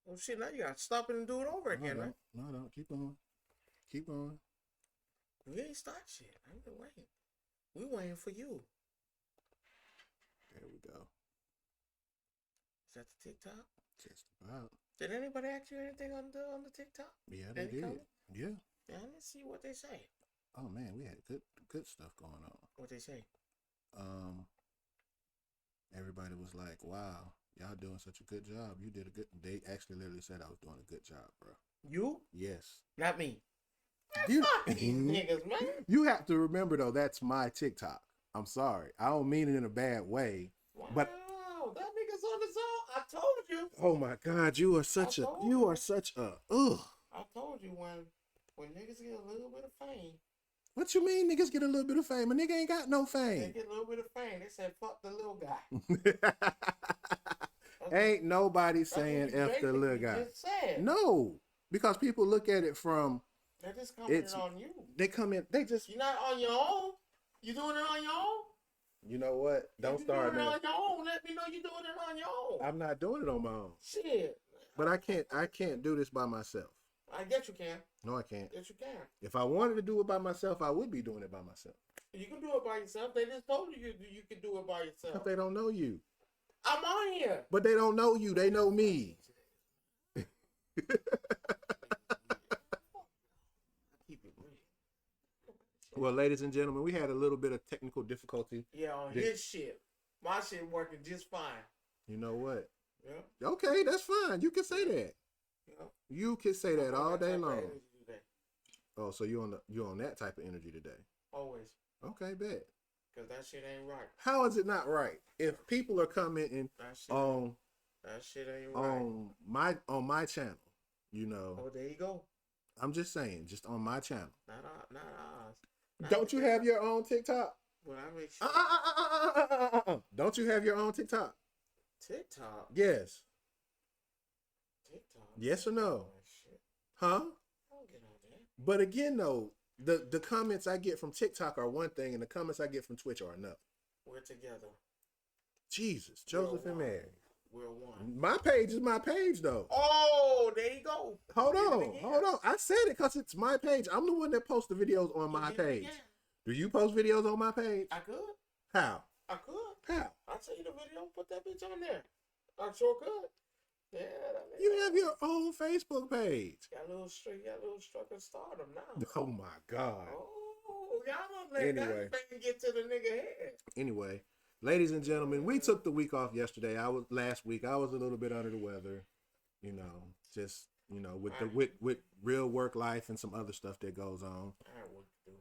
Oh shit! Now you gotta stop it and do it over again, right? No, keep going. Keep going. We ain't start shit. I ain't been waiting. We waiting for you. There we go. Is that the TikTok? Just about. Did anybody ask you anything on the TikTok? Yeah, they did. Comment? Yeah. Yeah, let's see what they say. Oh man, we had good stuff going on. What they say? Everybody was like, "Wow, y'all doing such a good job. You did a good." They actually literally said I was doing a good job, bro. You? Yes. Not me. You, Fuck these niggas, man. You have to remember though, that's my TikTok. I'm sorry, I don't mean it in a bad way, but that nigga's on his own. I told you. Oh my God, you are such a ugh. I told you when niggas get a little bit of fame. What you mean niggas get a little bit of fame? A nigga ain't got no fame. They get a little bit of fame. They said fuck the little guy. Ain't nobody saying F the little guy. No, because people look at it from. They're just coming on you. They come in. They just. You're not on your own. You doing it on your own? You know what? Don't start, man. You doing it on your own. Let me know you doing it on your own. I'm not doing it on my own. Shit. But I can't do this by myself. I guess you can. No, I can't. Yes, you can. If I wanted to do it by myself, I would be doing it by myself. You can do it by yourself. They just told you you can do it by yourself. But they don't know you. I'm on here. But they don't know you. They know me. Well, ladies and gentlemen, we had a little bit of technical difficulty. Yeah, on his shit. My shit working just fine. You know what? Yeah. Okay, that's fine. You can say that. Yeah. You can say that all day long. Oh, so you on that type of energy today? Always. Okay, bet. Cause that shit ain't right. How is it not right? If people are commenting that shit ain't right on my channel, you know. Oh, there you go. I'm just saying, just on my channel. Not ours. Don't you have your own TikTok? Well, I make sure. Don't you have your own TikTok? TikTok? Yes. TikTok? Yes or no? Oh, shit. Huh? I don't get on there. But again, though, the comments I get from TikTok are one thing, and the comments I get from Twitch are another. We're together. Jesus, Joseph and Mary. We're one. My page is my page, though. Oh, there you go. Hold on. I said it because it's my page. I'm the one that posts the videos on my page. Do you post videos on my page? I could. How? I could. How? I'll tell you the video. Put that bitch on there. I sure could. Yeah. You have your own Facebook page. Got a little struggle stardom now. Oh my God. Oh, y'all don't let that get to the nigga head. Anyway, ladies and gentlemen, we took the week off yesterday. Last week. I was a little bit under the weather. You know, just with real work life and some other stuff that goes on. I had work to do.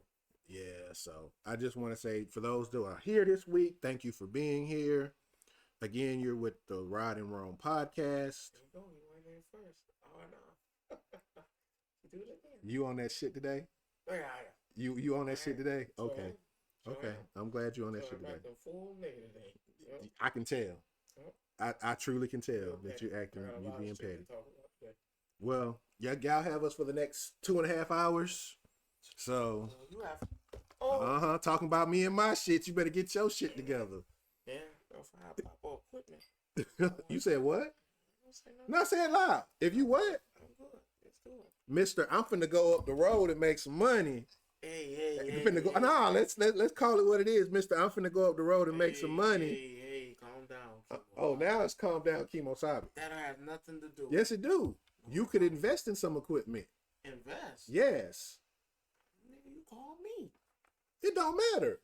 Yeah, so I just want to say for those that are here this week, thank you for being here. Again, you're with the Rod and Rome podcast. There you go. You went in first. Oh no. Do it again. You on that shit today? Yeah. You on that shit today? Okay. Okay. Am. I'm glad you're on that shit today. Full nigga today. Yep. I can tell. Yep. I truly can tell that you're acting, you being petty. Well, y'all have us for the next 2.5 hours. So, you have. Talking about me and my shit. You better get your shit together. Yeah, for equipment. You said what? Not say it loud. If you what? I'm good. Let's do it. Mister, I'm finna go up the road and make some money. Hey. No, let's call it what it is, Mister. I'm finna go up the road and make some money. Hey, calm Now down. it's calm down, Chemo Sabi. That has nothing to do. Yes, it do. You could invest in some equipment. Invest? Yes. Nigga, you call me. It don't matter.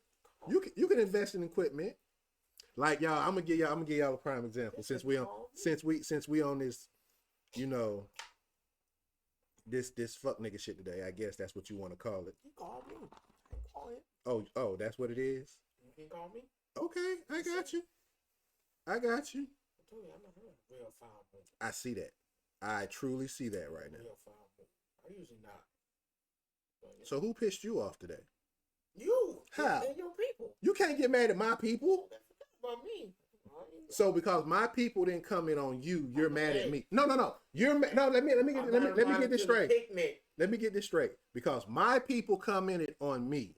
You can invest in equipment. Like y'all, I'm gonna give y'all a prime example. Since we on this, you know, this fuck nigga shit today. I guess that's what you want to call it. You call me. I call it. Oh, that's what it is. You can call me. Okay, I got you. I got you. I told you I'm not a real foul boy. I see that. I truly see that right now. Real foul boy. I usually not. Yeah. So who pissed you off today? You. How? They're your people. You can't get mad at my people. About me. So because my people didn't come in on you, you're mad at me. No. You're no. Let me get this straight. Let me get this straight. Because my people commented on me,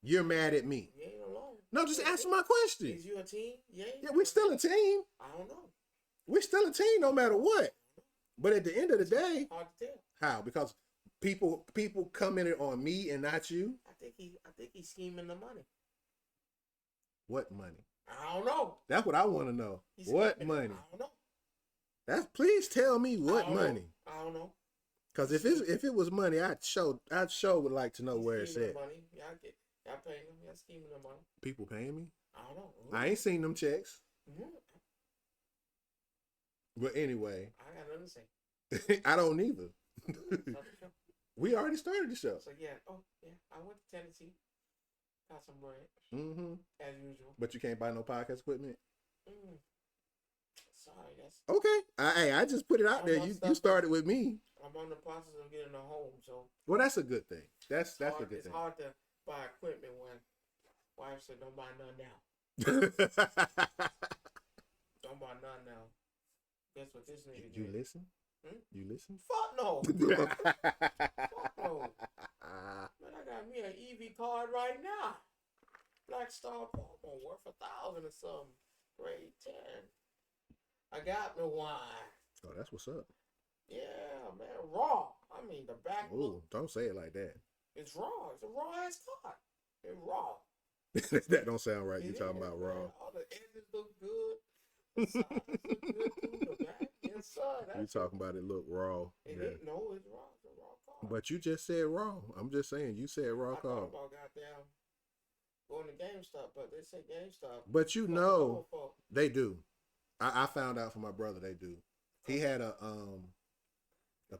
you're mad at me. You ain't alone. No, just answer my question. Is you a team? Yeah, we're still a team. I don't know. We're still a team no matter what. But at the end of the day, Hard to tell. how? Because people commented on me and not you. I think he's scheming the money. What money? I don't know. That's what I want to know. What money? I don't know. Please tell me what money. I don't know. Because if it was money, I'd show would like to know where it's at. Money. Y'all paying him. Y'all scheming the money. People paying me? I don't know. I ain't seen them checks. Mm-hmm. But anyway. I got nothing to say. I don't either. We already started the show. So yeah. Oh yeah. I went to Tennessee. Got some bread. Mm-hmm. As usual. But you can't buy no podcast equipment? Sorry, that's okay. I just put it out there. You started with me. I'm on the process of getting a home, so. Well, that's a good thing. That's a good thing. It's hard to buy equipment when wife said don't buy none now. Don't buy none now. Guess what this nigga did? You listen? You listen? Fuck no. Fuck no. Man, I got me an EV card right now. Black Star Promo worth $1,000 or something. Grade 10. I got me wine. Oh, that's what's up. Yeah, man, raw. I mean, the back. Ooh, don't say it like that. It's raw. It's a raw ass card. It's raw. That don't sound right. You talking about raw? Man. All the edges look good. The sides look good too. The back, yes sir. You talking about it look raw? No, it's raw. It's a raw card. But you just said raw. I'm just saying you said raw card. I thought about goddamn going to GameStop, but they say GameStop. But you know they do. I found out from my brother they do. He had a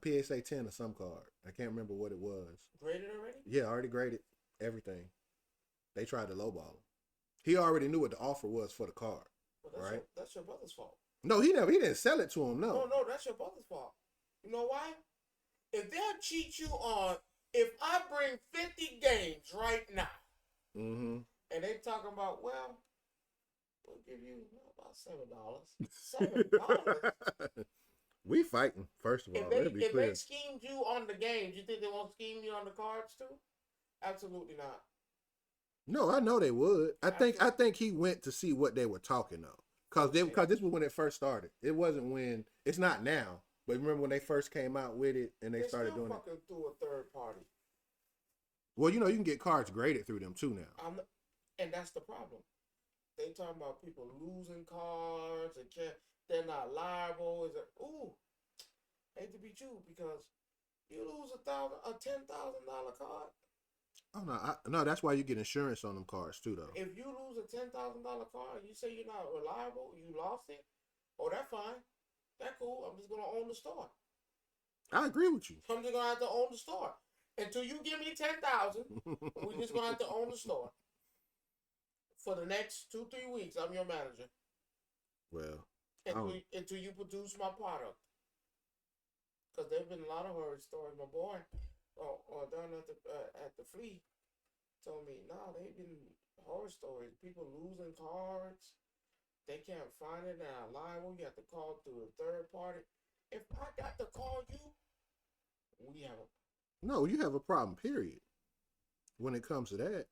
PSA 10 or some card. I can't remember what it was. Graded already? Yeah, already graded everything. They tried to lowball him. He already knew what the offer was for the card. Well, right? That's your brother's fault. No, he didn't sell it to him. No, that's your brother's fault. You know why? If they'll cheat you on, if I bring 50 games right now, and they talking about, well, we'll give you about $7. $7. We fighting, first of all. Let it be clear. If they schemed you on the games, you think they won't scheme you on the cards too? Absolutely not. No, I know they would. I think he went to see what they were talking of. Because this was when it first started. It wasn't when, it's not now. But remember when they first came out with it and they started doing it? Fucking through a third party. Well, you can get cards graded through them too now. And that's the problem. They talking about people losing cards and they're not liable. Hate to be you because you lose a $10,000 card. Oh no, that's why you get insurance on them cards too, though. If you lose a $10,000 card, you say you're not reliable, you lost it. Oh, that's fine. That's cool. I'm just gonna own the store. I agree with you. I'm just gonna have to own the store until you give me $10,000. We're just gonna have to own the store for the next 2-3 weeks. I'm your manager. Well, until you produce my product. Because there've been a lot of horror stories. My boy, down at the flea, told me, they've been horror stories. People losing cards, they can't find it. They're liable. You have to call through a third party. If I got to call you, we have a you have a problem. Period. When it comes to that,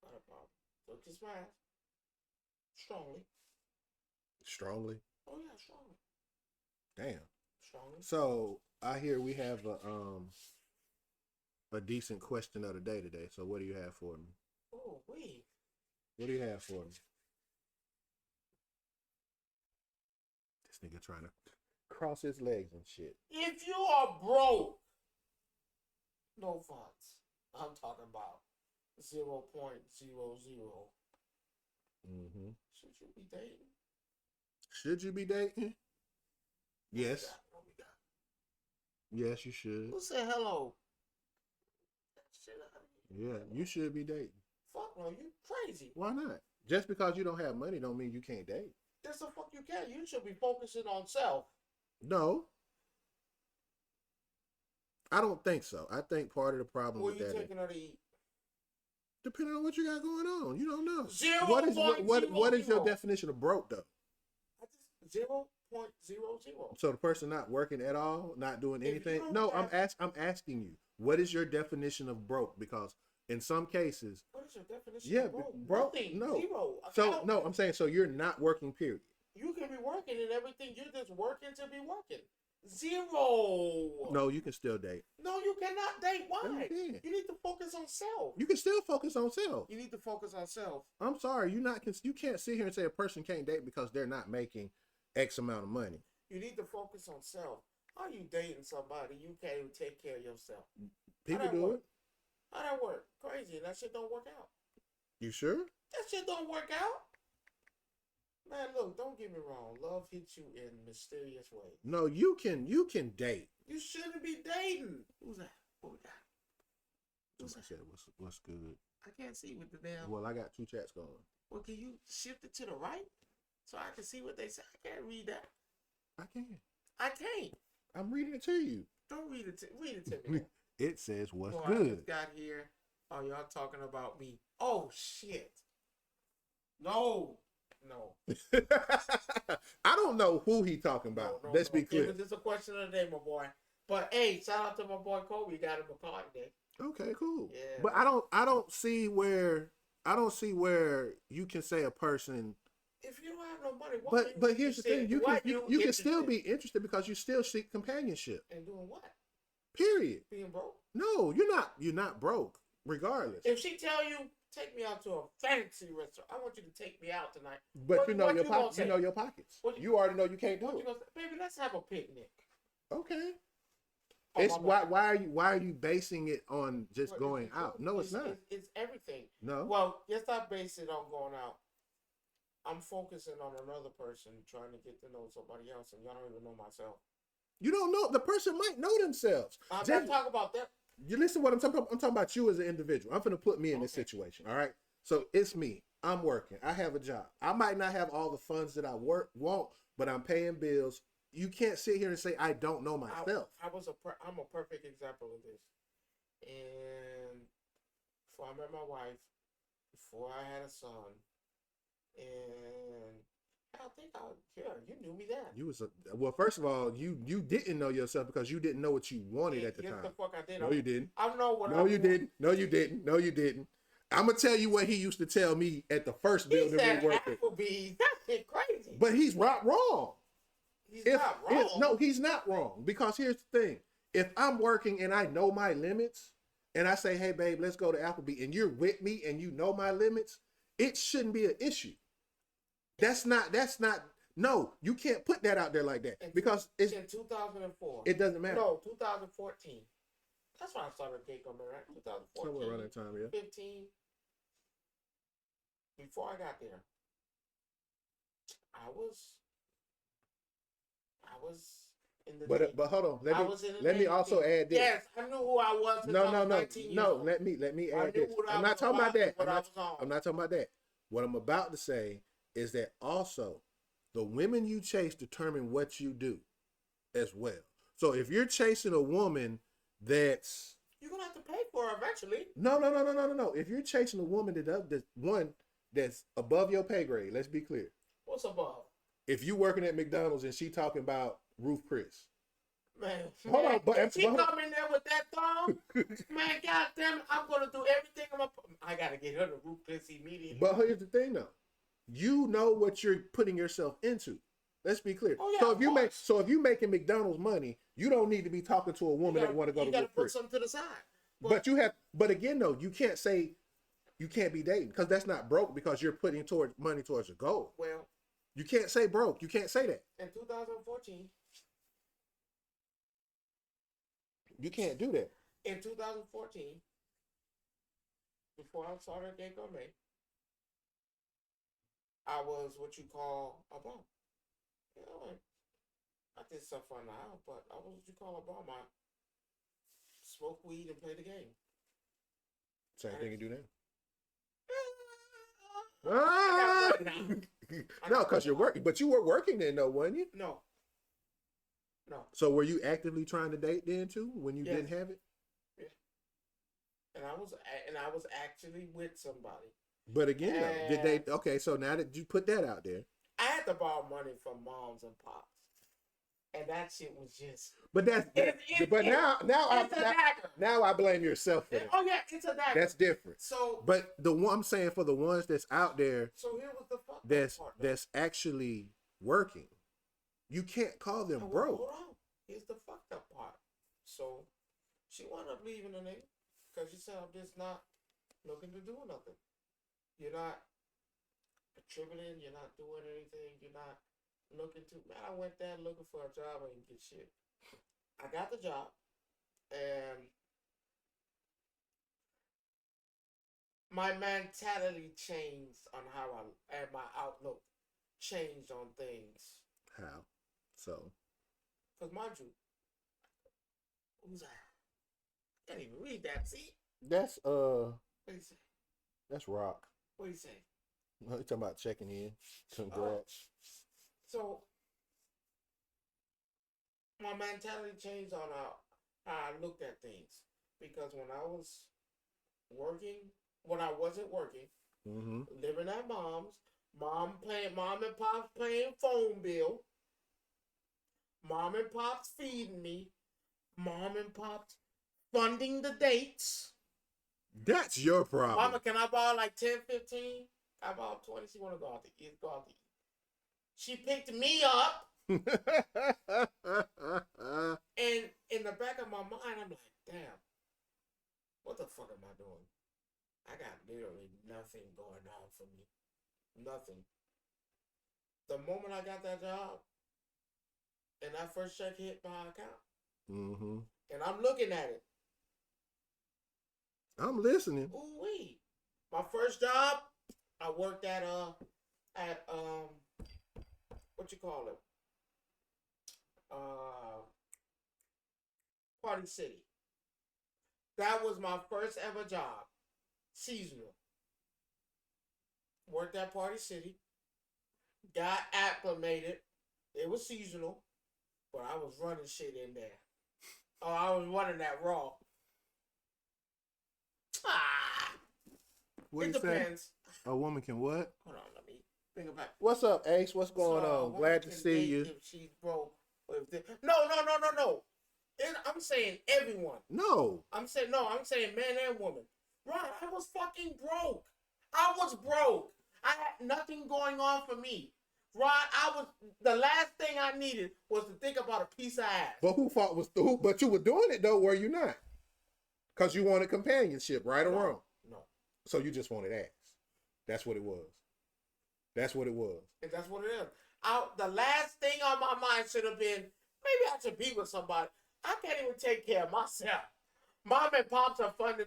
not a problem. So just fast, strongly. Strongly. Oh yeah, strongly. Damn. Strongly. So I hear we have a decent question of the day today. So what do you have for me? Oh wait. What do you have for me? This nigga trying to cross his legs and shit. If you are broke, no funds. I'm talking about 0.00. Should you be dating? Should you be dating? Yes. Yes, you should. Who said hello? Yeah, you should be dating. Fuck no, you crazy. Why not? Just because you don't have money don't mean you can't date. That's the fuck you can. You should be focusing on self. No. I don't think so. I think part of the problem with that. What are you taking her to eat? Depending on what you got going on. You don't know. 0.00. What is your definition of broke though? 0.00. So the person not working at all, not doing anything? No, I'm asking you. What is your definition of broke? Because in some cases, what is your definition of broke? Broke. Nothing. No. Zero. I'm saying so you're not working. Period. You can be working. working and everything. You're just working to be working. Zero. No, you can still date. No, you cannot date. Why? You You need to focus on self. You can still focus on self. You need to focus on self. I'm sorry, you can't sit here and say a person can't date because they're not making X amount of money. You need to focus on self. How you dating somebody you can't even take care of yourself? People do it. How that work? Crazy. That shit don't work out. You sure? That shit don't work out. Man, look, don't get me wrong. Love hits you in mysterious ways. No, you can date. You shouldn't be dating. Who's that? What we got? Somebody said, what's good? I can't see with the damn. Well, I got 2 chats going. Well, can you shift it to the right so I can see what they say? I can't read that. I can. I can't. I'm reading it to you. Don't read it. Read it to me. It says what's I good. just got here. Oh, y'all talking about me? Oh shit. No. I don't know who he talking about. Let's be clear. It was just a question of the day, my boy. But hey, shout out to my boy Kobe. Got him a card today. Okay, cool. Yeah. But I don't see where you can say a person. If you don't have no money, but here's the thing: you can still be interested because you still seek companionship. And doing what? Period. Being broke? No, you're not broke. Regardless. If she tell you, take me out to a fancy restaurant, I want you to take me out tonight. But you know your pockets. You know your pockets. You already know you can't do it. Baby, let's have a picnic. Okay. It's why are you basing it on just going out? No, it's not. It's everything. No. Well, let's not base it on going out. I'm focusing on another person trying to get to know somebody else, and y'all don't even know myself. You don't know. The person might know themselves. I'm not talking about that. You listen to what I'm talking about. I'm talking about you as an individual. I'm going to put me in this situation. All right. So it's me. I'm working. I have a job. I might not have all the funds that I want, but I'm paying bills. You can't sit here and say I don't know myself. I'm a perfect example of this. And before I met my wife, before I had a son, and you knew me then. Well, first of all, you didn't know yourself because you didn't know what you wanted at the time. The fuck I did. No, you didn't. I know what. No, you didn't. No, you didn't. No, you didn't. I'm gonna tell you what he used to tell me at the first building we worked at. Applebee's. That shit crazy. But he's not wrong. He's not wrong. No, he's not wrong. Because here's the thing: if I'm working and I know my limits, and I say, "Hey, babe, let's go to Applebee's," and you're with me and you know my limits, it shouldn't be an issue. That's not. No, you can't put that out there like that because it's in 2004. It doesn't matter. No, 2014. That's when I started Geico, right? 2014. Somewhere around that time, yeah. 15. Before I got there, I was in the. But hold on. Let me also add this. Yes, I knew who I was. No. Let me add this. I'm not talking about that. I'm not talking about that. What I'm about to say is that also the women you chase determine what you do as well. So if you're chasing a woman that's... You're going to have to pay for her eventually. No. If you're chasing a woman that's above your pay grade, let's be clear. What's above? If you working at McDonald's and she talking about Ruth Chris. Man, hold on, but if she come in there with that thong, man, goddamn, I'm going to do everything. I got to get her to Ruth Chris immediately. But here's the thing though. You know what you're putting yourself into. Let's be clear. Oh, yeah, so if you making McDonald's money, you don't need to be talking to a woman that want to go to work. You got to put something to the side. But again though, you can't say you can't be dating because that's not broke because you're putting money towards a goal. Well, you can't say broke. You can't say that. In 2014, you can't do that. In 2014, before I started Geico May, I was what you call a bum. You know, I did stuff on the house, but I was what you call a bum. I smoke weed and play the game. Same thing you do now. No, because you're working. But you were working then, though, weren't you? No. So were you actively trying to date then too when you didn't have it? Yeah. And I was actually with somebody. But again, though, did they? Okay, so now that you put that out there, I had to borrow money from moms and pops, and that shit was just. But now I blame yourself for that. Oh yeah, it's a dagger. That's different. So, but the one I'm saying for the ones that's out there, so here was the fuck that's actually working. You can't call them Well, broke. hold on. Here's the fucked up part. So she wound up leaving the nigga because she said, I'm just not looking to do nothing. You're not contributing. You're not doing anything. You're not looking to. Man, I went there looking for a job. I didn't get shit. I got the job, and my mentality changed on how and my outlook changed on things. How? So. Cause mind you, who's that? Can't even read that. See? That's What do you say? that's rock. What do you say? You talking about checking in? Congrats. So my mentality changed on how I looked at things because when I wasn't working, Mm-hmm. living at mom and pop's paying phone bill, mom and pop's feeding me, mom and pop's funding the dates. That's your problem. Mama, can I borrow like 10, 15? I borrow 20. She want to go out to eat. She picked me up. And in the back of my mind, I'm like, damn, what the fuck am I doing? I got literally nothing going on for me. Nothing. The moment I got that job and that first check hit my account, Mm-hmm. and I'm looking at it. I'm listening. Ooh wee. My first job, I worked at what you call it? Party City. That was my first ever job. Seasonal. Worked at Party City. Got acclimated. It was seasonal. But I was running shit in there. Oh, I was running that raw. What It you say? depends. A woman can what? Hold on, let me bring it back. What's up, Ace? What's going So, a on? woman Glad to can see date you. If she's broke. Or if no. I'm saying everyone. No. I'm saying man and woman. Right, I was fucking broke. I was broke. I had nothing going on for me. Right, the last thing I needed was to think about a piece of ass. But who fought was who? But you were doing it though, were you not? Because you wanted companionship, right or wrong? No. So you just wanted ass. That's what it was. That's what it was. And that's what it is. The last thing on my mind should have been, maybe I should be with somebody. I can't even take care of myself. Mom and pops are funding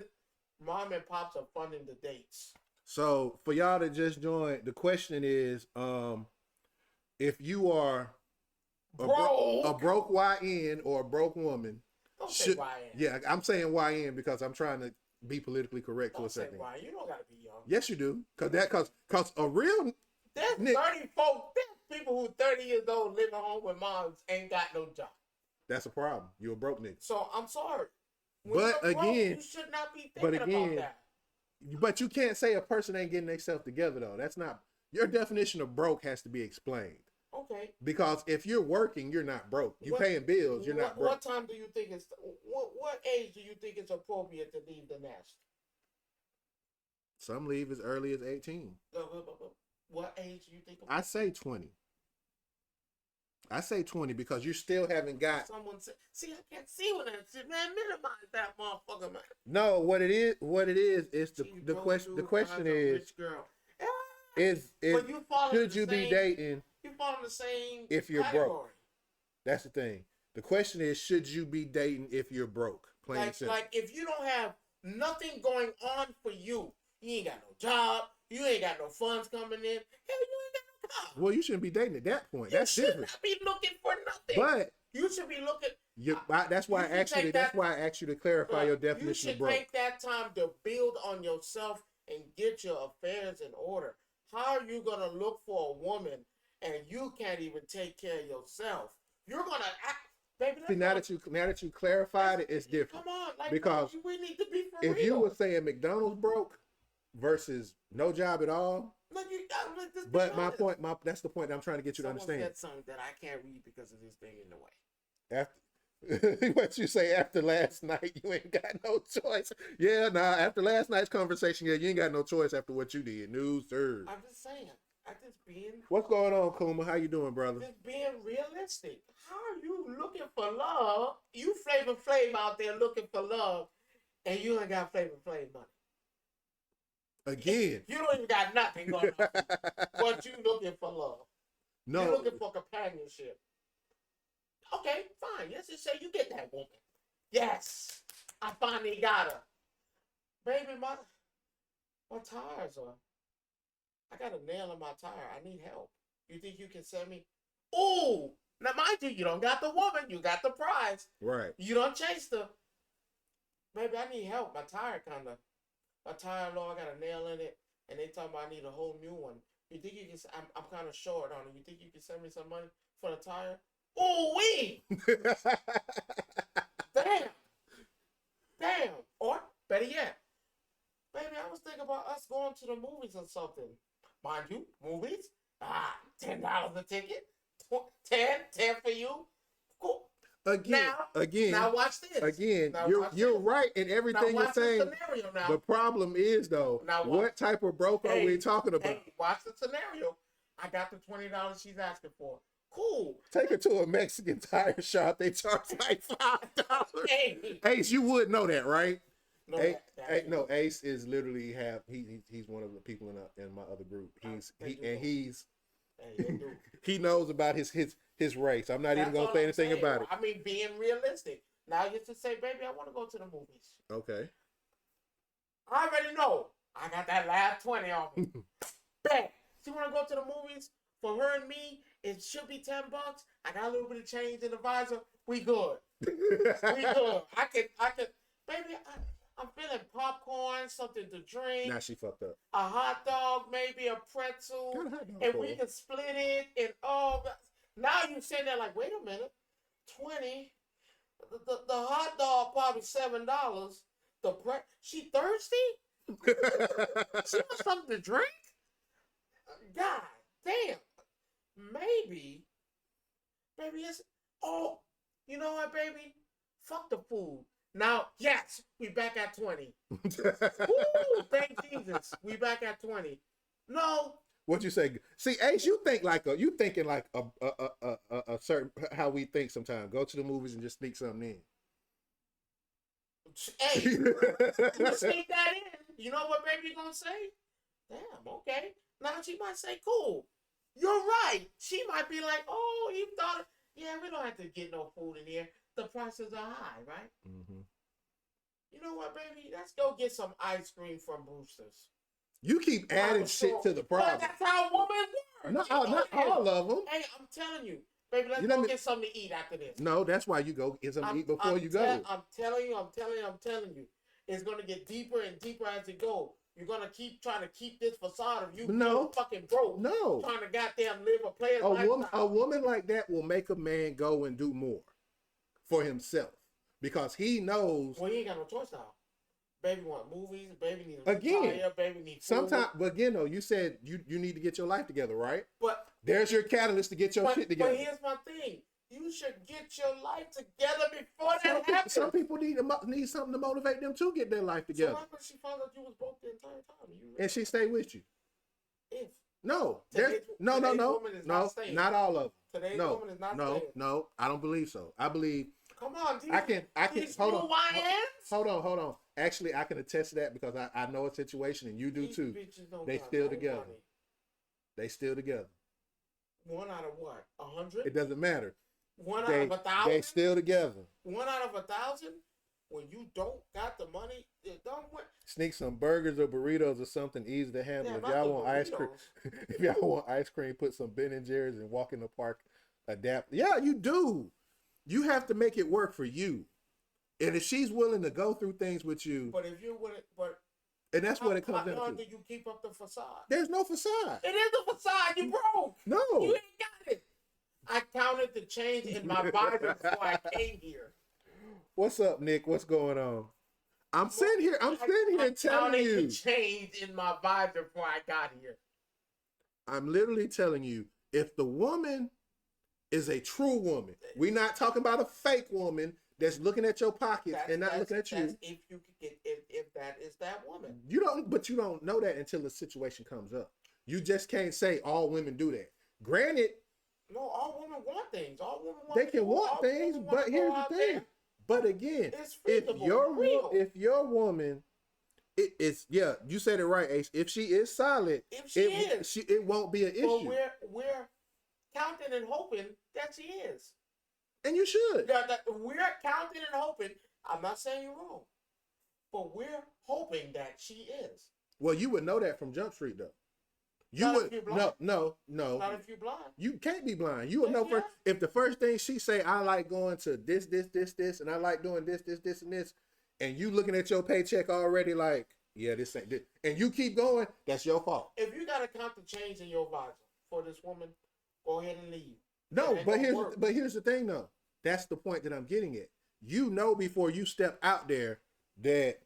the dates. So for y'all that just joined, the question is, if you are a broke YN or a broke woman, Don't say YN. Yeah, I'm saying YN because I'm trying to be politically correct to a certain extent. You don't gotta be young. Yes, you do, cause a real there's 30 folks. There's people who 30 years old living home with moms ain't got no job. That's a problem. You're a broke nigga. So I'm sorry. But again, you should not be thinking about that. But you can't say a person ain't getting themselves together though. That's not your definition of broke has to be explained. Okay. Because if you're working, you're not broke. You're paying bills, you're not broke. What time do you think what age do you think it's appropriate to leave the nest? Some leave as early as 18. What age do you think? I say 20. I say 20 because you still haven't got. Someone said, "See, I can't see when that shit, man. Minimize that motherfucker, man." No, what it is the question. The question is, should you be dating? You fall in the same if you're category. broke. That's the thing. The question is, should you be dating if you're broke? Plain and simple. Like if you don't have nothing going on for you, you ain't got no job, you ain't got no funds coming in, hell, you ain't got no car. Well, you shouldn't be dating at that point. That's different. You should not be looking for nothing. But you should be looking. That's why I asked you to clarify your definition of broke. You should take that time to build on yourself and get your affairs in order. How are you gonna look for a woman and you can't even take care of yourself? You're gonna act. Baby, see, now that you clarified it, it's different. Come on, like, because we need to be for real. If you were saying McDonald's broke versus no job at all, but my point, that's the point that I'm trying to get you to understand. Said something that I can't read because of this thing in the way. After what you say after last night, you ain't got no choice. Yeah, after last night's conversation, yeah, you ain't got no choice after what you did. News, sir. I'm just saying. I just being What's going on, Kuma? How you doing, brother? just being realistic. How are you looking for love? You Flavor Flav out there looking for love, and you ain't got Flavor Flav money. Again. You don't even got nothing going on. But you looking for love. No. You're looking for companionship. Okay, fine. Let's just say you get that woman. Yes, I finally got her. Baby, my tires are. I got a nail in my tire. I need help. You think you can send me? Ooh, now mind you, you don't got the woman. You got the prize. Right. You don't chase her. Baby, I need help. My tire low. I got a nail in it, and they talking about I need a whole new one. You think you can? I'm kind of short on it. You think you can send me some money for the tire? Ooh wee! Damn. Or better yet, baby, I was thinking about us going to the movies or something. Mind you, movies, $10 a ticket, 10 for you. Cool. Again, now watch this. Again, Now you're right in everything you're saying. Now. The problem is though, what type of broke are we talking about? Hey, watch the scenario. I got the $20 she's asking for. Cool. Take her to a Mexican tire shop. They charge like $5. Hey. Ace, you would know that, right? No, no, Ace is literally he's one of the people in my other group. He knows about his race. I'm not even gonna say anything about it. I mean, being realistic. Now you just say, baby, I want to go to the movies. Okay. I already know. I got that last 20 on me. Bang. She want to go to the movies. For her and me, it should be $10. I got a little bit of change in the visor. We good. We good. I could. Baby, I'm feeling popcorn, something to drink. Now she fucked up. A hot dog, maybe a pretzel, and we can split it. And now you say that like, wait a minute, 20. The hot dog probably $7. She thirsty? She wants something to drink? God damn. Maybe it's, you know what, baby? Fuck the food. Now, yes, we back at 20. Woo, thank Jesus. We back at 20. No. What you say? See, Ace, you thinking like a certain how we think sometimes. Go to the movies and just sneak something in. Hey, you sneak that in. You know what baby gonna say? Damn, okay. Now she might say, cool. You're right. She might be like, oh, you thought, yeah, we don't have to get no food in here. The prices are high, right? Mm-hmm. You know what, baby? Let's go get some ice cream from Brewster's. You keep adding shit to the problem. But that's how women work. Not all of them. Hey, I'm telling you. Baby, let's go get something to eat after this. No, that's why you go get something to eat before you go. I'm telling you. It's going to get deeper and deeper as it goes. You're going to keep trying to keep this facade of you fucking broke. No. Trying to goddamn live a player's lifestyle. A woman like that will make a man go and do more for himself. Because he knows. Well, he ain't got no choice now. Baby want movies. Baby needs a retire. Baby needs food. But again, though, you said you need to get your life together, right? But there's your catalyst to get your shit together. But here's my thing. You should get your life together before that happens. Some people need something to motivate them to get their life together. So why would she found out you was broke the entire time? And she stayed with you. If. No. No. Not all of them. Today's woman is not staying. No. I don't believe so. I believe. Come on, I can hold on. Actually, I can attest to that because I know a situation and you do too. They still together. Money. They still together. One out of what? 100? It doesn't matter. One out of 1,000? They still together. 1 out of 1,000? When you don't got the money, don't win. Sneak some burgers or burritos or something easy to handle. If y'all want ice cream, put some Ben and Jerry's and walk in the park. Adapt. Yeah, you do. You have to make it work for you. And if she's willing to go through things with you. But if you're willing, and that's what it comes down to. How long do you keep up the facade? There's no facade. It is a facade. You broke. No. You ain't got it. I counted the change in my visor before I came here. What's up, Nick? What's going on? I'm sitting here telling you. The change in my visor before I got here. I'm literally telling you, if the woman is a true woman, we're not talking about a fake woman that's looking at your pockets and not looking at you. If you could get, if that is that woman. But you don't know that until the situation comes up. You just can't say all women do that. Granted, No, all women want things. All women want. they can want all things, women wanna but go here's the out thing. there. But again, It's feasible. Real. if your woman, it's yeah, you said it right, Ace. If she is solid, If she is, it won't be an but issue, we're counting and hoping that she is. and you should. We're counting and hoping. I'm not saying you're wrong, but we're hoping that she is. Well, you would know that from Jump Street, though. You Not would if you're blind. no. Not if you're blind. You can't be blind. You would know Yes, first if the first thing she say, I like going to this, and I like doing this, and this, and you looking at your paycheck already like, yeah, this ain't this, and you keep going, that's your fault. If you gotta count the change in your visor for this woman, go ahead and leave. No, It ain't but gonna here's work. here's the thing though. That's the point that I'm getting at. You know before you step out there that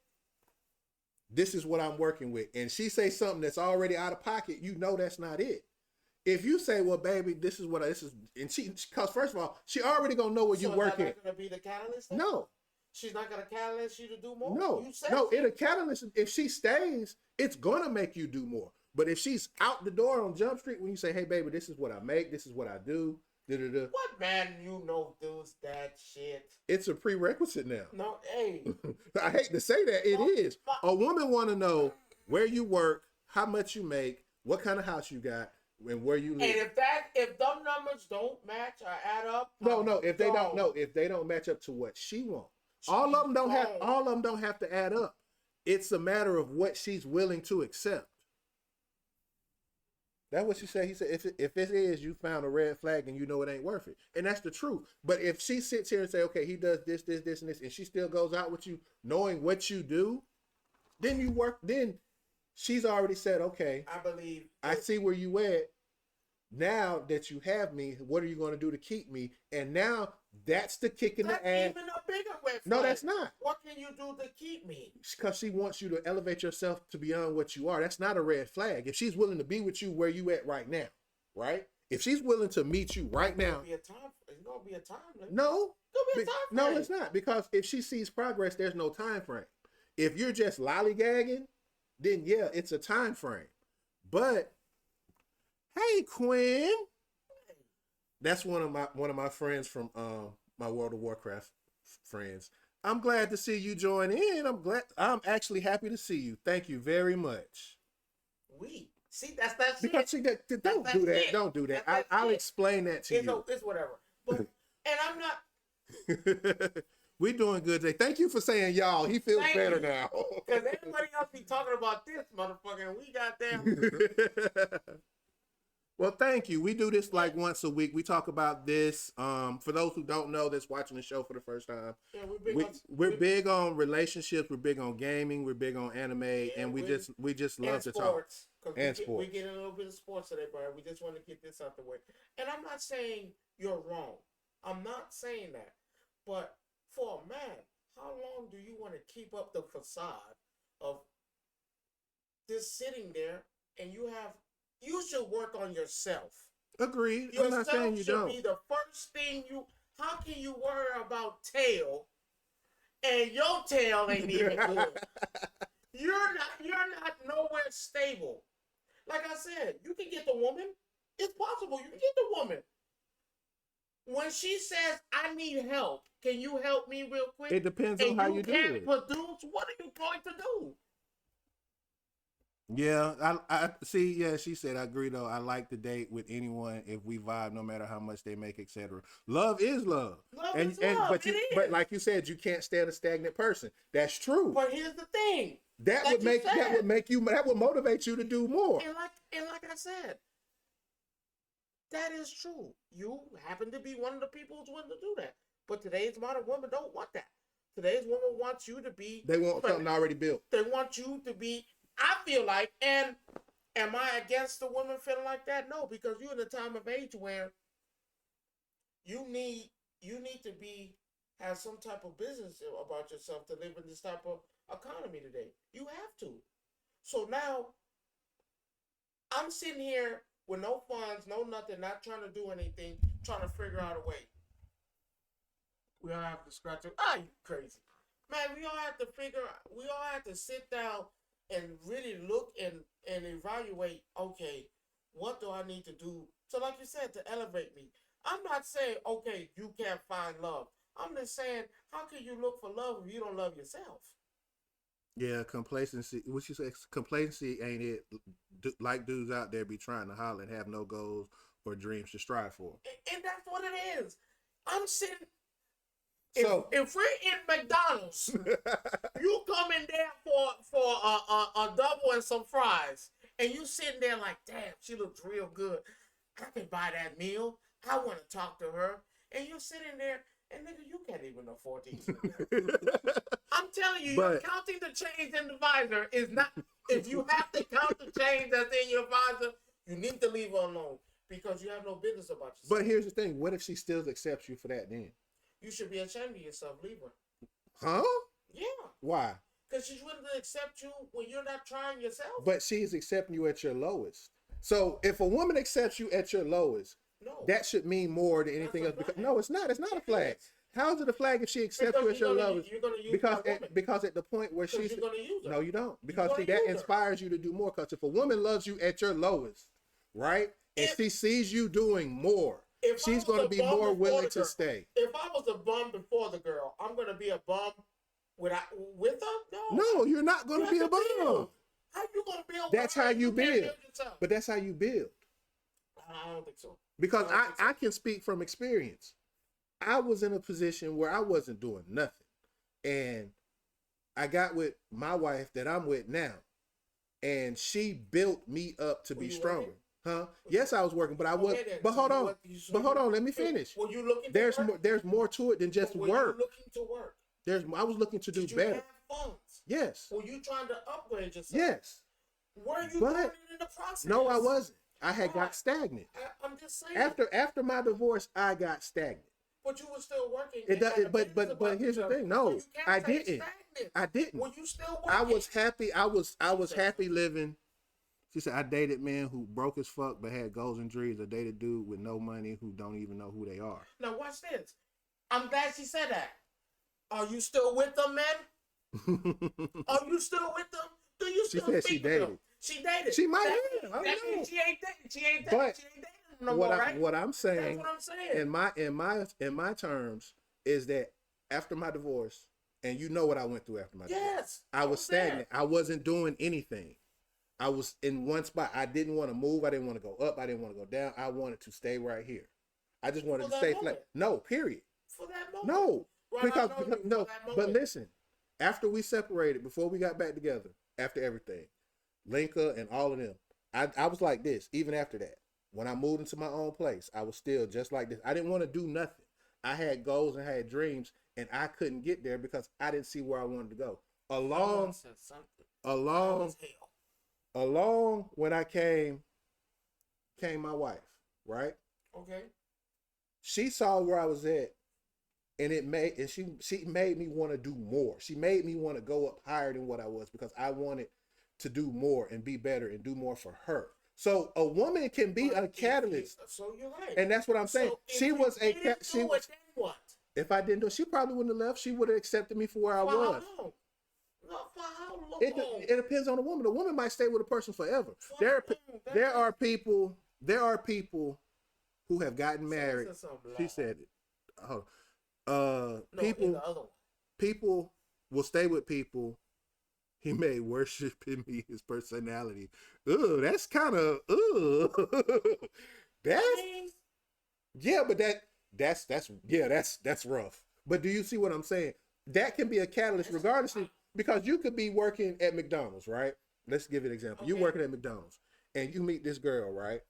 this is what I'm working with, and she say something that's already out of pocket, you know that's not it. If you say, well, baby, this is what this is, and because first of all, she already gonna know where you working. Not gonna be the catalyst? Then? No, she's not gonna catalyst you to do more. no, You said no. so. It'll catalyst. If she stays, it's gonna make you do more. But if she's out the door on Jump Street, when you say, hey, baby, this is what I make, this is what I do, da-da-da. What man you know does that shit? It's a prerequisite now. No, hey. I hate to say that, it No, is. A woman want to know where you work, how much you make, what kind of house you got, and where you live. And if them numbers don't match or add up, No, if they gone. don't match up to what she wants. All of them don't have to add up. It's a matter of what she's willing to accept. That's what she said. He said, if it is, you found a red flag and you know it ain't worth it. And that's the truth. But if she sits here and say, okay, he does this, and this, and she still goes out with you knowing what you do, then she's already said, okay, I believe I see where you at. Now that you have me, what are you going to do to keep me? And now that's the kick in the that's ass. even a bigger red flag. No, that's not. What can you do to keep me? Because she wants you to elevate yourself to beyond what you are. That's not a red flag. If she's willing to be with you where you at right now, right? If she's willing to meet you right now, It's gonna be a time limit. no, It's gonna be a time no, frame. it's not. Because if she sees progress, there's no time frame. If you're just lollygagging, then yeah, it's a time frame. But hey, Quinn, that's one of my friends from my World of Warcraft friends. I'm glad to see you join in. I'm actually happy to see you. Thank you very much. See that's Because it. don't do that. it. Don't do that. That's I'll it. explain that to you. It's whatever. But and I'm not. We doing good today. Thank you for saying y'all. He feels Thank better you. now. Because everybody else be talking about this motherfucker, and we got them. Well, thank you. We do this like once a week. We talk about this. For those who don't know, that's watching the show for the first time. Yeah, We're big on relationships. We're big on gaming. We're big on anime, and we just love to talk. And We get a little bit of sports today, but we just want to get this out the way. And I'm not saying you're wrong. I'm not saying that. But for a man, how long do you want to keep up the facade of just sitting there and you should work on yourself. Agreed. I'm not saying you don't. Be the first thing how can you worry about tail and your tail ain't even good? You're not nowhere stable. Like I said, you can get the woman. It's possible you can get the woman. When she says, I need help, can you help me real quick? It depends on how you do it. Produce, what are you going to do? Yeah, I see. Yeah, she said, I agree though. I like to date with anyone if we vibe, no matter how much they make, etc. Love is love. Love is love. But like you said, you can't stand a stagnant person. That's true. But here's the thing. That would motivate you to do more. And like I said, that is true. You happen to be one of the people who's willing to do that. But today's modern women don't want that. Today's women want you to be. They want something already built. They want you to be. I feel like, and am I against the women feeling like that? No, because you're in a time of age where you need to have some type of business about yourself to live in this type of economy today. You have to. So now I'm sitting here with no funds, no nothing, not trying to do anything, trying to figure out a way. We all have to scratch it. Ah, you crazy. Man, we all have to sit down and really look and evaluate, okay, what do I need to do? So like you said, to elevate me. I'm not saying, okay, you can't find love. I'm just saying, how can you look for love if you don't love yourself? Yeah, complacency. What you say? Complacency ain't it? Like dudes out there be trying to holler and have no goals or dreams to strive for. And that's what it is. I'm sitting. So If we're in McDonald's, you come in there for a double and some fries, and you sitting there like, damn, she looks real good. I can buy that meal. I want to talk to her, and you're sitting there, and nigga, you can't even afford to eat. I'm telling you, you're counting the change in the visor is not. If you have to count the change that's in your visor, you need to leave her alone because you have no business about yourself. But here's the thing: what if she still accepts you for that? Then you should be ashamed of yourself. Leave her. Huh? Yeah. Why? Because she's willing to accept you when you're not trying yourself. But she's accepting you at your lowest. So if a woman accepts you at your lowest, that should mean more than anything else. Because, no, it's not. It's not a flag. How is it a flag if she accepts you at your lowest? Because at the point where she's no, you don't. Because see, that inspires you to do more. Because if a woman loves you at your lowest, right, and she sees you doing more, she's going to be more willing to stay. If I was a bum before the girl, I'm going to be a bum with her? No, you're not going to be a bum. How you going to build? That's how you build. But that's how you build. I don't think so. Because I can speak from experience. I was in a position where I wasn't doing nothing. And I got with my wife that I'm with now. And she built me up to be stronger. Huh? Yes, I was working, but I was. But hold on. But hold on. Let me finish. Were you looking? There's more to it than just work. Were you looking to work? I was looking to do better. Did you have funds? Yes. Were you trying to upgrade yourself? Yes. Were you doing it in the process? No, I wasn't. I had got stagnant. I'm just saying. After my divorce, I got stagnant. But you were still working. But here's the thing. No, I didn't. I didn't. Were you still working? I was happy. I was happy living. She said, I dated men who broke as fuck but had goals and dreams. I dated dude with no money who don't even know who they are. Now watch this. I'm glad she said that. Are you still with them, man? Are you still with them? Do you still she said speak she dated. them? She dated. She might have. I don't know. She ain't dating. She ain't dating no more, right? What I'm saying, that's what I'm saying. In my terms, is that after my divorce, and you know what I went through after my divorce. I was stagnant. I wasn't doing anything. I was in one spot. I didn't want to move. I didn't want to go up. I didn't want to go down. I wanted to stay right here. I just wanted to stay flat. No, period. For that moment. No. Because no. But listen, after we separated, before we got back together, after everything, Linka and all of them, I was like this, even after that. When I moved into my own place, I was still just like this. I didn't want to do nothing. I had goals and had dreams, and I couldn't get there because I didn't see where I wanted to go. Along when I came my wife, right? Okay. She saw where I was at, and she made me want to do more. She made me want to go up higher than what I was because I wanted to do more and be better and do more for her. So a woman can be a catalyst. So you're right. And that's what I'm saying. She was a then what? If I didn't do it, she probably wouldn't have left. She would have accepted me for where I was. How long? For how long? It depends on the woman. The woman might stay with a person forever. There are people who have gotten married. She said it. People will stay with people. He may worship in me his personality. Ugh, that's kind of that's rough. But do you see what I'm saying? That can be a catalyst, regardless of, because you could be working at McDonald's, right? Let's give you an example. You're working at McDonald's and you meet this girl, right?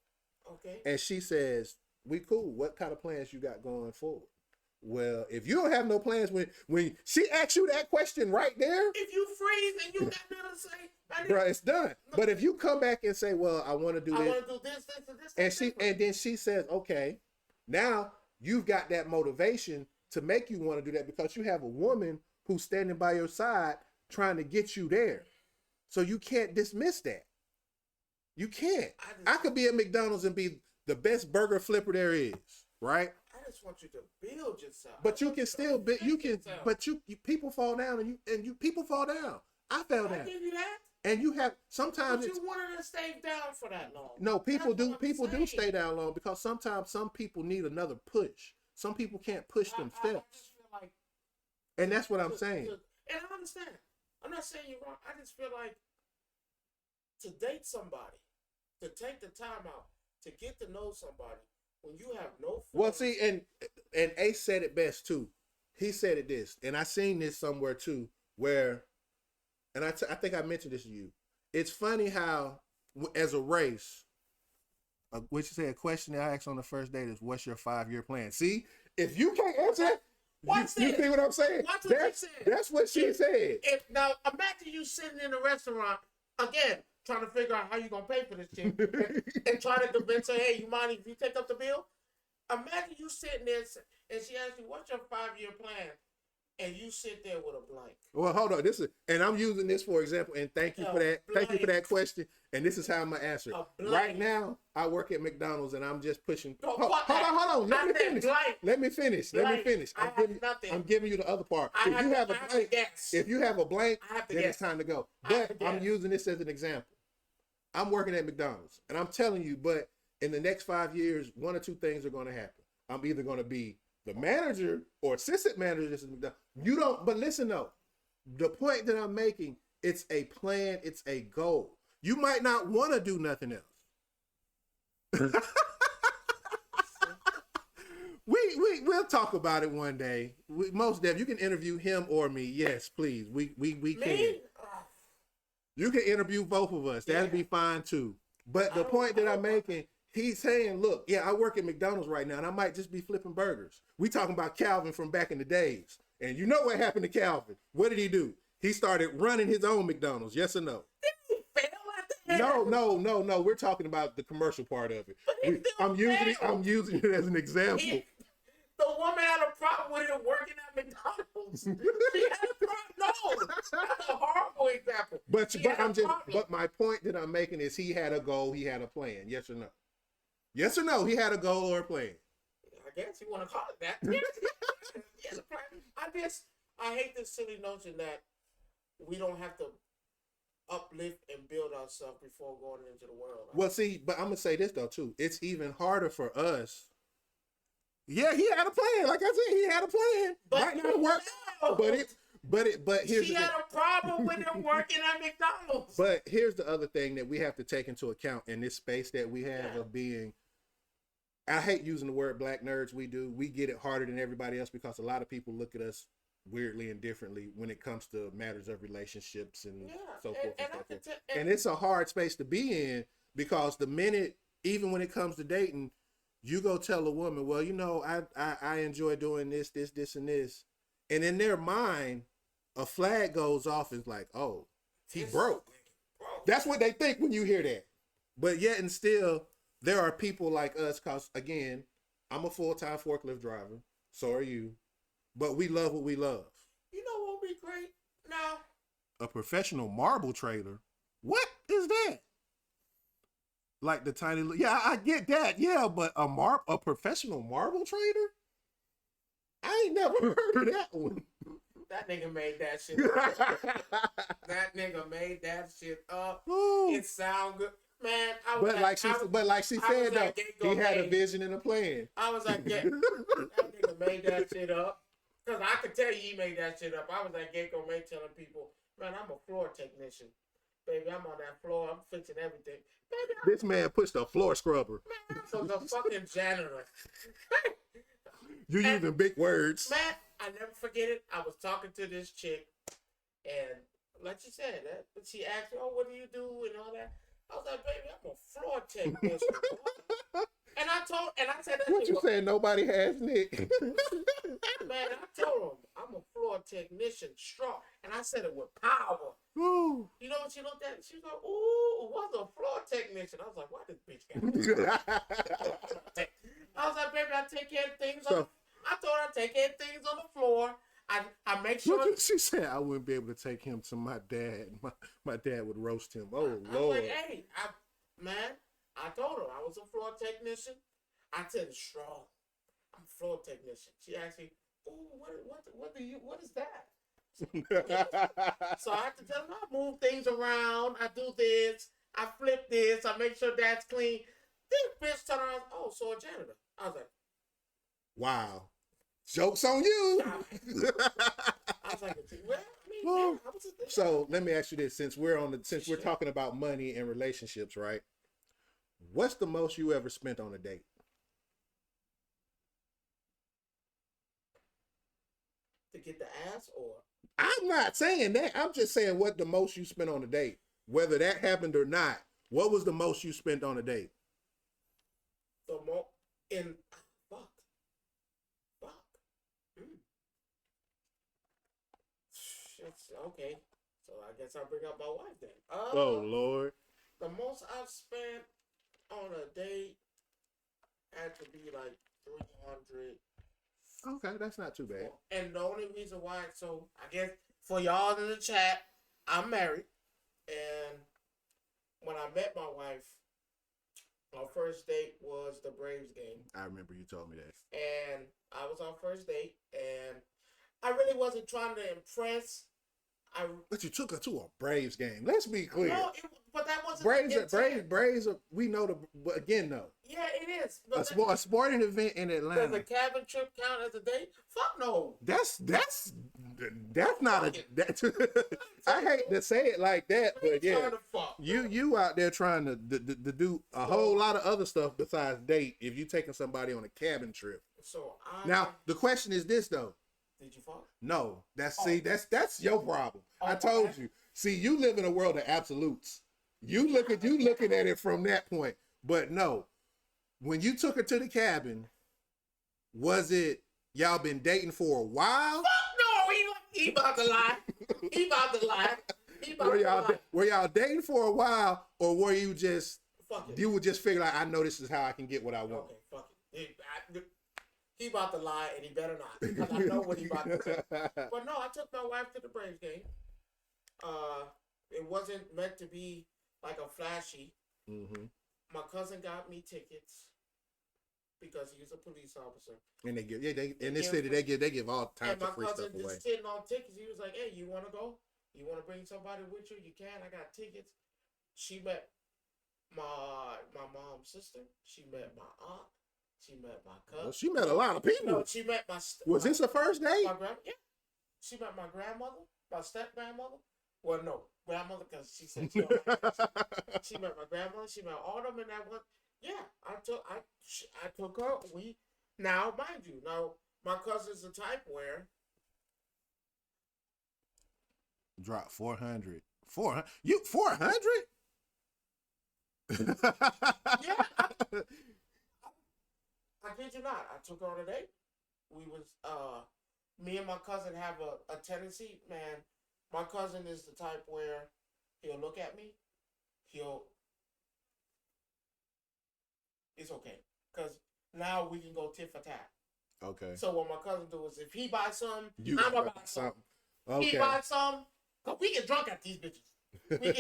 Okay. And she says, "We cool. What kind of plans you got going forward?" Well, if you don't have no plans, when she asks you that question right there, if you freeze and you got nothing to say, bro, it's done. But if you come back and say, "Well, I want to do this," I want to do this, and then she says, "Okay," now you've got that motivation to make you want to do that because you have a woman who's standing by your side trying to get you there. So you can't dismiss that. You can't. I could be at McDonald's and be the best burger flipper there is, right? I just want you to build yourself. But you can still build. You can. But you people fall down and you people fall down. I fell down. I give you that. And you have sometimes But you wanted to stay down for that long. no, people That's do. what I'm People do saying. stay down long because sometimes some people need another push. Some people can't push I themselves, just feel like, and that's what I'm saying. and I understand. I'm not saying you're wrong. I just feel like to date somebody, to take the time out to get to know somebody when you have no. Well, see, and Ace said it best too. He said it this, and I seen this somewhere too, where, and I think I mentioned this to you. It's funny how, as a race, which you say a question that I asked on the first date is, "What's your 5-year plan?" See, if you can't answer that, you see what I'm saying? Watch what she said. That's what she said. Now imagine you sitting in a restaurant again, trying to figure out how you gonna pay for this chick, and trying to convince her, "Hey, you mind if you take up the bill?" Imagine you sitting there and she asks you, "What's your 5-year plan?" And you sit there with a blank. Well, hold on. And I'm using this for example, and thank you for that. Thank you for that question. And this is how I'm gonna answer. Right now, I work at McDonald's, and I'm just pushing. Hold on. Let me finish. I'm giving you the other part. If you have a blank, then it's time to go. But I'm using this as an example. I'm working at McDonald's, and I'm telling you, but in the next 5 years, one or two things are going to happen. I'm either going to be the manager or assistant manager. You don't, but listen though, the point that I'm making, it's a plan, it's a goal. You might not want to do nothing else. We'll talk about it one day. Most definitely, you can interview him or me. Yes, please. We can. You can interview both of us. That'd be fine too. But the point that I'm making, he's saying, look, yeah, I work at McDonald's right now, and I might just be flipping burgers. We talking about Calvin from back in the days. And you know what happened to Calvin. What did he do? He started running his own McDonald's, yes or no? Did he fail at the end? No. We're talking about the commercial part of it. I'm using it as an example. The woman had a problem with him working at McDonald's. She had a problem. No, that's a horrible example. But my point that I'm making is he had a goal, he had a plan. Yes or no? Yes or no? He had a goal or a plan. I guess you want to call it that. He has a plan. I hate this silly notion that we don't have to uplift and build ourselves before going into the world. Well, see, but I'm gonna say this though too. It's even harder for us. Yeah, he had a plan. Like I said, he had a plan. Might not work, but here's she had a problem with him working at McDonald's. But here's the other thing that we have to take into account in this space that we have of being. I hate using the word black nerds. We get it harder than everybody else because a lot of people look at us weirdly and differently when it comes to matters of relationships and so forth and so forth. And it's a hard space to be in because the minute, even when it comes to dating, you go tell a woman, well, you know, I enjoy doing this, and this. And in their mind, a flag goes off. It's like, oh, he broke. That's what they think when you hear that. But yet and still, there are people like us, because, again, I'm a full-time forklift driver. So are you. But we love what we love. You know what would be great now? A professional marble trader? What is that? Like the tiny, yeah, I get that, yeah, but a professional marble trader? I ain't never heard of that one. That nigga made that shit up. That nigga made that shit up. Ooh. It sound good. Man, but like she said though, he had a vision and a plan. I was like, that nigga made that shit up. Cause I could tell you he made that shit up. I was at Gecko May telling people, man, I'm a floor technician. Baby, I'm on that floor. I'm fixing everything. Baby, this man pushed a floor scrubber. Man, I was a fucking janitor. Using big words. Man, I never forget it. I was talking to this chick, and like she said, she asked me, oh, what do you do and all that. I was like, baby, I'm a floor technician. And I said, what you saying? Nobody has Nick. Man, I told him I'm a floor technician, strong, and I said it with power. Ooh. You know what she looked at? She was like, "Ooh, what's a floor technician?" I was like, "Why this bitch got?" I was like, "Baby, I take care of things." I told her I take care of things on the floor. I make sure. She said I wouldn't be able to take him to my dad. My dad would roast him. Oh I Lord! was like, "Hey, I told her I was a floor technician. I said it's strong. I'm a floor technician." She asked me, "Ooh, what is that?" So I have to tell him I move things around. I do this. I flip this. I make sure that's clean. This bitch turned around. Oh, so a janitor. I was like, Wow. Joke's on you. I was like, well, I mean, Well, yeah, I was just, so let me ask you this: since we're talking about money and relationships, right? What's the most you ever spent on a date? to get the ass or I'm not saying that. I'm just saying what the most you spent on a date. Whether that happened or not, what was the most you spent on a date? the more in fuck. Fuck. Mm. It's okay. So I guess I'll bring up my wife then. Oh Lord. The most I've spent on a date had to be like 300. Okay, that's not too bad. And the only reason why, so I guess for y'all in the chat, I'm married, and when I met my wife, our first date was the Braves game, I remember you told me that. and I was our first date, and I really wasn't trying to impress. But you took her to a Braves game. Let's be clear. No, but that wasn't Braves. We know but again though. Yeah, it is. A sporting event in Does Atlanta. a cabin trip count as a date? Fuck no. That's not a. I hate to say it like that, but yeah, you out there trying to do a whole lot of other stuff besides date. If you taking somebody on a cabin trip. So Now the question is this though. Did you fuck? No, that's your problem. I told you. See, you live in a world of absolutes. You looking at it from that point. But no, when you took her to the cabin, was it y'all been dating for a while? Fuck no, he about to lie. He about to lie. Were y'all dating for a while, or were you just fuck it. You would just figure like I know this is how I can get what I want? Okay, fuck it. He about to lie, and he better not, because I know what he about to say. But no, I took my wife to the Braves game. It wasn't meant to be like a flashy. Mm-hmm. My cousin got me tickets because he's a police officer. And they give in this city they give all types of free stuff away. And my cousin just sitting on tickets. He was like, "Hey, you want to go? You want to bring somebody with you? You can. I got tickets." She met my mom's sister. She met my aunt. She met my cousin. Well, she met a lot of people. No, she met my. Was this her first date? Yeah. She met my grandmother, my step grandmother. Well, no, grandmother, because she said she don't like it. She met my grandmother. She met all of them in that one. Yeah, I took her. Now, mind you, my cousin's the type where drop 400. 400? You 400? Yeah. I kid you not. I took her on a date. We was me and my cousin have a tendency, man. My cousin is the type where he'll look at me. It's okay. Because now we can go tit for tat. Okay. So what my cousin do is if he buys something, I'm going to buy something. Okay. He buys something. Because we get drunk at these bitches. We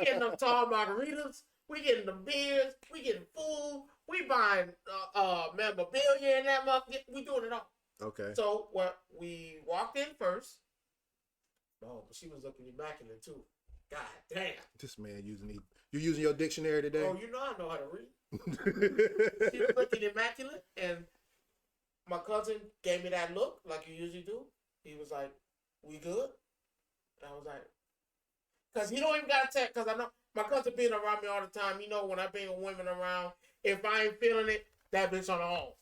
getting them tall margaritas. We getting them beers. We getting food. We buying memorabilia and that motherfucker. We doing it all. Okay. So we walked in first. Oh, but she was looking immaculate too. God damn. This man you using your dictionary today? Oh, you know I know how to read. She was looking immaculate, and my cousin gave me that look like you usually do. He was like, "We good?" And I was like, "Cause he don't even gotta tell." Cause I know my cousin being around me all the time. You know when I bring women around, if I ain't feeling it, that bitch on the home.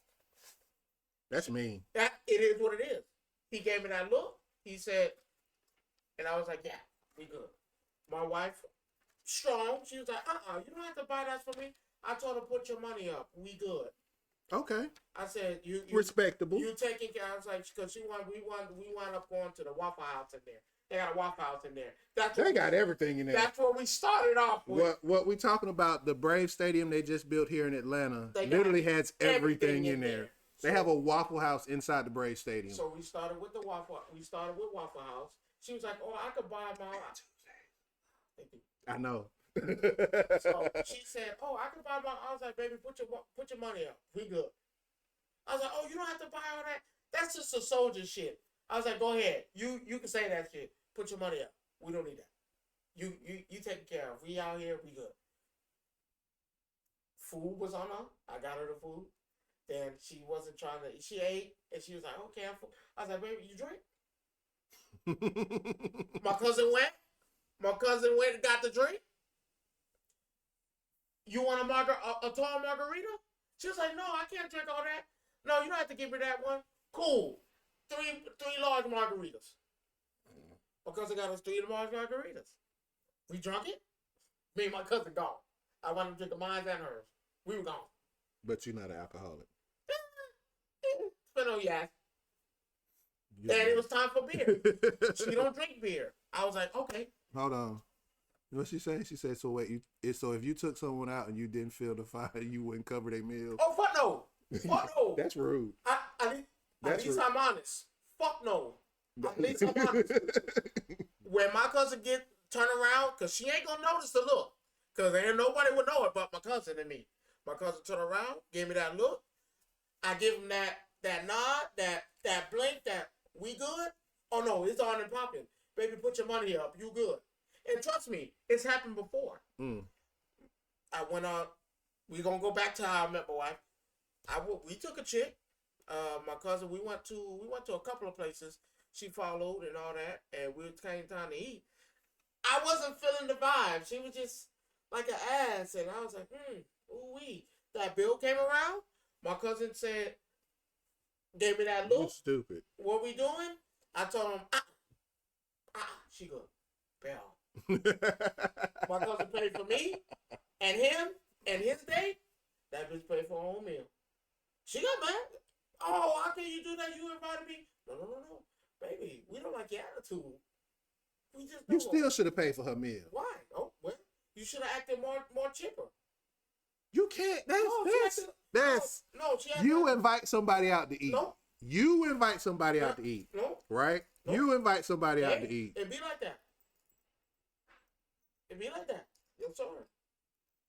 That's mean. That it is what it is. He gave me that look. He said, and I was like, "Yeah, we good." My wife, strong. She was like, "You don't have to buy that for me." I told her, "Put your money up. We good." Okay. I said, "You respectable. You taking care?" I was like, "Because we wound up going to the Waffle House in there. They got a Waffle House in there. They got everything in there. That's what we started off with. What we talking about? The Brave Stadium they just built here in Atlanta literally has everything in there. They have a Waffle House inside the Brave Stadium. So we started with Waffle House. She was like, "Oh, I could buy my." I know. So she said, "Oh, I could buy my." I was like, "Baby, put your money up. We good." I was like, "Oh, you don't have to buy all that. That's just a soldier shit." I was like, go ahead. You can say that shit. Put your money up. We don't need that. You take care of. We out here. We good. Food was on her. I got her the food. Then she wasn't trying to. She ate and she was like, okay, I'm full. I was like, baby, you drink? My cousin went. My cousin went and got the drink. You want a tall margarita? She was like, no, I can't drink all that. No, you don't have to give me that one. Cool. Three large margaritas. My cousin got us 3 large margaritas. We drunk it. Me and my cousin gone. I wanted to drink the mine and hers. We were gone. But you're not an alcoholic. Spent on yes. And it was time for beer. She don't drink beer. I was like, okay. Hold on. You know what she said? She said, so wait, so if you took someone out and you didn't feel the fire, you wouldn't cover their meal? Oh, fuck no. Fuck no. That's rude. At least I'm honest. Fuck no. At least I'm honest. When my cousin turn around, because she ain't going to notice the look. Because ain't nobody would know it but my cousin and me. My cousin turn around, gave me that look. I give him that nod, that blink, that we good. Oh no, it's on and popping. Baby, put your money up. You good. And trust me, it's happened before. I went out. We gonna go back to how I met my wife. We took a chick. My cousin. We went to a couple of places. She followed and all that, and we came time to eat. I wasn't feeling the vibe. She was just like an ass, and I was like, ooh wee. That bill came around. My cousin gave me that look. You're stupid. What we doing? I told him, she good. Bell. My cousin paid for me and him and his date. That bitch paid for her own meal. She got mad. Oh, how can you do that? You invited me. No. Baby, we don't like your attitude. We just You still should have paid for her meal. Why? Oh, well, you should have acted more chipper. You can't. That's no. You invite somebody out to eat. No. You invite somebody out to eat. No. Right? No. You invite somebody out to eat. It be like that. It be like that. Yes, sir.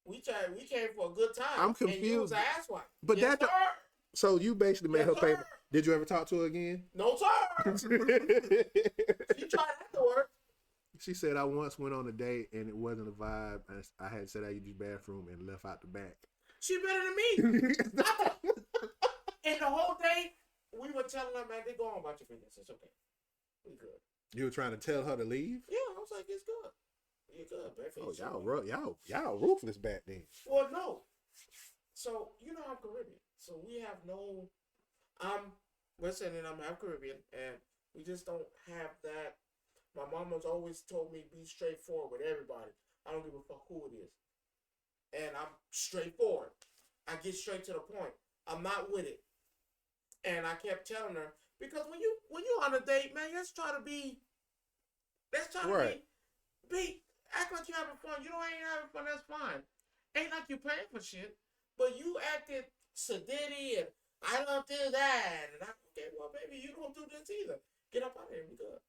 We came for a good time. I'm confused. And you was an asswipe. But yes, sir. So you basically made her pay. Sir. Did you ever talk to her again? No, sir. She tried afterward. She said, I once went on a date and it wasn't a vibe. I had said I used the bathroom and left out the back. She better than me. And the whole day, we were telling her, man, they go on about your business. It's okay. We good. You were trying to tell her to leave? Yeah, I was like, it's good. You're good. Oh, y'all ruthless back then. Well, no. So, I'm Caribbean. So we have no, I'm half Caribbean, and we just don't have that. My mama's always told me be straightforward with everybody. I don't give a fuck who it is. And I'm straightforward. I get straight to the point. I'm not with it. And I kept telling her, because when you're on a date, man, let's try to be act like you're having fun. You don't ain't having fun, that's fine. Ain't like you paying for shit. But you acted sedity and I don't do that. And okay, well, baby, you don't do this either. Get up out of here. We good.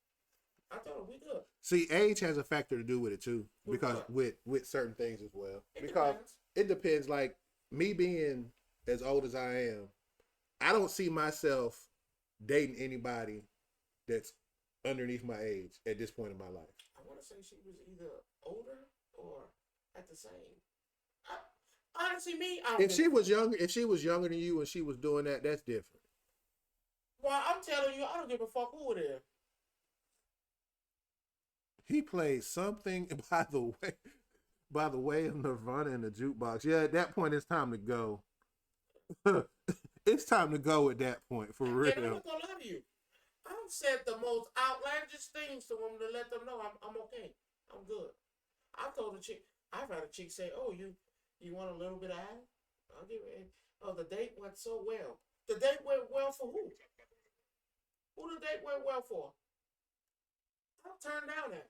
I told her we good. See, age has a factor to do with it too, because with certain things as well. It depends. Like me being as old as I am, I don't see myself dating anybody that's underneath my age at this point in my life. I want to say she was either older or at the same. Honestly, me. If she was younger than you and she was doing that, that's different. Well, I'm telling you, I don't give a fuck who it is. He played something by the way of Nirvana in the jukebox. Yeah, at that point, it's time to go. It's time to go at that point, for real. And I'm not gonna lie to you. I've said the most outlandish things to women to let them know I'm okay. I'm good. I've had a chick say, oh, you want a little bit of ass? I'll give it. Oh, the date went so well. The date went well for who? Who the date went well for? I'll turn down that.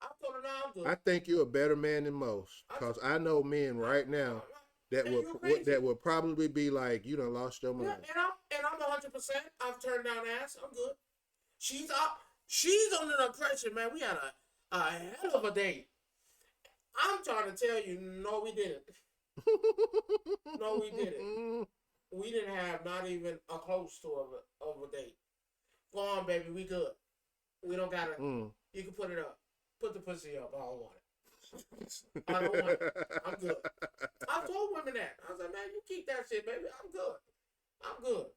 I'm going to I'm good. I think you're a better man than most, because I know men right now that would probably be like, you done lost your mind. Yeah, and I'm 100%. I've turned down ass. I'm good. She's under the impression, man. We had a hell of a date. I'm trying to tell you, no, we didn't. No, we didn't. We didn't have not even a close to of a date. Go on, baby. We good. We don't gotta. Mm. You can put it up. Put the pussy up. I don't want it. I don't want it. I'm good. I told women that. I was like, man, you keep that shit, baby. I'm good. I'm good.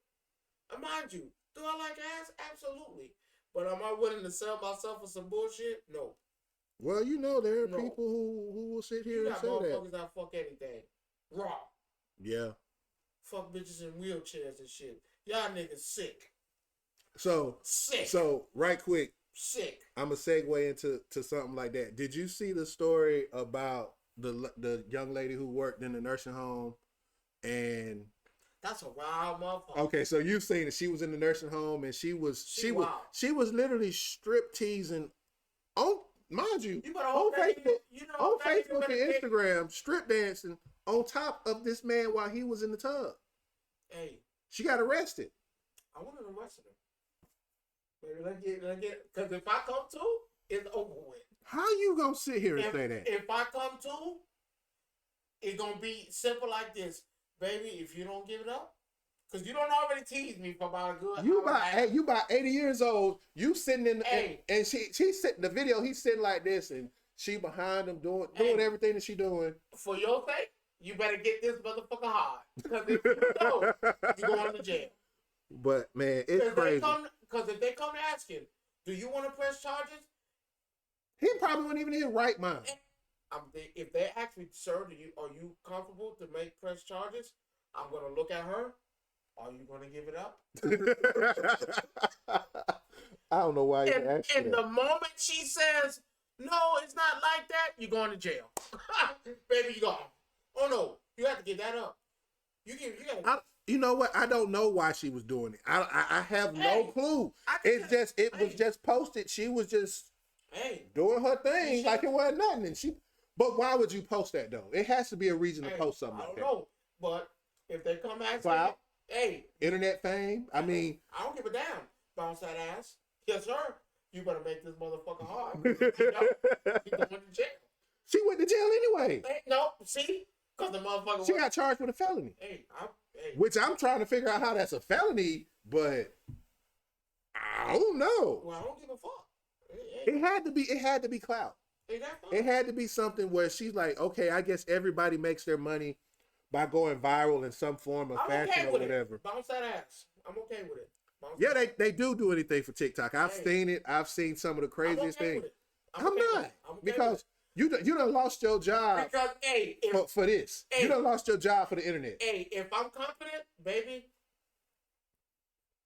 And mind you, do I like ass? Absolutely. But am I willing to sell myself for some bullshit? No. Well, you know, there are people who will sit here You and got say that. motherfuckers that fuck anything. Raw. Yeah. Fuck bitches in wheelchairs and shit. Y'all niggas sick. So Sick. So right quick, sick. I'm gonna segue into something like that. Did you see the story about the young lady who worked in the nursing home and that's a wild motherfucker. Okay, so you've seen it. She was in the nursing home and she was literally strip teasing on, mind you on Facebook, and Instagram, strip dancing on top of this man while he was in the tub. Hey, she got arrested. I want to arrest her. Maybe let's get, because if I come to, it's over with. How you gonna sit here and say that? If I come to, it's gonna be simple like this, baby. If you don't give it up, because you don't already tease me for about a good. You about 80 years old. You sitting in, and she's sitting the video. He's sitting like this, and she behind him doing everything that she doing. For your sake, you better get this motherfucker hard, because if you don't, you going to jail. But man, it's crazy. Because if they come asking, do you want to press charges? He probably wasn't even in his right mind. If they ask me, sir, are you comfortable to make press charges? I'm gonna look at her. Are you gonna give it up? I don't know why you asked And the moment she says, no, it's not like that, you're going to jail. Baby, you gone. Oh no, you have to get that up. You know what? I don't know why she was doing it. I have no clue. It was just posted. She was just doing her thing like it wasn't nothing. But why would you post that though? It has to be a reason to post something like that. I don't know. But if they come asking, internet fame. I mean, I don't give a damn. Bounce that ass. Yes, sir. You better make this motherfucker hard. You going to jail. She went to jail anyway. No, see? Because the motherfucker she got charged with a felony. Which I'm trying to figure out how that's a felony, but I don't know. Well, I don't give a fuck. It had to be clout. It had to be something where she's like, okay, I guess everybody makes their money by going viral in some form of fashion or whatever. Bounce that ass. I'm okay with it. They do anything for TikTok. I've seen it. I've seen some of the craziest things. I'm not. Because you done lost your job for this. You done lost your job for the internet. Hey, if I'm confident, baby,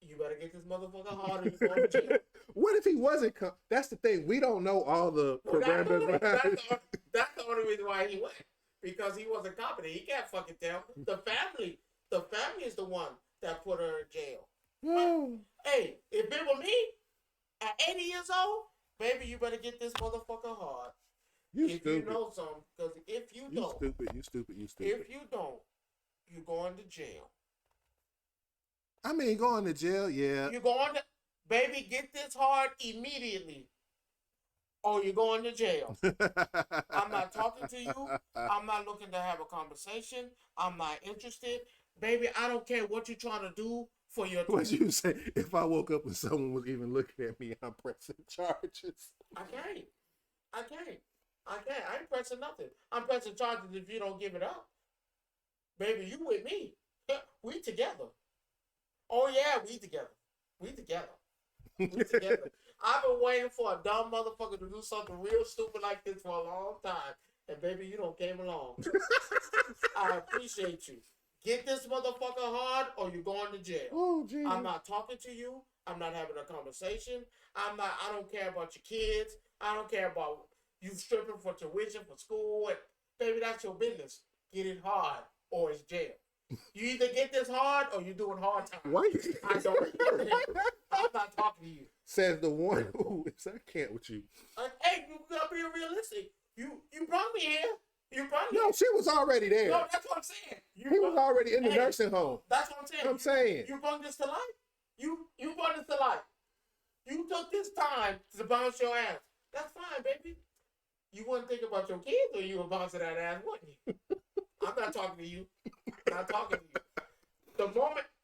you better get this motherfucker hard or you going to jail. What if he wasn't? That's the thing. We don't know all the parameters. That's the only reason why he went. Because he wasn't confident. He can't fucking tell. The family is the one that put her in jail. Hey, if it were me at 80 years old, baby, you better get this motherfucker hard. If you know something, because if you don't, you stupid. If you don't, you're going to jail. I mean, going to jail, yeah. You're going to, baby, get this hard immediately, or you're going to jail. I'm not talking to you. I'm not looking to have a conversation. I'm not interested. Baby, I don't care what you're trying to do for your... What you say? If I woke up and someone was even looking at me, I'm pressing charges. I can't. I ain't pressing nothing. I'm pressing charges if you don't give it up. Baby, you with me. We together. Oh, yeah, we together. I've been waiting for a dumb motherfucker to do something real stupid like this for a long time. And, baby, you don't came along. I appreciate you. Get this motherfucker hard or you're going to jail. Oh, geez. I'm not talking to you. I'm not having a conversation. I don't care about your kids. I don't care about you stripping for tuition for school. And, baby, that's your business. Get it hard or it's jail. You either get this hard or you're doing hard time. What? I don't. I'm not talking to you. Says the one who is I can't with you. Hey, you gotta be realistic. You brought me here. No, she was already there. No, that's what I'm saying. He was already in the nursing home. That's what I'm saying. You brought this to life. You brought this to life. You took this time to bounce your ass. That's fine, baby. You wouldn't think about your kids or you would bounce that ass, wouldn't you? I'm not talking to you. I'm not talking to you.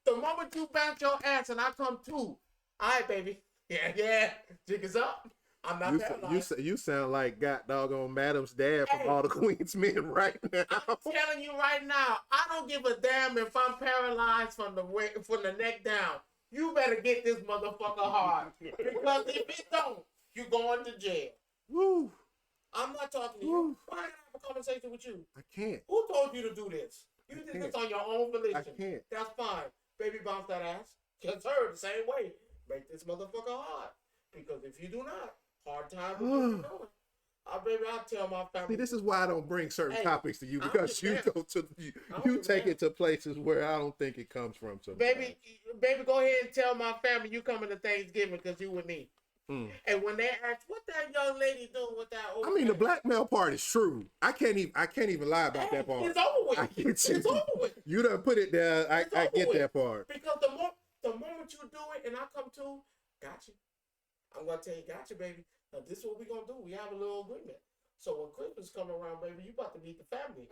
The moment you bounce your ass and I come to, All right, baby. Yeah. Jig is up. I'm not paralyzed. You sound like God doggone Madam's dad from Hey. All the Queen's Men right now. I'm telling you right now, I don't give a damn if I'm paralyzed from the neck down. You better get this motherfucker hard. Because if it don't, you going to jail. Woo. I'm not talking to Woo. you. Why can't I have a conversation with you? I can't. Who told you to do this? You did this on your own volition. I can't. That's fine. Baby, bounce that ass. Kiss her the same way. Make this motherfucker hard. Because if you do not, hard time with what you're doing. Baby, I'll tell my family. See, this is why I don't bring certain topics to you, because you understand. go to you take it to places where I don't think it comes from. Baby, go ahead and tell my family you coming to Thanksgiving because you with me. And when they ask what that young lady doing with that old I mean, the blackmail part is true. I can't even lie about that part. It's over with. It's over with. You done put it there. I get with. that part. Because the moment you do it and I come to, got you. I'm gonna tell you, got you, baby. Now this is what we gonna do. We have a little agreement. So when Christmas come around, baby, you about to meet the family.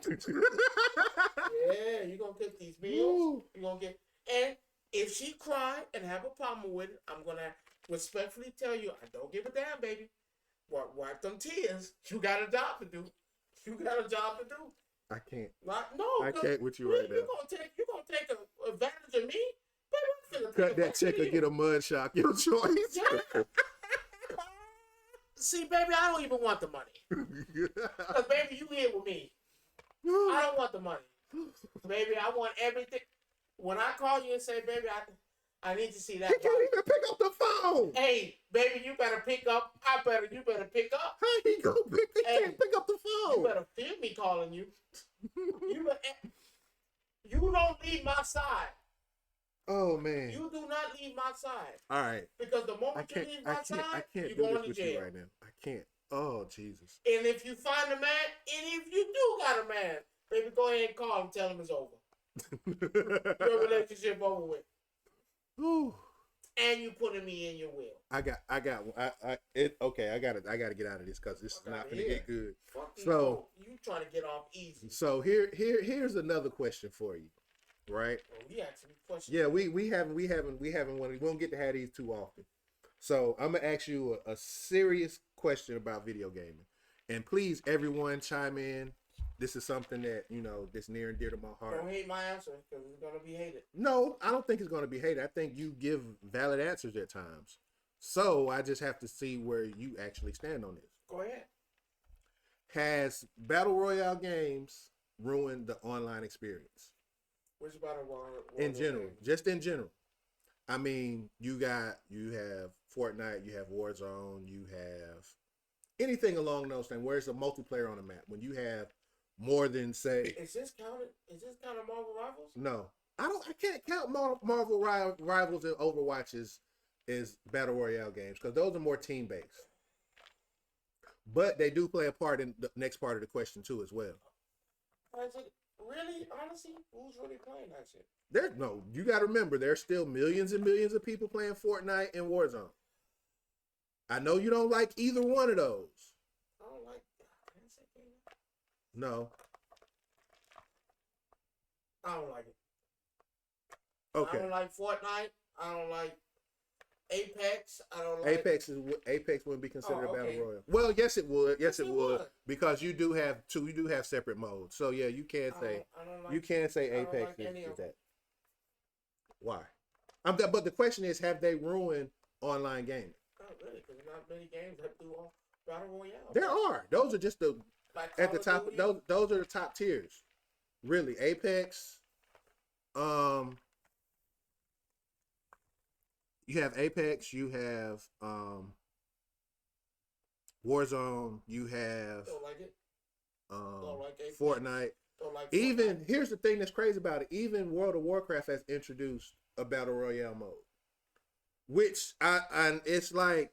Yeah, you gonna cook these meals. You gonna get, and if she cry and have a problem with it, I'm gonna respectfully tell you, I don't give a damn, baby. Wipe them tears. You got a job to do. You got a job to do. I can't. No, I can't with you right now. You gonna take advantage of me, baby? Cut that check or get a mud shock. Your choice. Yeah. See, baby, I don't even want the money. Because, baby, you here with me. I don't want the money. Baby, I want everything. When I call you and say, baby, I need to see that. He can't even pick up the phone. Hey, baby, you better pick up. You better pick up. How he gonna he can't pick up the phone? You better feel me calling you. You don't leave my side. Oh man. You do not leave my side. All right. Because the moment you leave my side, you're going do to this with jail. you right now. I can't. Oh Jesus. And if you find a man, and if you do got a man, baby, go ahead and call him, tell him it's over. Your relationship over with. Ooh. And you putting me in your will. I got okay, I gotta get out of this because this is not gonna get good. So you trying to get off easy. So here's another question for you. Right? Well, we asked me questions. Yeah, we haven't one. We won't get to have these too often. So I'm gonna ask you a serious question about video gaming, and please, everyone, chime in. This is something that that's near and dear to my heart. Don't hate my answer because it's gonna be hated. No, I don't think it's gonna be hated. I think you give valid answers at times. So I just have to see where you actually stand on this. Go ahead. Has battle royale games ruined the online experience? Which battle royale? In general, just in general. I mean, you have Fortnite, you have Warzone, you have anything along those things. Where's the multiplayer on the map? When you have more than say, is this counted Marvel Rivals? No, I can't count Marvel Rivals and Overwatch as battle royale games because those are more team based. But they do play a part in the next part of the question too, as well. Is it really, honestly, who's really playing that shit? You got to remember, there's still millions and millions of people playing Fortnite and Warzone. I know you don't like either one of those. I don't like. Can I say that? No. I don't like it. Okay. I don't like Fortnite. I don't like Apex. I don't like Apex wouldn't be considered a battle okay. royale. Well, yes it would. Yes it would would. because you do have separate modes. So yeah, you can say Apex is that. Why? But the question is, have they ruined online gaming? Not really, because not many games that do battle royale. There are. Those are just like at the top. Those are the top tiers. Really, Apex. You have Apex. You have Warzone. You have don't like it. Don't like Apex. Fortnite. Don't like Even Fortnite. here's the thing that's crazy about it. Even World of Warcraft has introduced a battle royale mode, which it's like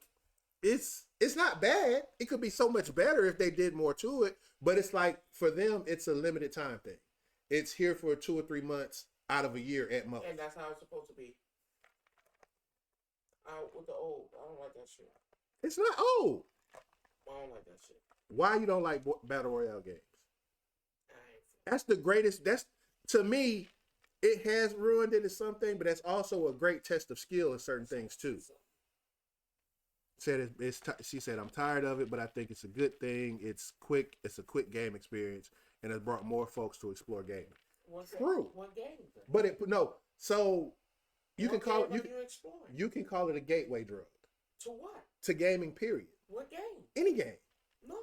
it's not bad. It could be so much better if they did more to it. But it's like for them, it's a limited time thing. It's here for 2 or 3 months out of a year at most. And that's how it's supposed to be. With the old, I don't like that shit. It's not old. I don't like that shit. Why you don't like battle royale games? That's the greatest. That's to me. it has ruined it in something, but that's also a great test of skill in certain things too. Said she said I'm tired of it, but I think it's a good thing. It's quick. It's a quick game experience, and it's brought more folks to explore gaming. True. What game? But it no. So you What can call it game are you exploring? you can call it a gateway drug To what? to gaming. Period. What game? Any game. No.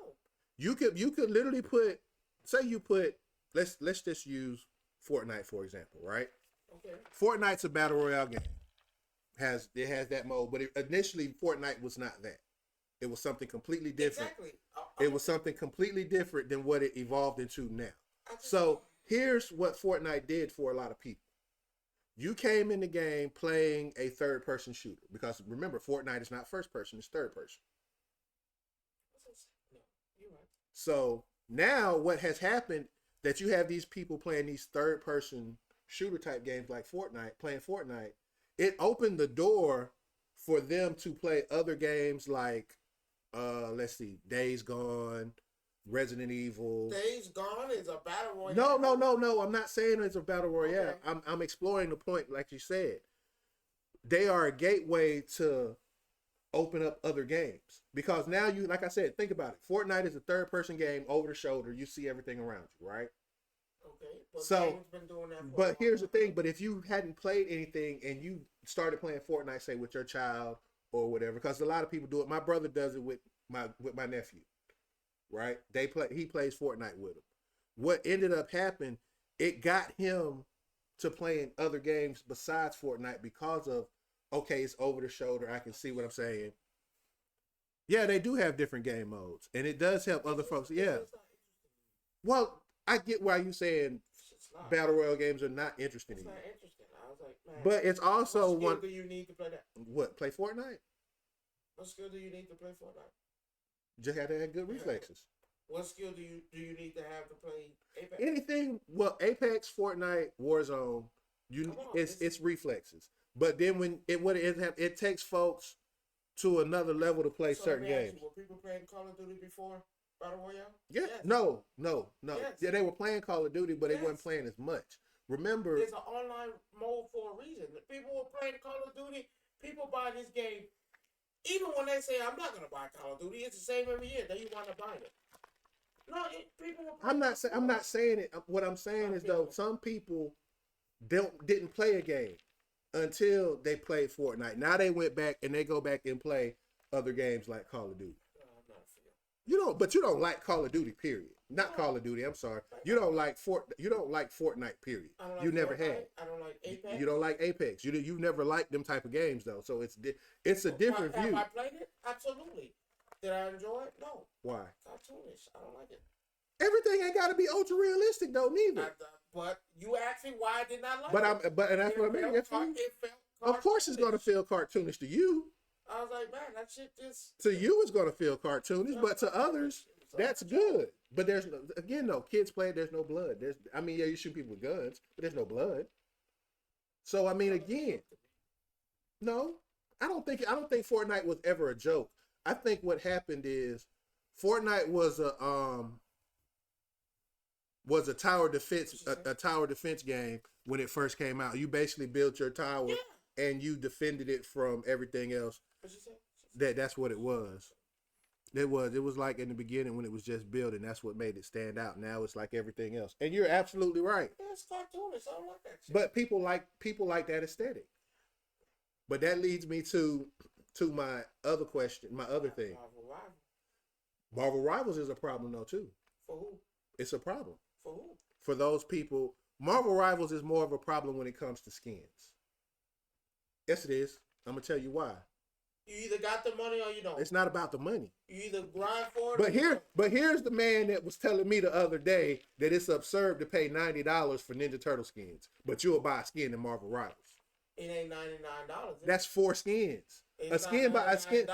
You could literally put, say you put, let's just use Fortnite for example, right? Okay. Fortnite's a battle royale game. It has that mode, but initially Fortnite was not that. It was something completely different. Exactly. It was something completely different than what it evolved into now. So here's what Fortnite did for a lot of people. You came in the game playing a third-person shooter because remember, Fortnite is not first person; it's third person. No, you're right. So now what has happened that you have these people playing these third-person shooter type games like Fortnite, playing Fortnite. It opened the door for them to play other games like, let's see, Days Gone, Resident Evil. Days Gone is a battle royale. No. I'm not saying it's a battle royale. Okay. I'm exploring the point, like you said. They are a gateway to open up other games because now you, like I said, think about it. Fortnite is a third-person game, over the shoulder. You see everything around you, right? Okay. But so, been doing that but here's the thing. But if you hadn't played anything and you started playing Fortnite, say with your child or whatever, because a lot of people do it. My brother does it with my nephew, right? He plays Fortnite with him. What ended up happening, it got him to playing other games besides Fortnite because of, okay, it's over the shoulder. I can see what I'm saying. Yeah, they do have different game modes, and it does help other folks. Yeah. Well, I get why you saying battle royale games are not interesting. It's not interesting. I was like, man. But it's also what skill do you need to play that? What, play Fortnite? What skill do you need to play Fortnite? Just have to have good reflexes. What skill do you need to have to play Apex? Anything. Well, Apex, Fortnite, Warzone, it's reflexes. But then when it takes folks to another level to play certain games. Were people playing Call of Duty before Battle Royale? Yeah. Yes. No. Yes. Yeah, they were playing Call of Duty, but they weren't playing as much. Remember, it's an online mode for a reason. People were playing Call of Duty. People buy this game. Even when they say, I'm not going to buy Call of Duty, it's the same every year. Then you wind up buying it. No, people were I'm not saying it. What I'm saying is, though, some people didn't play a game until they played Fortnite. Now they went back and they go back and play other games like Call of Duty. But you don't like Call of Duty, period. Not Call of Duty. I'm sorry. You don't like Fortnite, period. You never had. I don't like Apex. You don't like Apex. You never liked them type of games though. So it's a different view. Have I played it? Absolutely. Did I enjoy it? No. Why? Cartoonish. I don't like it. Everything ain't got to be ultra realistic though, neither. But you asked me why I did not like it. But that's what I mean. Of course, it's gonna feel cartoonish to you. I was like, man, that shit just. To you, it's gonna feel cartoonish, but to others, that's good. But there's kids play it. There's no blood. You shoot people with guns, but there's no blood. So again, no, I don't think Fortnite was ever a joke. I think what happened is Fortnite was a tower defense game when it first came out. You basically built your tower and you defended it from everything else. That's what it was. It was like in the beginning when it was just building. That's what made it stand out. Now it's like everything else. And you're absolutely right. Yeah, it's cartoonish. I don't like that shit. But people like that aesthetic. But that leads me to my other question, my other thing. Marvel Rivals is a problem though too. For who? It's a problem. For who? For those people. Marvel Rivals is more of a problem when it comes to skins. Yes, it is. I'm gonna tell you why. You either got the money or you don't. It's not about the money. You either grind for it. But here's the man that was telling me the other day that it's absurd to pay $90 for Ninja Turtle skins, but you'll buy a skin in Marvel Rivals. It ain't $99. That's 4 skins. A skin by itself.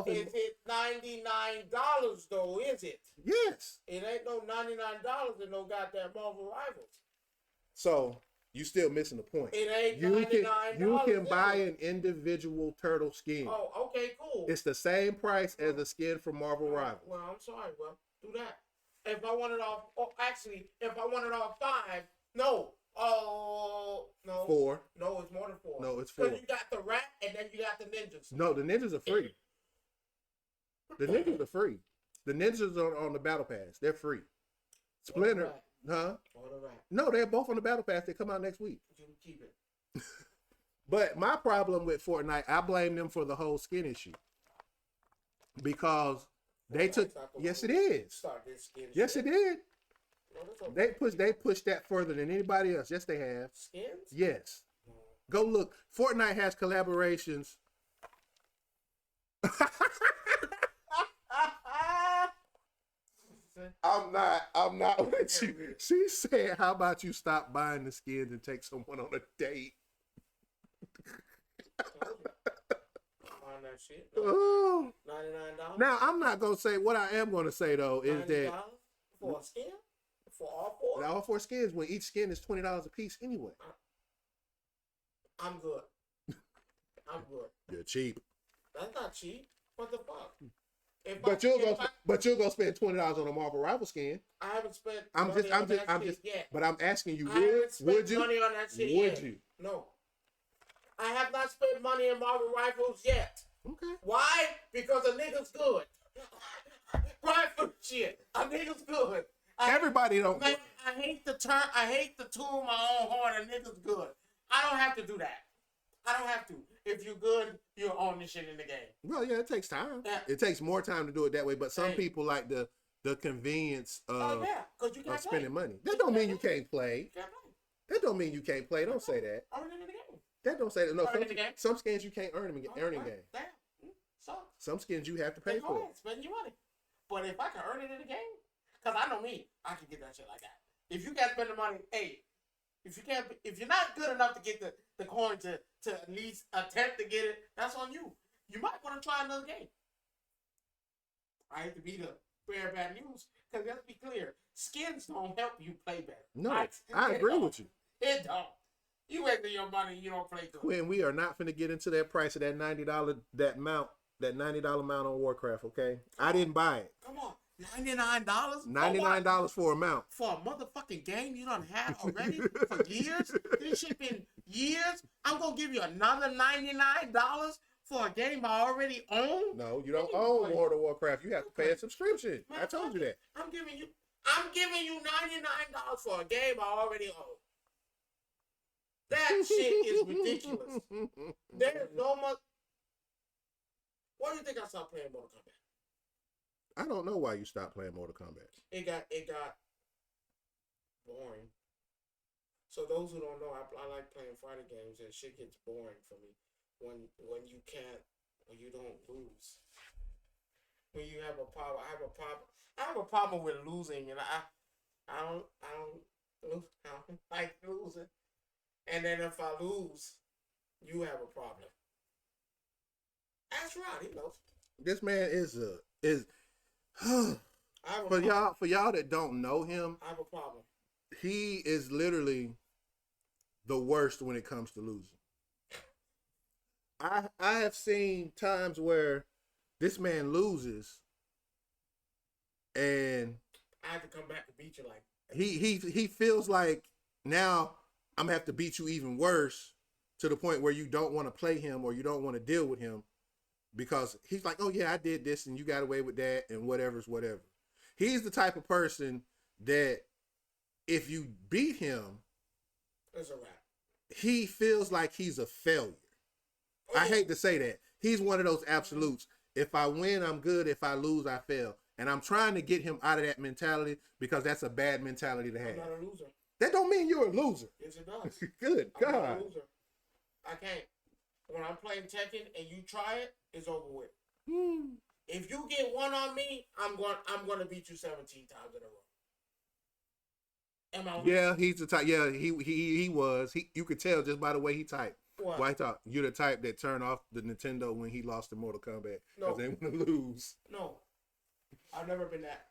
Is it $99 though? Is it? Yes. It ain't no $99 in no goddamn Marvel Rivals. So you still missing the point. It ain't $99. You can buy an individual turtle skin. Oh, okay, cool. It's the same price as a skin from Marvel Rivals. Well, I'm sorry. Well, do that. If I wanted all 5, No. Oh no. 4. No, it's more than 4. No, it's 4. Because you got the rat and then you got the ninjas. No, the ninjas are free. The ninjas are free. The ninjas are on the battle pass. They're free. Splinter, huh? Or the rat. No, they're both on the battle pass. They come out next week. You can keep it. But my problem with Fortnite, I blame them for the whole skin issue. Because they took, yes it is. Start this skin Yes shit. it did. No, They pushed that further than anybody else. Yes they have. skins? Yes. Go look. Fortnite has collaborations. I'm not with you. She said, how about you stop buying the skins and take someone on a date? Find that shit. Oh. $99. Now, I'm not going to say, what I am going to say, though, is that $90 for a skin? For all 4? all 4 skins, when each skin is $20 a piece anyway. I'm good. I'm good. You're cheap. That's not cheap. What the fuck? But you'll go spend $20 on a Marvel Rival skin. I haven't spent I'm money just on that shit yet. But I'm asking you, I haven't spent would you? money on that shit Would yet. you? No. I have not spent money on Marvel Rifles yet. Okay. Why? Because a nigga's good. Rifle shit. A nigga's good. Everybody don't. Man, I hate the tool my own horn. A nigga's good. I don't have to do that. I don't have to. If you're good, you'll own this shit in the game. Well, yeah, it takes time. Yeah. It takes more time to do it that way. But some Hey. people like the convenience Oh yeah, because you of can't spending play. money. That don't mean you can't play. You can't play. That don't mean you can't play. Don't say that. Earn it in the game. That don't say that. No, Earn it in the game. some skins you can't earn in earning game. Damn. So Some skins you have to pay then go for. ahead, spend your money. But if I can earn it in the game, because I know me, I can get that shit like that. If you can't spend the money, hey, if you're not good enough to get the coin to at least attempt to get it, that's on you. You might want to try another game. I hate to be the bear bad news, because let's be clear, skins don't help you play better. No, I agree with you. It don't. You wasting your money, you don't play good. Quinn, we are not finna get into that price of that $90 that $90 mount on Warcraft. Okay, I didn't buy it. Come on, $99. $99 for a mount. For a motherfucking game you done had already for years? This shit been years? I'm gonna give you another $99 for a game I already own? No, you don't own World of Warcraft. You have to pay a subscription. Man, I told you that. I'm giving you $99 for a game I already own. That shit is ridiculous. There's no much. Why do you think I stopped playing Mortal Kombat? I don't know why you stopped playing Mortal Kombat. It got boring. So those who don't know, I like playing fighting games, and shit gets boring for me when you don't lose. When you have a problem, I have a problem with losing, and I don't like losing. And then if I lose, you have a problem. That's right, he knows. This man is I have a for y'all that don't know him, I have a problem. he is literally the worst when it comes to losing. I have seen times where this man loses and I have to come back and beat you like he feels like now I'm gonna have to beat you even worse to the point where you don't want to play him or you don't want to deal with him because he's like, oh yeah, I did this and you got away with that and whatever's whatever. He's the type of person that if you beat him, it's a wrap. he feels like he's a failure. I hate to say that. He's one of those absolutes. If I win, I'm good. If I lose, I fail. And I'm trying to get him out of that mentality because that's a bad mentality to have. I'm not a loser. That don't mean you're a loser. Yes, it does. Good I'm not God. a loser. I can't. When I'm playing Tekken and you try it, it's over with. If you get one on me, I'm going to beat you 17 times in a row. Am I? Yeah, he's the type. Yeah, he was. You could tell just by the way he typed. What? Why talk? You're the type that turned off the Nintendo when he lost to Mortal Kombat No. because they want to lose. No, I've never been that.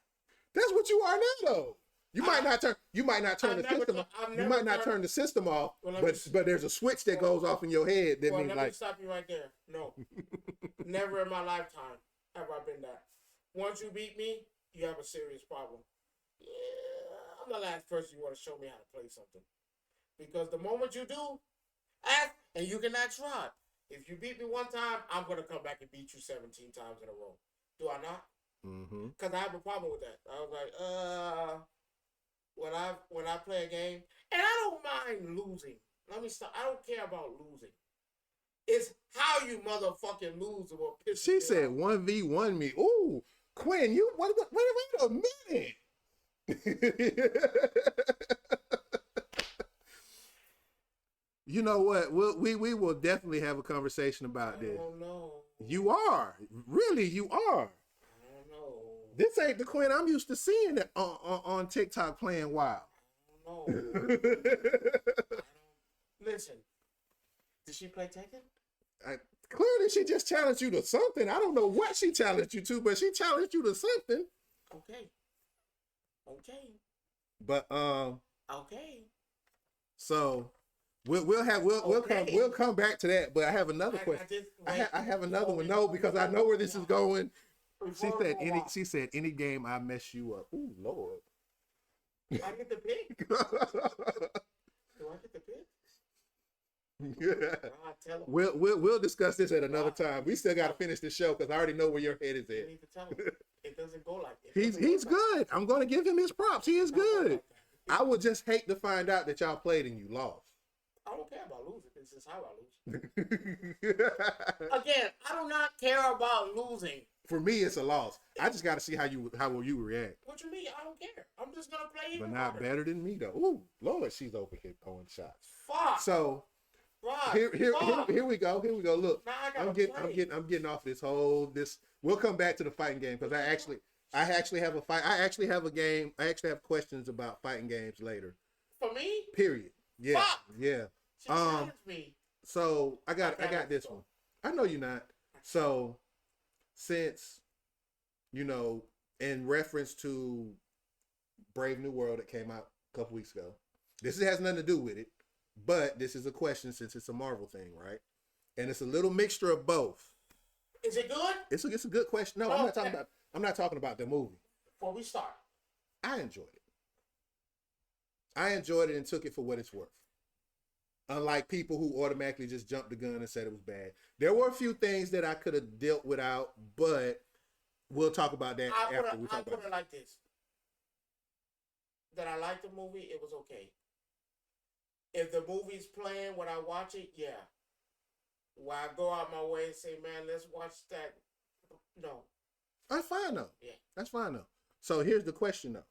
That's what you are now, though. You might not turn I've the never system. I've You never might not turned- turn the system off, Well, let but me- there's a switch that goes off in your head that Well, means let me like stop you right there. No, never in my lifetime have I been that. Once you beat me, you have a serious problem. Yeah, I'm the last person you want to show me how to play something. Because the moment you do, ask, and you can ask Rod. If you beat me one time, I'm gonna come back and beat you 17 times in a row. Do I not? Mm-hmm. Because I have a problem with that. I was like, when I play a game, and I don't mind losing. Let me stop. I don't care about losing. It's how you motherfucking lose what pisses She me said off. 1v1 me. Ooh, Quinn, you wait a minute. You know what? We will definitely have a conversation about this. I don't know. You are. Really, you are. I don't know. This ain't the Quinn I'm used to seeing it on TikTok playing wild. I don't know. I don't. Listen, did she play Tekken? Clearly, she just challenged you to something. I don't know what she challenged you to, but she challenged you to something. Okay. Okay. But Okay. so we'll come back to that. But I have another question. I have another one. No, because I know where this is going. She said any game I mess you up. Ooh, Lord. I get the pick. Do I get the pick? Yeah. We'll discuss this at another time. We still got to finish the show because I already know where your head is You at. need to tell him. It doesn't go like that. He's good. I'm going to give him his props. He is good. I would just hate to find out that y'all played and you lost. I don't care about losing. This is how I lose. Again, I do not care about losing. For me, it's a loss. I just got to see how will you react. What you mean? I don't care. I'm just gonna play. But not better than me though. Ooh, Lord, she's over here throwing shots. Fuck. So Fuck. here we go. Here we go. Look, now I'm getting off this. We'll come back to the fighting game because I actually have a fight. I actually have a game. I actually have questions about fighting games later. For me? Period. Yeah. Fuck. Yeah. She challenged me. So I got this one. I know you're not. So since in reference to Brave New World that came out a couple weeks ago, this has nothing to do with it, but this is a question since it's a Marvel thing, right? And it's a little mixture of both. Is it good? It's a good question. No, I'm not talking about the movie. Before we start, I enjoyed it. I enjoyed it and took it for what it's worth. Unlike people who automatically just jumped the gun and said it was bad. There were a few things that I could have dealt without, but we'll talk about that after we talk about it. I put it like this. That I liked the movie, it was okay. If the movie's playing when I watch it, yeah. Where I go out my way and say, man, let's watch that. No. That's fine though. Yeah. That's fine though. So here's the question though.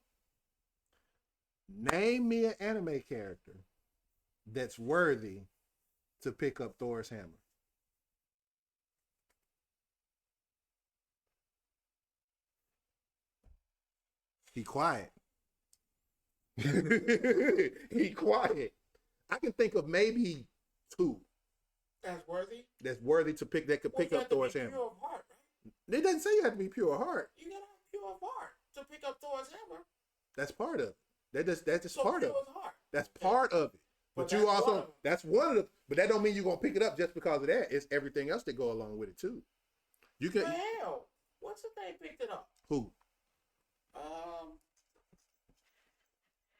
Name me an anime character that's worthy to pick up Thor's hammer. He quiet. He quiet. I can think of maybe two. That's worthy? That's worthy to pick that could pick up Thor's hammer. Pure of heart, right? It doesn't say you have to be pure of heart. You gotta have pure of heart to pick up Thor's hammer. That's part of it. That's just So part of it. Heart. That's part of it. But you also that's one of the. But that don't mean you're gonna pick it up just because of that. It's everything else that go along with it too. You can. Well, hell, what's the name picked it up? Who?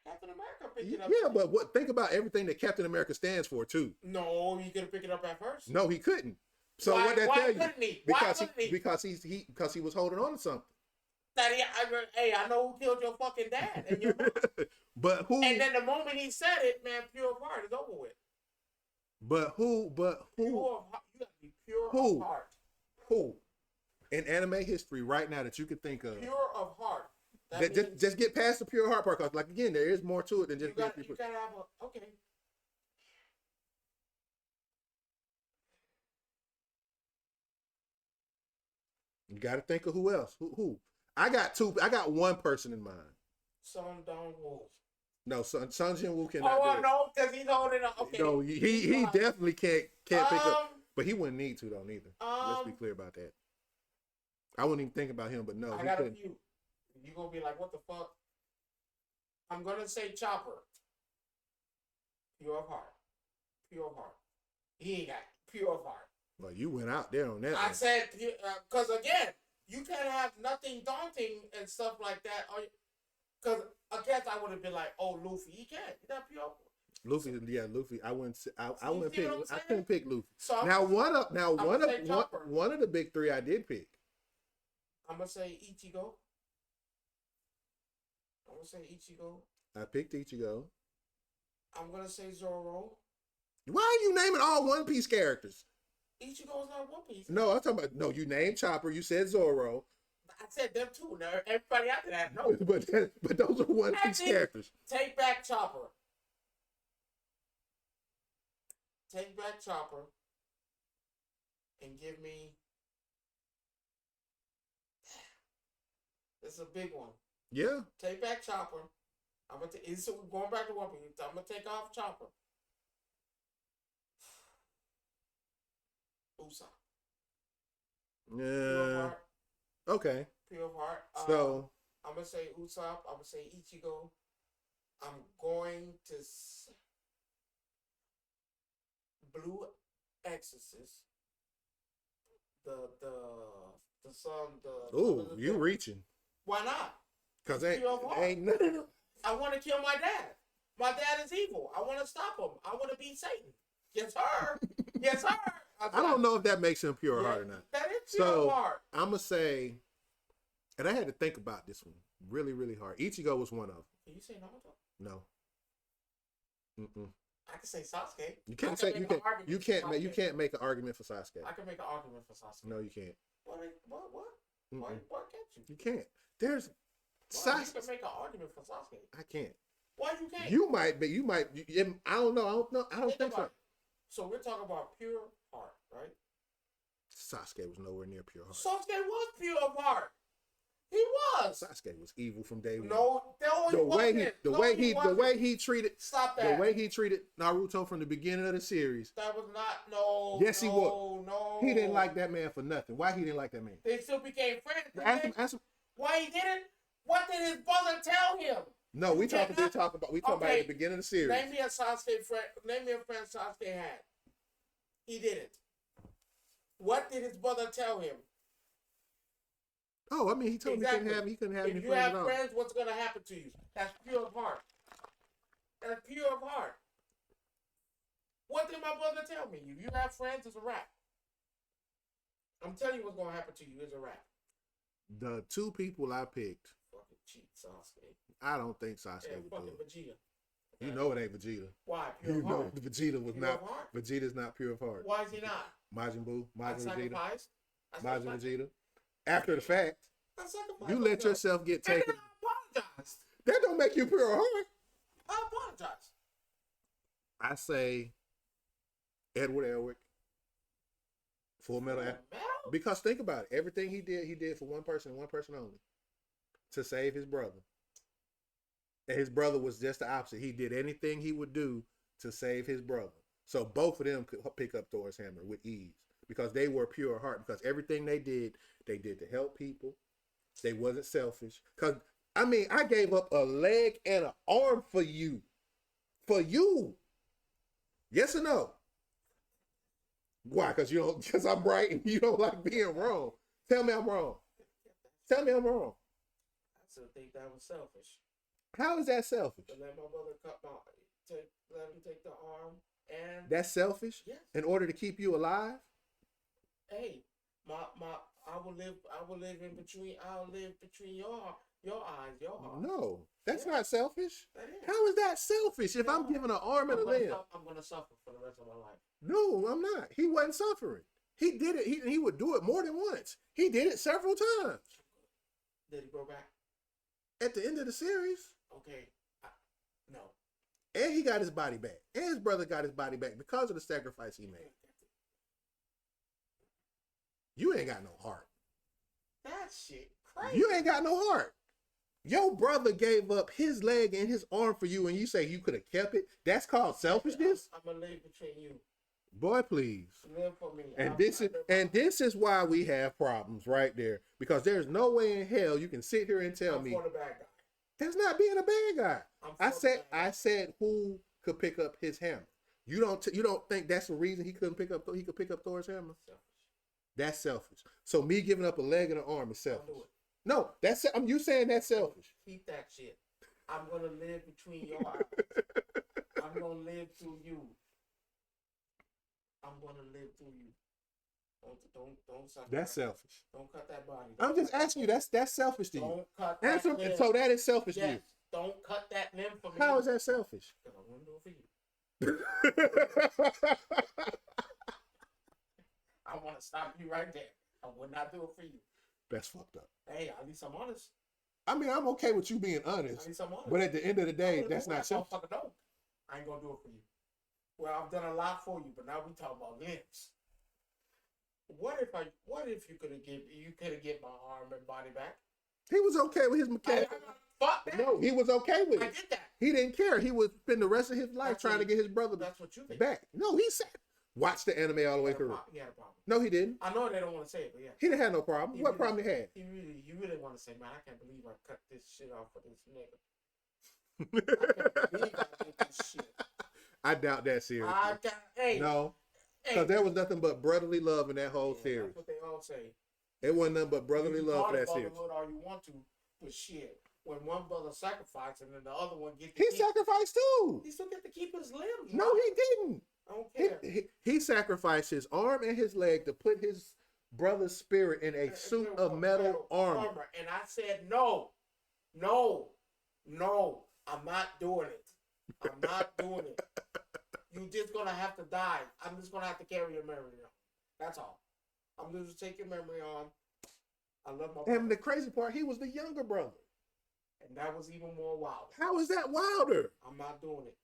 Captain America picked it up. Yeah, but think about everything that Captain America stands for too. No, he could have picked it up at first. No, he couldn't. So why, what that why tell you? Couldn't he? Because he was holding on to something. I know who killed your fucking dad and your mom. But who? And then the moment he said it, man, pure of heart is over with. But who? Pure of heart. You gotta be pure of heart. Who? In anime history, right now that you could think of. Pure of heart. Just get past the pure heart part, because like again, there is more to it than just. You gotta have a okay. You got to think of who else. Who? I got two. I got one person in mind. Sun Dong-woo. No, Sun Jin-woo cannot. Oh no, because he's holding up. Okay. No, he definitely can't pick up. But he wouldn't need to though, neither. Let's be clear about that. I wouldn't even think about him, but no, I got a few. You're gonna be like, what the fuck? I'm gonna say Chopper. Pure of heart. Pure of heart. He ain't got pure of heart. Well, you went out there on that. I said, because again, you can't have nothing daunting and stuff like that. Because I guess I would have been like, oh, Luffy, he can't. He's not pure. Luffy, yeah, Luffy. I wouldn't. I You wouldn't see pick. what I'm I saying? couldn't pick Luffy. So Now I'm gonna say Chopper. one of the big three I did pick. I'm gonna say Ichigo. I'm gonna say Ichigo. I picked Ichigo. I'm gonna say Zoro. Why are you naming all One Piece characters? Ichigo's not One Piece. No, I'm talking about no. You named Chopper. You said Zoro. I said them too. Now everybody after that, no. but those are One Piece Actually, characters. Take back Chopper. Take back Chopper. And give me. This is a big one. Yeah. Take back Chopper. I'm gonna so going back to One Piece. I'm gonna take off Chopper. Usopp. Pure of Yeah. heart. Okay. Pure of heart. So I'm gonna say Usopp. I'm gonna say Ichigo. I'm going to Blue Exorcist. The son. ooh, you reaching. Why not? Cause Pure of heart. ain't no. I want to kill my dad. My dad is evil. I want to stop him. I want to beat Satan. Yes, sir. Yes, sir. I don't know if that makes him pure heart or not. That is pure So heart. I'm gonna say, and I had to think about this one really, really hard. Ichigo was one of them. Can you say Naruto? No. Mm-mm. I can say Sasuke. You can't say you can't make an argument for Sasuke. I can make an argument for Sasuke. No, you can't. What? Why can't you? You can't. There's Well, you can make an argument for Sasuke. I can't. Why you can't? You might, but you might. I don't know. I don't think so. So we're talking about pure heart, right? Sasuke was nowhere near pure heart. Sasuke was pure of heart. He was. Sasuke was evil from day one. No, he wasn't. The way he treated. Stop that. The way he treated Naruto from the beginning of the series. That was not no. Yes, he was. No. He didn't like that man for nothing. Why he didn't like that man? They still became friends. Ask him. Why he didn't? What did his brother tell him? No, we talking about at the beginning of the series. Name me a Sasuke friend. Name me a friend Sasuke had. He didn't. What did his brother tell him? Oh, I mean, he told me he couldn't have any If you friends have at all. friends, what's gonna happen to you? That's pure of heart. That's pure of heart. What did my brother tell me? If you have friends, it's a wrap. I'm telling you what's gonna happen to you. It's a wrap. The two people I picked, Fucking cheat Sasuke. I don't think Sasuke And would fucking do it. Vegeta. You know it ain't Vegeta. Why? Pure You of know heart. Vegeta was Pure not. of heart? Vegeta's not pure of heart. Why is he not? Majin Buu, I Majin Vegeta, sacrificed. Majin Vegeta. After the fact, I sacrificed. you let yourself get And taken. then I apologized. That don't make you pure of heart. I apologize. I say Edward Elric, Full Metal. Because think about it. Everything he did for one person and one person only. To save his brother. And his brother was just the opposite. He did anything he would do to save his brother. So both of them could pick up Thor's hammer with ease. Because they were pure heart. Because everything they did to help people. They wasn't selfish. Because, I mean, I gave up a leg and an arm for you. For you. Yes or no? Why? Because I'm right and you don't like being wrong. Tell me I'm wrong. Tell me I'm wrong. I still think that was selfish. How is that selfish? To let my brother let him take the arm and That's selfish? yes. In order to keep you alive? Hey, I will live between your eyes, your heart. No, that's not selfish. That is. How is that selfish if I'm giving an arm and a leg? I'm gonna suffer for the rest of my life. No, I'm not. He wasn't suffering. He did it. He would do it more than once. He did it several times. Did he go back? At the end of the series. Okay. No. And he got his body back. And his brother got his body back because of the sacrifice he made. You ain't got no heart. That shit crazy. You ain't got no heart. Your brother gave up his leg and his arm for you and you say you could have kept it? That's called selfishness? I'm gonna live between you. Boy, please. Live for me. And this is why we have problems right there. Because there's no way in hell you can sit here and tell I'm me for the bad guy. that's not being a bad guy. I said who could pick up his hammer. You don't think that's the reason he could pick up Thor's hammer? Selfish. That's selfish. So me giving up a leg and an arm is Don't selfish. do it. No, you saying that's selfish. Keep that shit. I'm gonna live between your eyes. I'm gonna live through you. I'm gonna live through you. Don't suck. That's selfish. Don't cut that body. I'm just asking you. That's selfish to you. Don't cut Answer. that limb. So that is selfish to Yes. you. Don't cut that limb for me. How is that selfish? Because I want to do it for you. I want to stop you right there. I would not do it for you. That's fucked up. Hey, at least I'm honest. I mean, I'm okay with you being honest, At least I'm honest. but at the end of the day, that's not selfish. Motherfucker, no. I ain't gonna do it for you. Well, I've done a lot for you, but now we talk about limbs. What if you could have get my arm and body back? He was okay with his mechanical. Fuck that. No, he was okay with it. I did that. He didn't care. He would spend the rest of his life That's trying what to get his brother That's what you think. back. No, he said, watch the anime all the way through. He had a problem. No, he didn't. I know they don't want to say it, but yeah. He didn't have no problem. What problem he had? You really want to say, man, I can't believe I cut this shit off for this nigga. I can't believe I did this shit. I doubt that seriously. Hey. No, because there was nothing but brotherly love in that whole series. That's what they all say. It wasn't nothing but brotherly love for that series. All you want to, but shit. When one brother sacrificed and then the other one gets he sacrificed too. He still get to keep his limbs. No, right? he didn't. I don't care. He sacrificed his arm and his leg to put his brother's spirit in a suit of metal armor. And I said, no, I'm not doing it. I'm not doing it. You're just going to have to die. I'm just going to have to carry your memory on. That's all. I'm going to take your memory on. I love my brother. And the crazy part, he was the younger brother. And that was even more wild. How is that wilder? I'm not doing it.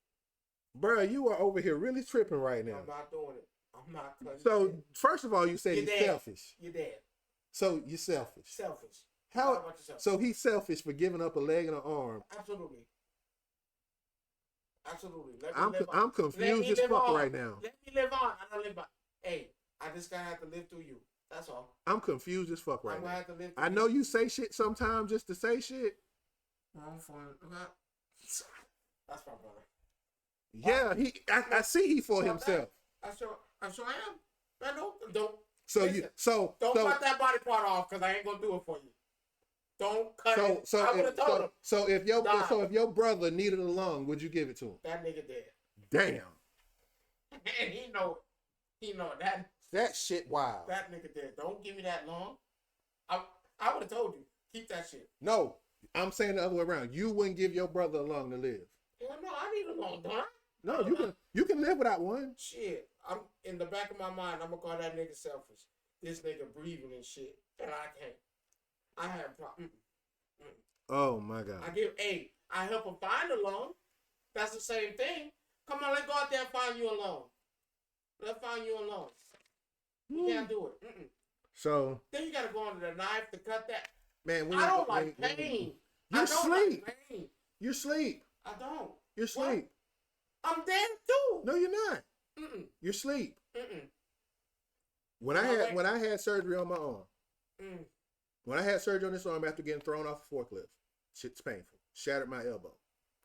Bruh, you are over here really tripping right now. I'm not doing it. I'm not cutting So, shit. first of all, you said You're he's dead. selfish. You're dead. So, you're selfish. Selfish. How? Talk about yourself. So, he's selfish for giving up a leg and an arm. Absolutely. I'm confused as fuck right now. Let me live on. I don't live on. Hey, I just gotta have to live through you. That's all. I'm confused as fuck right I'm now. gonna have to live through I know you say shit sometimes just to say shit. That's my brother. Yeah, I see he for himself. I sure am. Man, don't. So listen, you don't cut that body part off because I ain't gonna do it for you. Don't cut it. I would have told him. So if your brother needed a lung, would you give it to him? That nigga dead. Damn. And he know that. That shit wild. That nigga dead. Don't give me that lung. I would have told you. Keep that shit. No, I'm saying the other way around. You wouldn't give your brother a lung to live. Hell no, I need a lung, don't I? No, you can live without one. Shit, I'm in the back of my mind. I'm gonna call that nigga selfish. This nigga breathing and shit, and I can't. I have problems. Oh my god. I help him find a loan. That's the same thing. Come on, let's go out there and find you a loan. Let's find you a loan. You can't do it. So then you gotta go under the knife to cut that. Man, I don't like pain. You sleep. Like pain. You sleep. I don't. You're sleep. I'm dead too. No, you're not. You're sleep. When I had surgery on my arm, when I had surgery on this arm after getting thrown off a forklift, shit's painful. Shattered my elbow.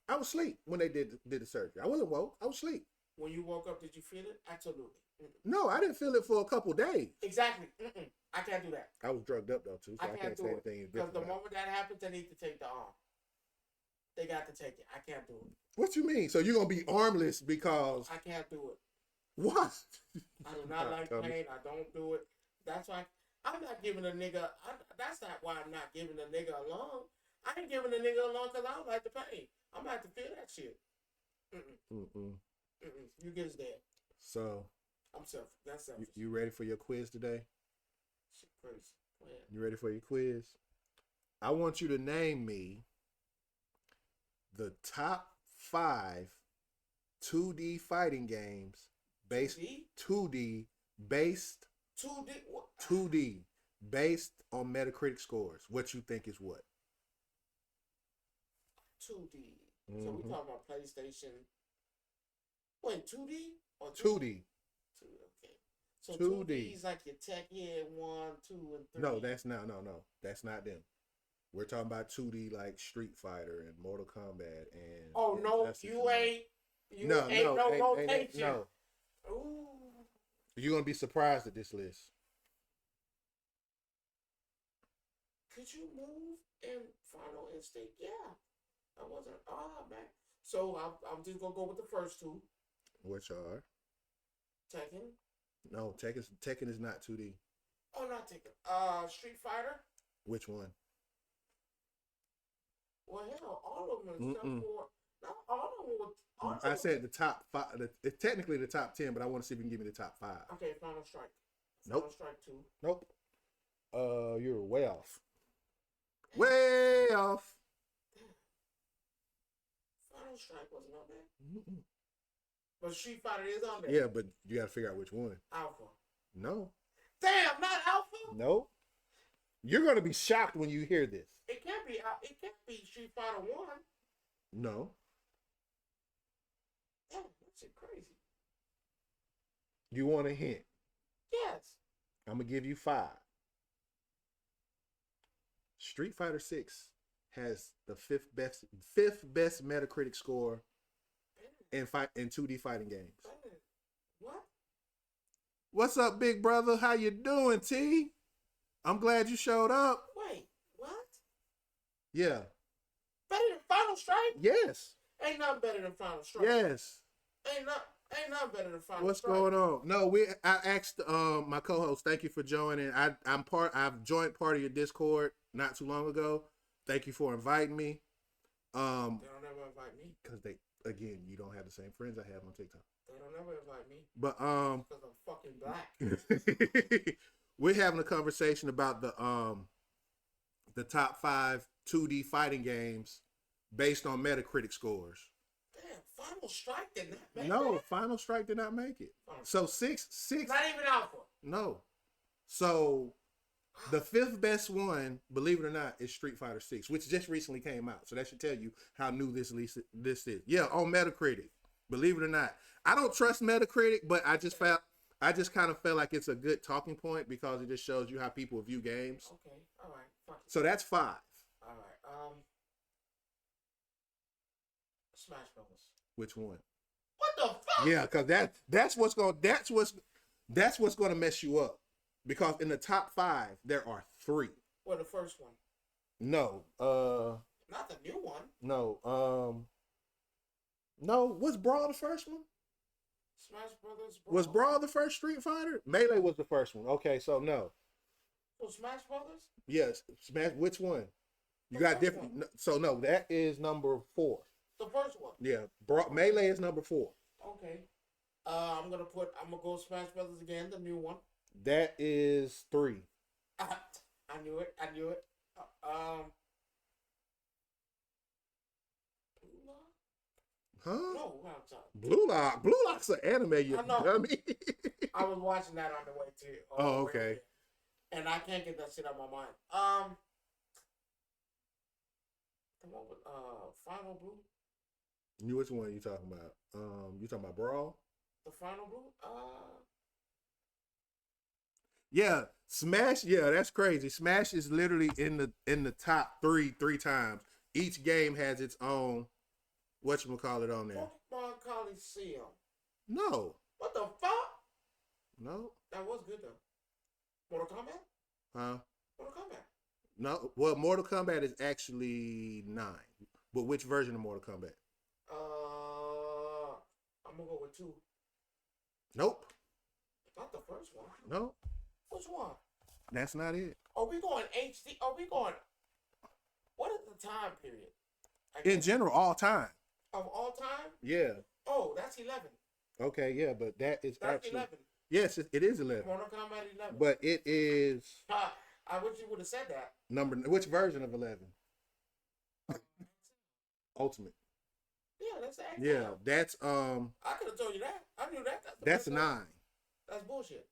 I was asleep when they did the surgery. I wasn't woke. I was asleep. When you woke up, did you feel it? Absolutely. No, I didn't feel it for a couple days. Exactly. I can't do that. I was drugged up though too, so I can't say anything. Because the moment that happens, they need to take the arm. They got to take it. I can't do it. What you mean? So you're gonna be armless because I can't do it. What? I do not like pain. I don't do it. That's why I'm not giving a nigga. That's not why I'm not giving a nigga a lung. I ain't giving a nigga a lung because I don't like the pain. I'm gonna have to feel that shit. You get his dead. So I'm selfish. That's selfish. You ready for your quiz today? Shit crazy. Man. You ready for your quiz? I want you to name me the top 5 2D fighting games based 2D based 2D what? 2D based on Metacritic scores. What you think is what? 2D. So we talking about PlayStation. Wait, 2D or 2D? Okay. So 2D. 2D is like your Tech Head 1, 2, and 3. No, that's not. No, that's not them. We're talking about 2D like Street Fighter and Mortal Kombat and. Oh no, you ain't. No rotation. No. Ooh. You're gonna be surprised at this list. Could you move in Final Instinct? Yeah. I wasn't. Oh man. So I'm just gonna go with the first two. Which are Tekken. no Tekken is not 2D. Oh, not Tekken. Street Fighter. Which one? Well, hell, all of them except Mm-mm. for not all of them. All of I them. said the top 5. It's technically the top 10, but I want to see if you can give me the top 5. Okay, Final Strike. Nope. Final Strike 2. Nope. You're way off. Way off. Final Strike wasn't on there. Mm-mm. But Street Fighter is on there. Yeah, but you got to figure out which one. Alpha. No. Damn, not Alpha. No. You're gonna be shocked when you hear this. It can't be. It can't be Street Fighter 1. No. Damn, that shit crazy. You want a hint? Yes. I'm gonna give you 5. Street Fighter 6 has the fifth best Metacritic score in 2D fighting games. What? What's up, big brother? How you doing, T? I'm glad you showed up. Wait, what? Yeah. Better than Final Strike? Yes. Ain't nothing better than Final Strike. Yes. Ain't nothing better than Final What's Strike. going on? No, I asked my co-host. Thank you for joining. I've joined part of your Discord not too long ago. Thank you for inviting me. They don't ever invite me. Because you don't have the same friends I have on TikTok. They don't ever invite me. But because I'm fucking black. we're having a conversation about the top 5 2D fighting games based on Metacritic scores. Damn, Final Strike did not make No, that? Final Strike did not make it. So six. Not even Alpha. No. So the 5th best one, believe it or not, is Street Fighter 6, which just recently came out. So that should tell you how new this is. Yeah, on Metacritic. Believe it or not. I don't trust Metacritic, but I just kind of felt like it's a good talking point because it just shows you how people view games. Okay, all right, fuck it. So that's 5. All right, Smash Brothers. Which one? What the fuck? Yeah, because that's what's gonna mess you up. Because in the top 5, there are 3. Well, the first one. No, Not the new one. no, no. Was Brawl the first one? Smash Brothers. Was Brawl the first Street Fighter? Melee was the first one. Okay, so no. So Smash Brothers? Yes, Smash. Which one? You The got first different. one. So no, that is number 4. The first one. Yeah, Melee is number 4. Okay. I'm gonna go Smash Brothers again, the new one. That is 3. I knew it. Blue Lock? Huh? No, I'm sorry. Blue Lock. Blue Lock's an anime, you I know. dummy. I was watching that on the way too. Oh, okay. And I can't get that shit out of my mind. The one with Final Blue. Which one are you talking about? You talking about Brawl? The Final Blue. Yeah, Smash. Yeah, that's crazy. Smash is literally in the top 3 times. Each game has its own whatchamacallit on there. Pokemon Coliseum. No, What the fuck? no, That was good though. Mortal Kombat. huh? Mortal Kombat. No. Well, Mortal Kombat is actually 9. But which version of Mortal Kombat? I'm gonna go with 2. Nope. Not the first one. No, Which one? that's not it. Are we going HD? Are we going? What is the time period? In general, all time. Of all time? Yeah. Oh, that's 11. Okay. Yeah, but that is That's actually 11. yes, it is 11. Mortal Kombat 11. But it is I wish you would have said that. which version of 11? Ultimate. Yeah, that's actual. Yeah, that's I could have told you that. I knew that. that's the 9. That's bullshit.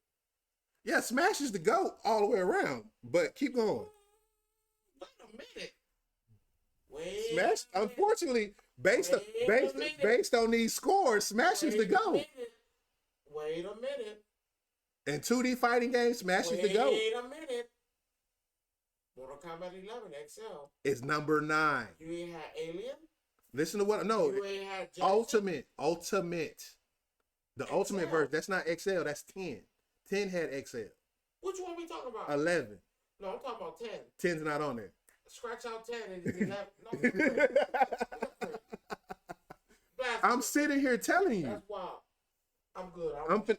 Yeah, Smash is the GOAT all the way around. But keep going. Wait a minute. Wait. Smash, a minute. unfortunately, based on these scores, Smash is the Wait a GOAT. minute. Wait a minute. In 2D fighting games, Smash is the GOAT. Wait a minute. Mortal Kombat 11 XL. It's number 9. You ain't had Alien. Listen to what no You ain't had Jason? Ultimate. The Ultimate XL. version. That's not XL, that's 10. 10 had XL. Which one we talking about? 11. No, I'm talking about 10. 10's not on there. Scratch out 10 and you left. No, you're crazy. You're crazy. I'm sitting here telling you. That's wild. I'm good.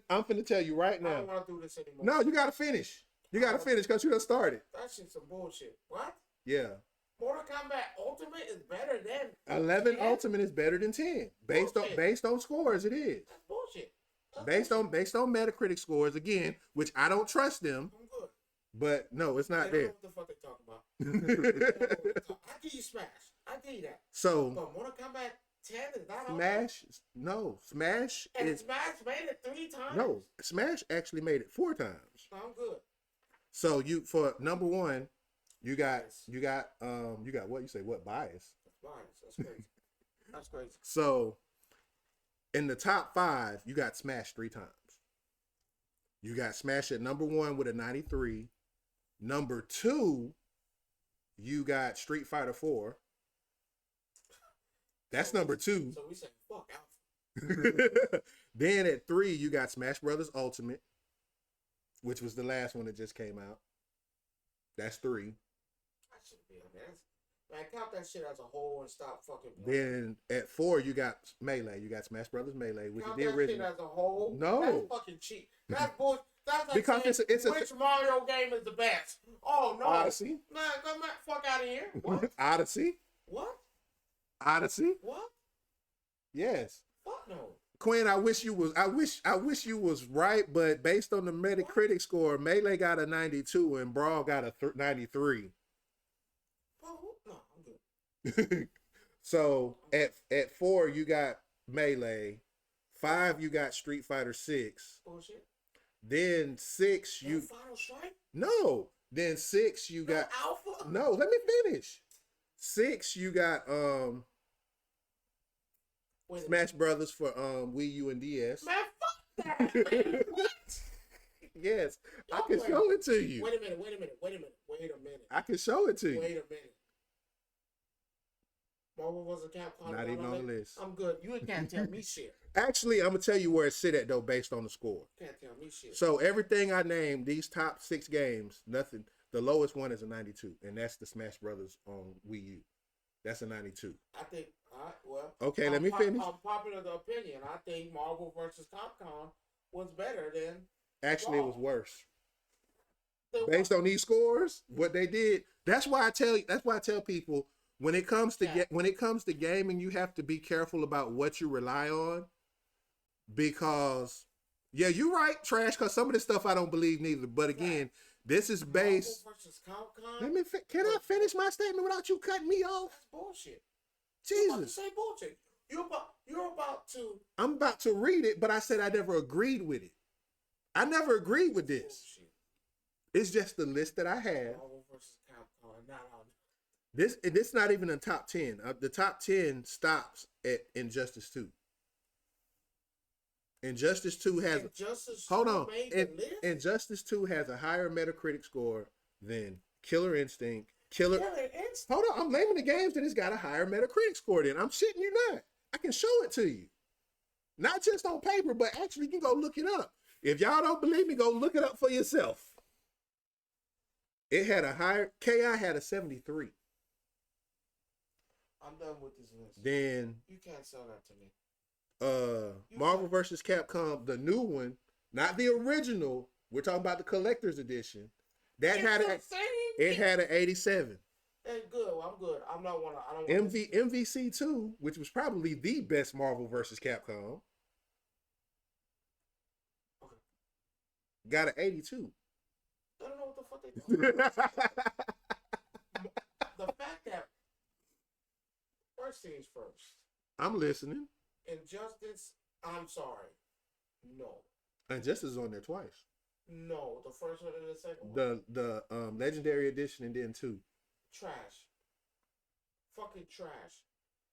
I'm finna tell you right now. I don't want to do this anymore. No, you gotta finish. You gotta finish because you done started. That shit's some bullshit. What? Yeah. Mortal Kombat Ultimate is better than 11 Ultimate is better than 10. Based on scores, it is. That's bullshit. Based on Metacritic scores, again, which I don't trust them. I'm good. But no, it's not there. What the fuck they talking about? I give you Smash. I give you that. So but Mortal Kombat 10 is not Smash. No, Smash and is. Smash made it 3 times. No, Smash actually made it 4 times. I'm good. So for number 1, you got what you say? What bias? That's bias. That's crazy. That's crazy. So in the top 5, you got Smash 3 times. You got Smash at number 1 with a 93. Number 2, you got Street Fighter 4. That's number 2. So we said fuck Alpha. Then at 3, you got Smash Brothers Ultimate, which was the last one that just came out. That's 3. That should be on there. Man, count that shit as a whole and stop fucking. Then at 4, you got Melee. You got Smash Brothers Melee, which count is the that original. shit as a whole. No, that's fucking cheap. That's bullshit. That's like because saying, it's a which Mario game is the best? Oh no, Odyssey. Man, come back, fuck out of here. What? Odyssey. What? Odyssey. What? Yes. Fuck no. Quinn, I wish you was right, but based on the Metacritic score, Melee got a 92 and Brawl got a 93. No, I'm good. So at 4 you got Melee, 5 you got Street Fighter 6. Bullshit. Then 6 you Final Strike? No. Then 6 you got Alpha? No, let me finish. 6 you got Smash Brothers for Wii U and DS. Man, fuck that. Man. What? Yes, I can show it to you. Wait a minute. I can show it to you. Wait a minute. Marvel was a Capcom. Not even on the list. I'm good. You can't tell me shit. Actually, I'm gonna tell you where it sit at though, based on the score. Can't tell me shit. So everything I named, these top 6 games, nothing. The lowest one is a 92, and that's the Smash Brothers on Wii U. That's a 92. I think. Well. Okay, let me finish. Unpopular opinion. I think Marvel versus Capcom was better than. Actually, it was worse. Based on these scores, what they did. That's why I tell people when it comes to gaming, you have to be careful about what you rely on, because yeah, you're right, Trash. Because some of this stuff I don't believe neither. But again, this is based. Marvel versus Capcom. Can I finish my statement without you cutting me off? That's bullshit. Jesus. You're about to say bullshit. You're about to. I'm about to read it, but I said I never agreed with it. I never agreed with this. Bullshit. It's just the list that I have. Marvel versus Capcom, not on. This not even a top 10. The top 10 stops at Injustice 2. Injustice 2 has. Hold on. Injustice 2 has a higher Metacritic score than Killer Instinct. Hold on. I'm naming the games that it's got a higher Metacritic score than. I'm shitting you not. I can show it to you. Not just on paper, but actually you can go look it up. If y'all don't believe me, go look it up for yourself. It had a higher. KI had a 73. I'm done with this list. Then you can't sell that to me. Marvel vs. Capcom, the new one, not the original. We're talking about the collector's edition. That had an 87. That's good. Well, I'm good. I don't want MVC 2, which was probably the best Marvel vs. Capcom. Okay. Got an 82. I don't know what the fuck they talking about. The fact that first things first. I'm listening. Injustice, I'm sorry. No. Injustice is on there twice. No, the first one and the second one. The Legendary Edition and then 2. Trash. Fucking trash.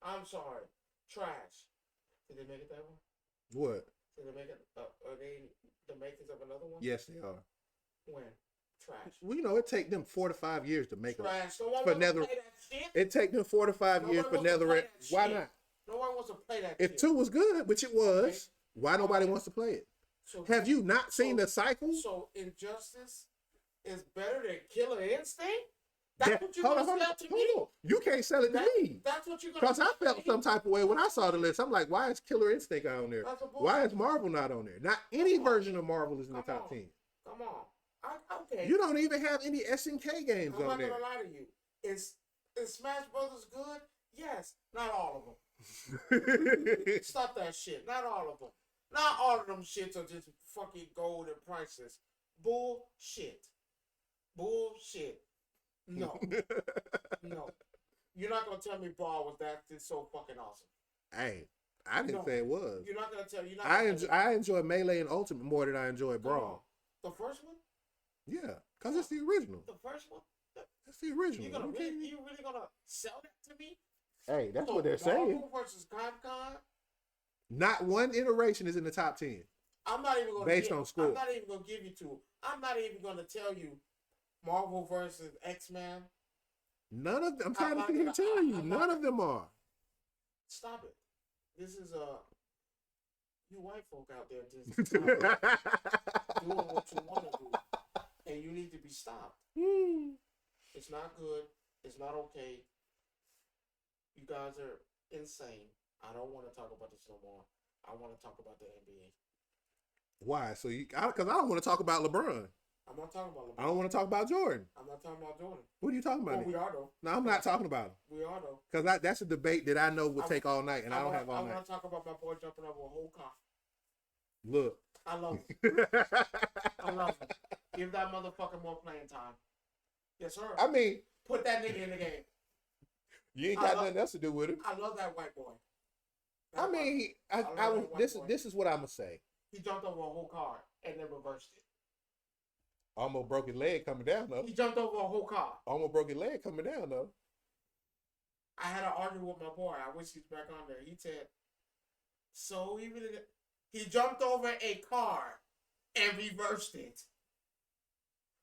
I'm sorry. Trash. Did they make it that one? What? Did they make it? Are they the makers of another one? Yes, they are. When? Trash. Well, you know, it take them 4 to 5 years to make trash. it. No one wants to play that shit. It take them 4 to 5 years for Netherite. Why not? No one wants to play that if shit. 2 was good, which it was, why nobody wants to play it? So, have you not seen the cycle? So Injustice is better than Killer Instinct? That's what you're gonna sell to me. Hold on. You can't sell it to me. That's what you're gonna. Because I felt some type of way when I saw the list. I'm like, why is Killer Instinct on there? Why is Marvel not on there? Not any version of Marvel is in the top 10. Come on. Okay. You don't even have any SNK games on there. I'm not gonna lie to you. Is Smash Brothers good? Yes. Not all of them. Stop that shit. Not all of them. Not all of them shits are just fucking gold and priceless. Bullshit. No. No. You're not gonna tell me Brawl was that so fucking awesome. Hey, I didn't say it was. You're not gonna tell. I enjoy Melee and Ultimate more than I enjoy Brawl. The first one? Yeah, because it's the original. The first one? That's the original. You really gonna sell that to me? Hey, that's what they're saying. Marvel versus Capcom? Not one iteration is in the top 10. I'm not even gonna based on score. I'm not even gonna give you two. I'm not even gonna tell you Marvel versus X-Men. None of them. I'm trying to tell you. None of them are. Stop it. This is you white folk out there just doing what you want to do, and you need to be stopped. It's not good. It's not okay. You guys are insane. I don't want to talk about this no more. I want to talk about the NBA. Why? So because I don't want to talk about LeBron. I'm not talking about LeBron. I don't want to talk about Jordan. I'm not talking about Jordan. What are you talking about? Well, we are though. No, I'm not talking about him. We are though. Because that's a debate that I know would take all night, and I don't have all night. I want to talk about my boy jumping over a whole car. Look. I love him. I love him. Give that motherfucker more playing time. Yes, sir. I mean, put that nigga in the game. You ain't got nothing else to do with him. I love that white boy. This is what I'm gonna say. He jumped over a whole car and then reversed it. Almost broke his leg coming down though. He jumped over a whole car. Almost broke his leg coming down though. I had an argument with my boy. I wish he's back on there. He said, so he jumped over a car and reversed it.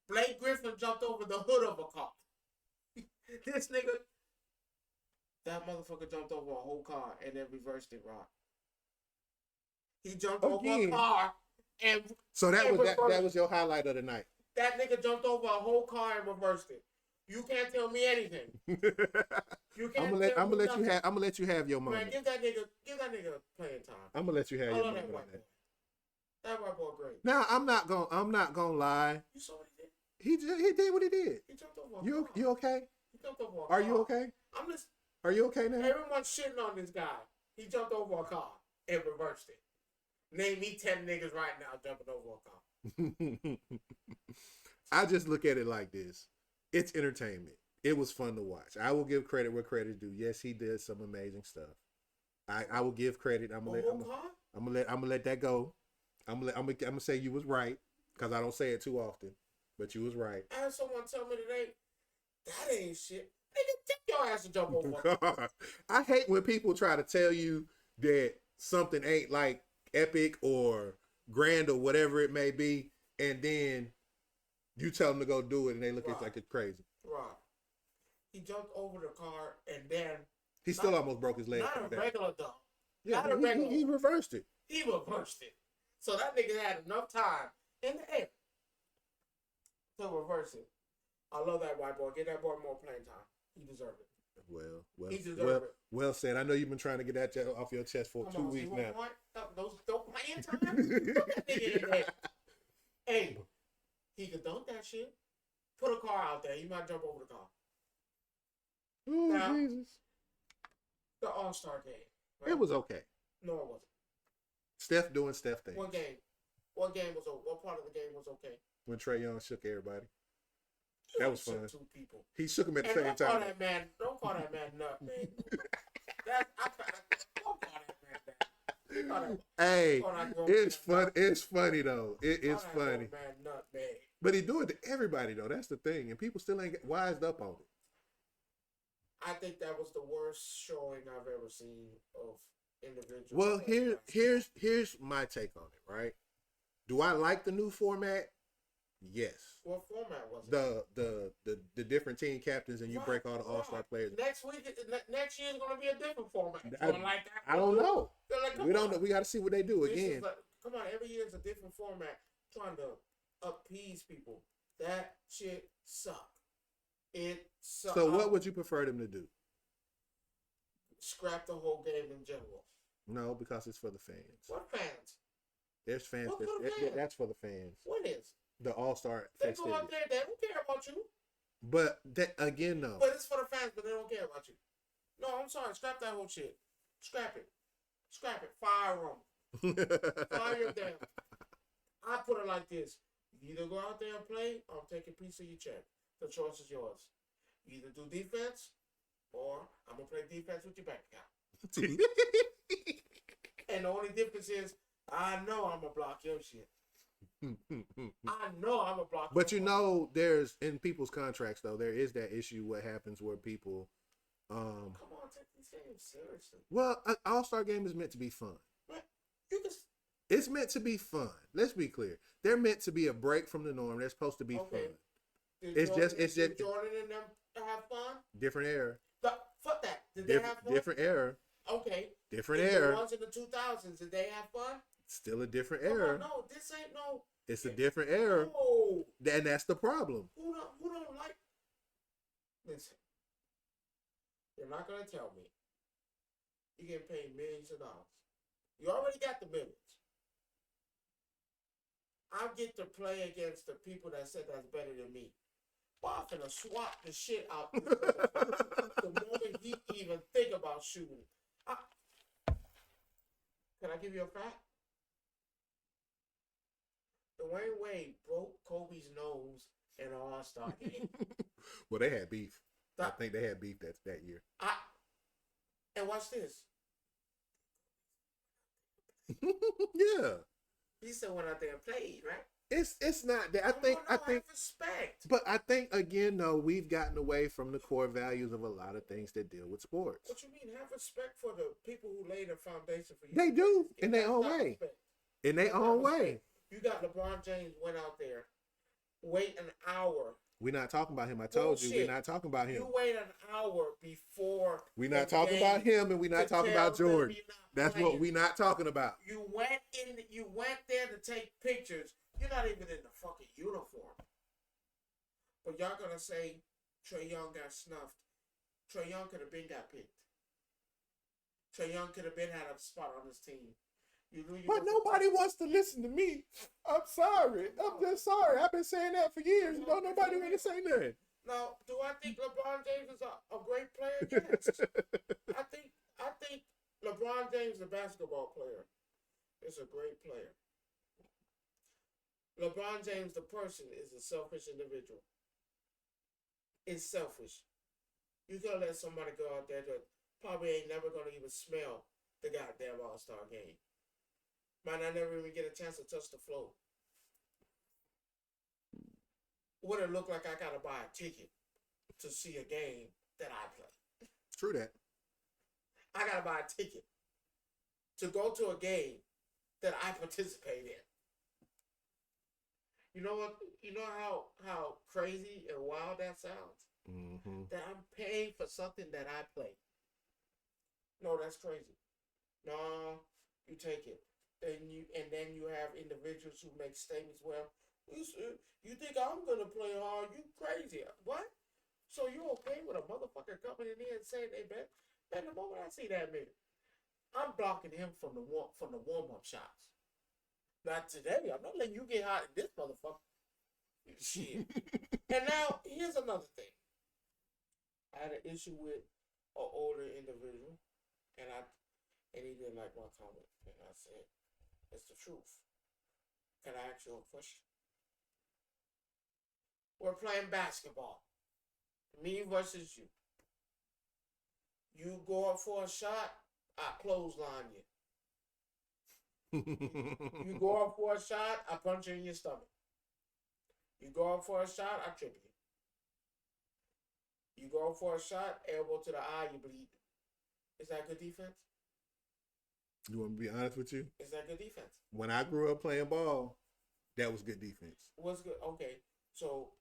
Blake Griffin jumped over the hood of a car. This nigga, that motherfucker jumped over a whole car and then reversed it, Rock. He jumped over a car and so that was your highlight of the night. That nigga jumped over a whole car and reversed it. You can't tell me anything. I'm gonna let you have your moment. Man, give that nigga playing time. I'm gonna let you have your moment. That white boy great. Now I'm not gonna lie. You saw what he did? He did what he did. He jumped over a car. You okay? He jumped over a car. Are you okay? Are you okay now? Everyone's shitting on this guy. He jumped over a car and reversed it. Name me 10 niggas right now jumping over a car. I just look at it like this. It's entertainment. It was fun to watch. I will give credit where credit is due. Yes, he did some amazing stuff. I will give credit. I'm gonna let that go. I'm gonna say you was right because I don't say it too often, but you was right. I had someone tell me today that ain't shit. Nigga, take your ass to jump over. I hate when people try to tell you that something ain't like epic or grand or whatever it may be, and then you tell them to go do it, and they look at you like it's crazy. Right. He jumped over the car, and then he still almost broke his leg. Not a regular dump. Yeah, he reversed it. He reversed it. So that nigga had enough time in the air to reverse it. I love that white boy. Get that boy more playing time. He deserved it. Well said. I know you've been trying to get that off your chest for 2 weeks now. Don't playing time. Put that nigga in there. Hey, he could dunk that shit. Put a car out there. He might jump over the car. Oh, now, Jesus. The All-Star game. Right? It was okay. No, it wasn't. Steph doing Steph things. What game? What part of the game was okay? When Trae Young shook everybody. That was fun. Two people. He shook them at the same time. Don't call that man nut, man. Don't call that man that. Hey, it's fun. It's funny though. It's funny. Man, nut, man. But he do it to everybody though. That's the thing, and people still ain't wised up on it. I think that was the worst showing I've ever seen of individuals. Well, here's my take on it. Right? Do I like the new format? Yes. What format was it? The different team captains and you break all the All-Star players. Next year is going to be a different format. Like that. I don't know. We don't know. We got to see what they do again. Come on, every year is a different format. Trying to appease people. That shit sucked. It So what would you prefer them to do? Scrap the whole game in general. No, because it's for the fans. What fans? There's fans. What for the fans? That's for the fans. What is? The All-Star They festivities. go out there, they don't care about you. But that again, though. But it's for the fans, but they don't care about you. No, I'm sorry. Scrap that whole shit. Scrap it. Scrap it. Fire them. Fire them. I put it like this. You either go out there and play or take a piece of your check. The choice is yours. You either do defense or I'm going to play defense with your bank account. And the only difference is I know I'm going to block your shit. I know I'm going to block But your you know, there's in people's contracts though, there is that issue. What happens where people, Come on, take these games seriously. well, an All-Star game is meant to be fun. Man, you can. It's meant to be fun. Let's be clear. They're meant to be a break from the norm. They're supposed to be Okay. fun. Did Jordan and them have fun? Different era. Fuck that. Did they have fun? Different era. Okay. Different Did era. The ones in the 2000s, did they have fun? Still a different Come era. on, no, this ain't no. It's a different era. No. And that's the problem. Who don't like? Listen, you're not gonna tell me you get paid millions of dollars. You already got the millions. I get to play against the people that said that's better than me. Well, I'm gonna swap the shit out this motherfucker the moment he even think about shooting. Can I give you a fact? Dwayne Wade broke Kobe's nose in an All-Star game. Well, they had beef. I think they had beef that year. And watch this. Yeah. He still went out there and played, right? It's not that. I think have respect. but I think again though, we've gotten away from the core values of a lot of things that deal with sports. What you mean? Have respect for the people who laid the foundation for you. They do in their own way. In their own way. You got LeBron James went out there, wait an hour. We're not talking about him. I told you, we're not talking about him. You wait an hour before. We're not talking about him, and we're not talking about Jordan. That's what we're not talking about. You went there to take pictures. You're not even in the fucking uniform. But y'all gonna say Trae Young got snuffed. Trae Young could have been got picked. Trae Young could have been had a spot on his team. But nobody wants to listen to me. I'm sorry. I'm just sorry. I've been saying that for years. Don't nobody want to say nothing. Now, do I think LeBron James is a great player? Yes. I think LeBron James, the basketball player, is a great player. LeBron James, the person, is a selfish individual. It's selfish. You gonna let somebody go out there that probably ain't never gonna even smell the goddamn All-Star game. Might not never even get a chance to touch the floor. Would it look like I gotta buy a ticket to see a game that I play? True that. I gotta buy a ticket to go to a game that I participate in. You know what? You know how crazy and wild that sounds? Mm-hmm. That I'm paying for something that I play. No, that's crazy. No, you take it. And then you have individuals who make statements. Well, you think I'm gonna play hard? You crazy? What? So you okay with a motherfucker coming in here and saying they bet? Man, the moment I see that nigga, I'm blocking him from the warm up shots. Not today. I'm not letting you get hot in this motherfucker. Shit. And now here's another thing. I had an issue with an older individual, and he didn't like my comment, and I said, "It's the truth." Can I ask you a question? We're playing basketball, me versus you. You go up for a shot, I clothesline you. You go up for a shot, I punch you in your stomach. You go up for a shot, I trip you. You go up for a shot, elbow to the eye, you bleed. Is that good defense? You want me to be honest with you? Is that good defense? When I grew up playing ball, that was good defense. What's good? Okay, so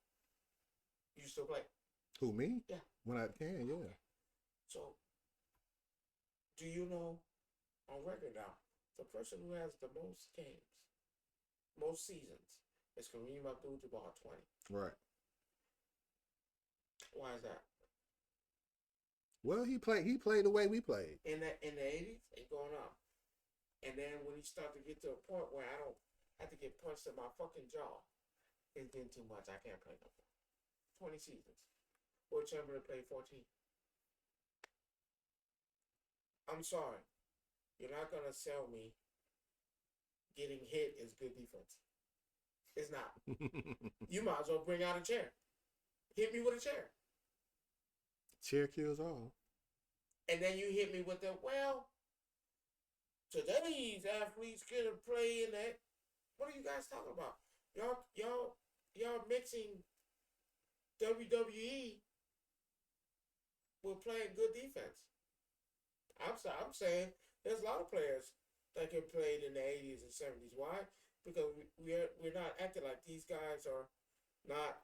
you still play? Who, me? Yeah. When I can, yeah. Okay. So, do you know, on record now, the person who has the most games, most seasons, is Kareem Abdul-Jabbar, 20. Right. Why is that? Well, he played the way we played. in the 80s and going up. And then when he started to get to a point where I don't have to get punched in my fucking jaw, it's getting too much. I can't play no more. 20 seasons. Will Chamberlain played 14. I'm sorry. You're not gonna sell me getting hit is good defense. It's not. You might as well bring out a chair. Hit me with a chair. Chair kills all. And then you hit me with the, well, today's athletes can play in that. What are you guys talking about? Y'all mixing WWE with playing good defense. I'm saying there's a lot of players that can play in the 80s and 70s. Why? Because we're not acting like these guys are not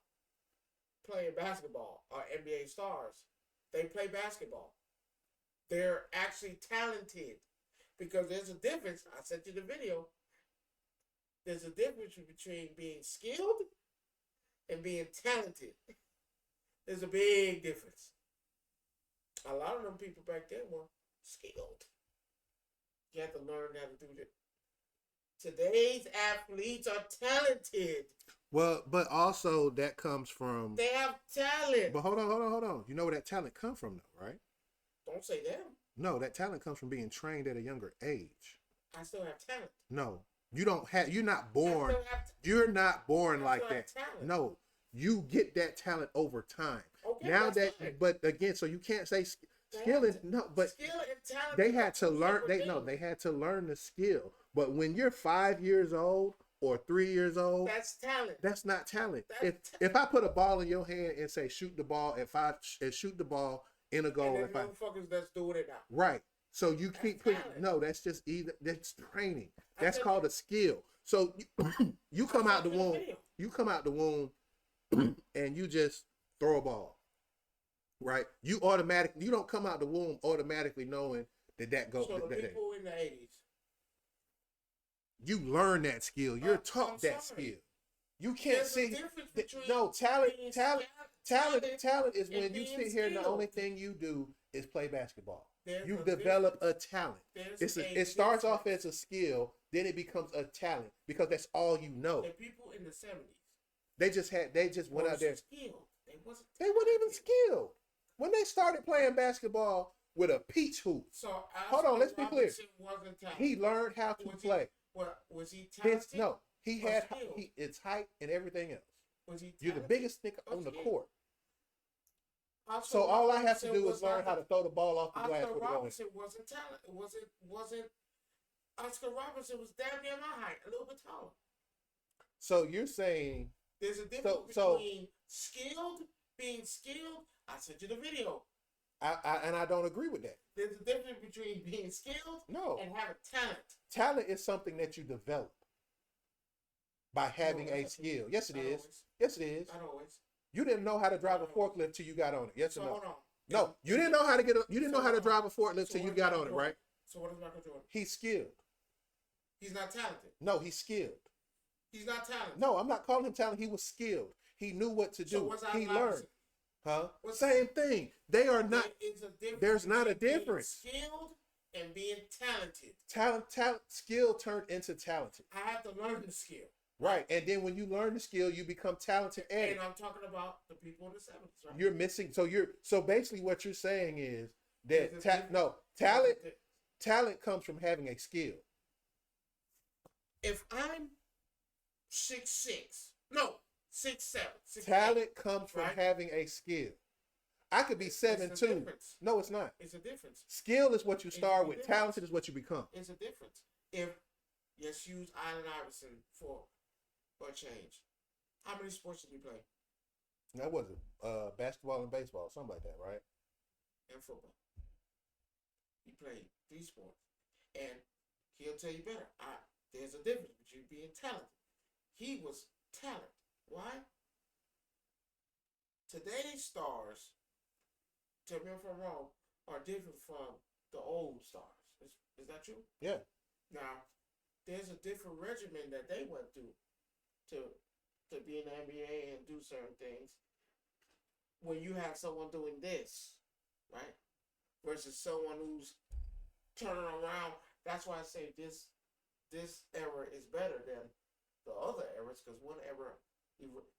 playing basketball or NBA stars. They play basketball. They're actually talented because there's a difference. I sent you the video. There's a difference between being skilled and being talented. There's a big difference. A lot of them people back then were skilled. You have to learn how to do that. Today's athletes are talented. Well, but also that comes from. They have talent. But hold on. You know where that talent come from, though, right? Don't say them. No, that talent comes from being trained at a younger age. I still have talent. No, you don't have. You're not born. I still have You're not born I like still have that. talent. No, you get that talent over time. Okay, Now that's that, fine. but again, so you can't say They skill have is no, but skill and talent. they are had to two learn. separate They things. had to learn the skill. But when you're 5 years old or 3 years old, That's talent. that's not talent. That's If I put a ball in your hand and say shoot the ball at 5 and shoot the ball in a goal And at then 5, motherfuckers that's doing it now. right? So you That's keep putting talent. no. That's just either that's training. I That's said- called a skill. So you come out the sent you the womb. video. You come out the womb and you just throw a ball, right? You don't come out the womb automatically knowing that goes. So the people in the 80s. You learn that skill. You're taught I'm that sorry. skill. You can't There's a sit. difference th- between No talent. being Talent is and when you being sit here and the skilled. only thing you do is play basketball. There's You a develop difference. a talent. There's It starts off difference. as a skill, then it becomes a talent because that's all you know. The people in the 70s. They just went out there. Skilled. They wasn't. They weren't even skilled when they started playing basketball with a peach hoop. So Hold on, let's be clear. Robinson wasn't talented. He learned how to Was play. Was he talented? He or had skilled? its height and everything else. Was he You're the talented biggest nigga or on the skilled? court. Oscar So all I have to Robinson do was is learn not how to throw the ball off the glass Oscar with it going. Robinson wasn't talented. Wasn't. Oscar Robinson was damn near my height, a little bit taller. So you're saying There's a difference so- between being skilled. I sent you the video. I don't agree with that. There's a difference between being skilled No. and having talent. Talent is something that you develop by having a that's- skill. Yes, it not is. always. Yes, it is. Not always. You didn't know how to drive a Not forklift till you got on it. Yes So or no? hold on. No, you didn't know how to you didn't know how to drive a forklift So till you what is got Michael on it, Jordan? right? So what is Michael Jordan? He's skilled. He's not talented. No, he's skilled. He's not talented. No, I'm not calling him talented. He was skilled. He knew what to So do. what's He Allen learned. Iverson? Huh? What's- Same thing. They are not There is a difference there's not a between being difference. Skilled and being talented. talent skill turned into talented. I have to learn the skill. Right. And then when you learn the skill, you become talented at And it. I'm talking about the people in the 70s, right? You're missing so basically what you're saying is There's that a difference. talent talent comes from having a skill. If I'm 6'6", no, 6'7", 6'8", Talent comes from Right. having a skill. I could be It's a 7'2". difference. No, it's not. It's a difference. Skill is what you It's start a with. difference. Talented is what you become. It's a difference. If let's use Allen Iverson for a change. How many sports did he play? That wasn't basketball and baseball, something like that, right? And football. He played 3 sports. And he'll tell you better. There's a difference between being talented. He was talented. Why? Today's stars, tell me if I'm wrong, are different from the old stars. Is that true? Yeah. Now, there's a different regimen that they went through to be in the NBA and do certain things. When you have someone doing this, right? versus someone who's turning around. That's why I say this era is better than the other eras, because one era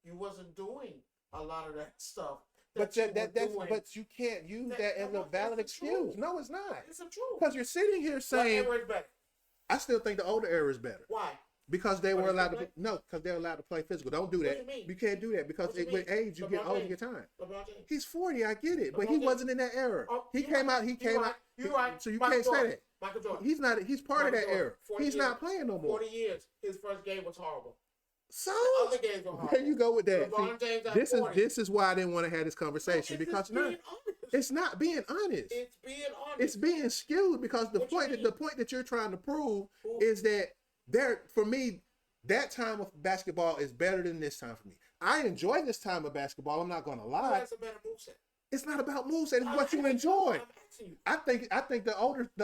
you wasn't doing a lot of that stuff. But but you can't use that as a valid excuse. No, it's not. It's the truth. Because you're sitting here What saying era is better? I still think the older era is better. Why? Because they What were is allowed it to no, because they're allowed to play physical. Don't do that. What do you mean? You can't do that because What do you with mean? age you get LeBron older James. your time. LeBron James. He's 40, I get it, but LeBron he James. wasn't in that era. Oh, He you're came right. out. He You're came right. out. You're right. So you Michael can't say Jordan. that. Michael Jordan. He's not. He's part of Michael that era. Jordan. 40 He's years. not playing no more. 40 years. His first game was horrible. So The other games were horrible. there you go with that. LeBron James at This 40. this is why I didn't want to have this conversation No, it's because just being honest. it's not being honest. It's being honest. It's being skewed because the What you mean? point that you're trying to prove Who? is that for me that time of basketball is better than this time for me. I enjoy this time of basketball. I'm not going to Who lie. has a better moveset? It's not about moves. It's I'm what you asking enjoy. I'm asking you. I think the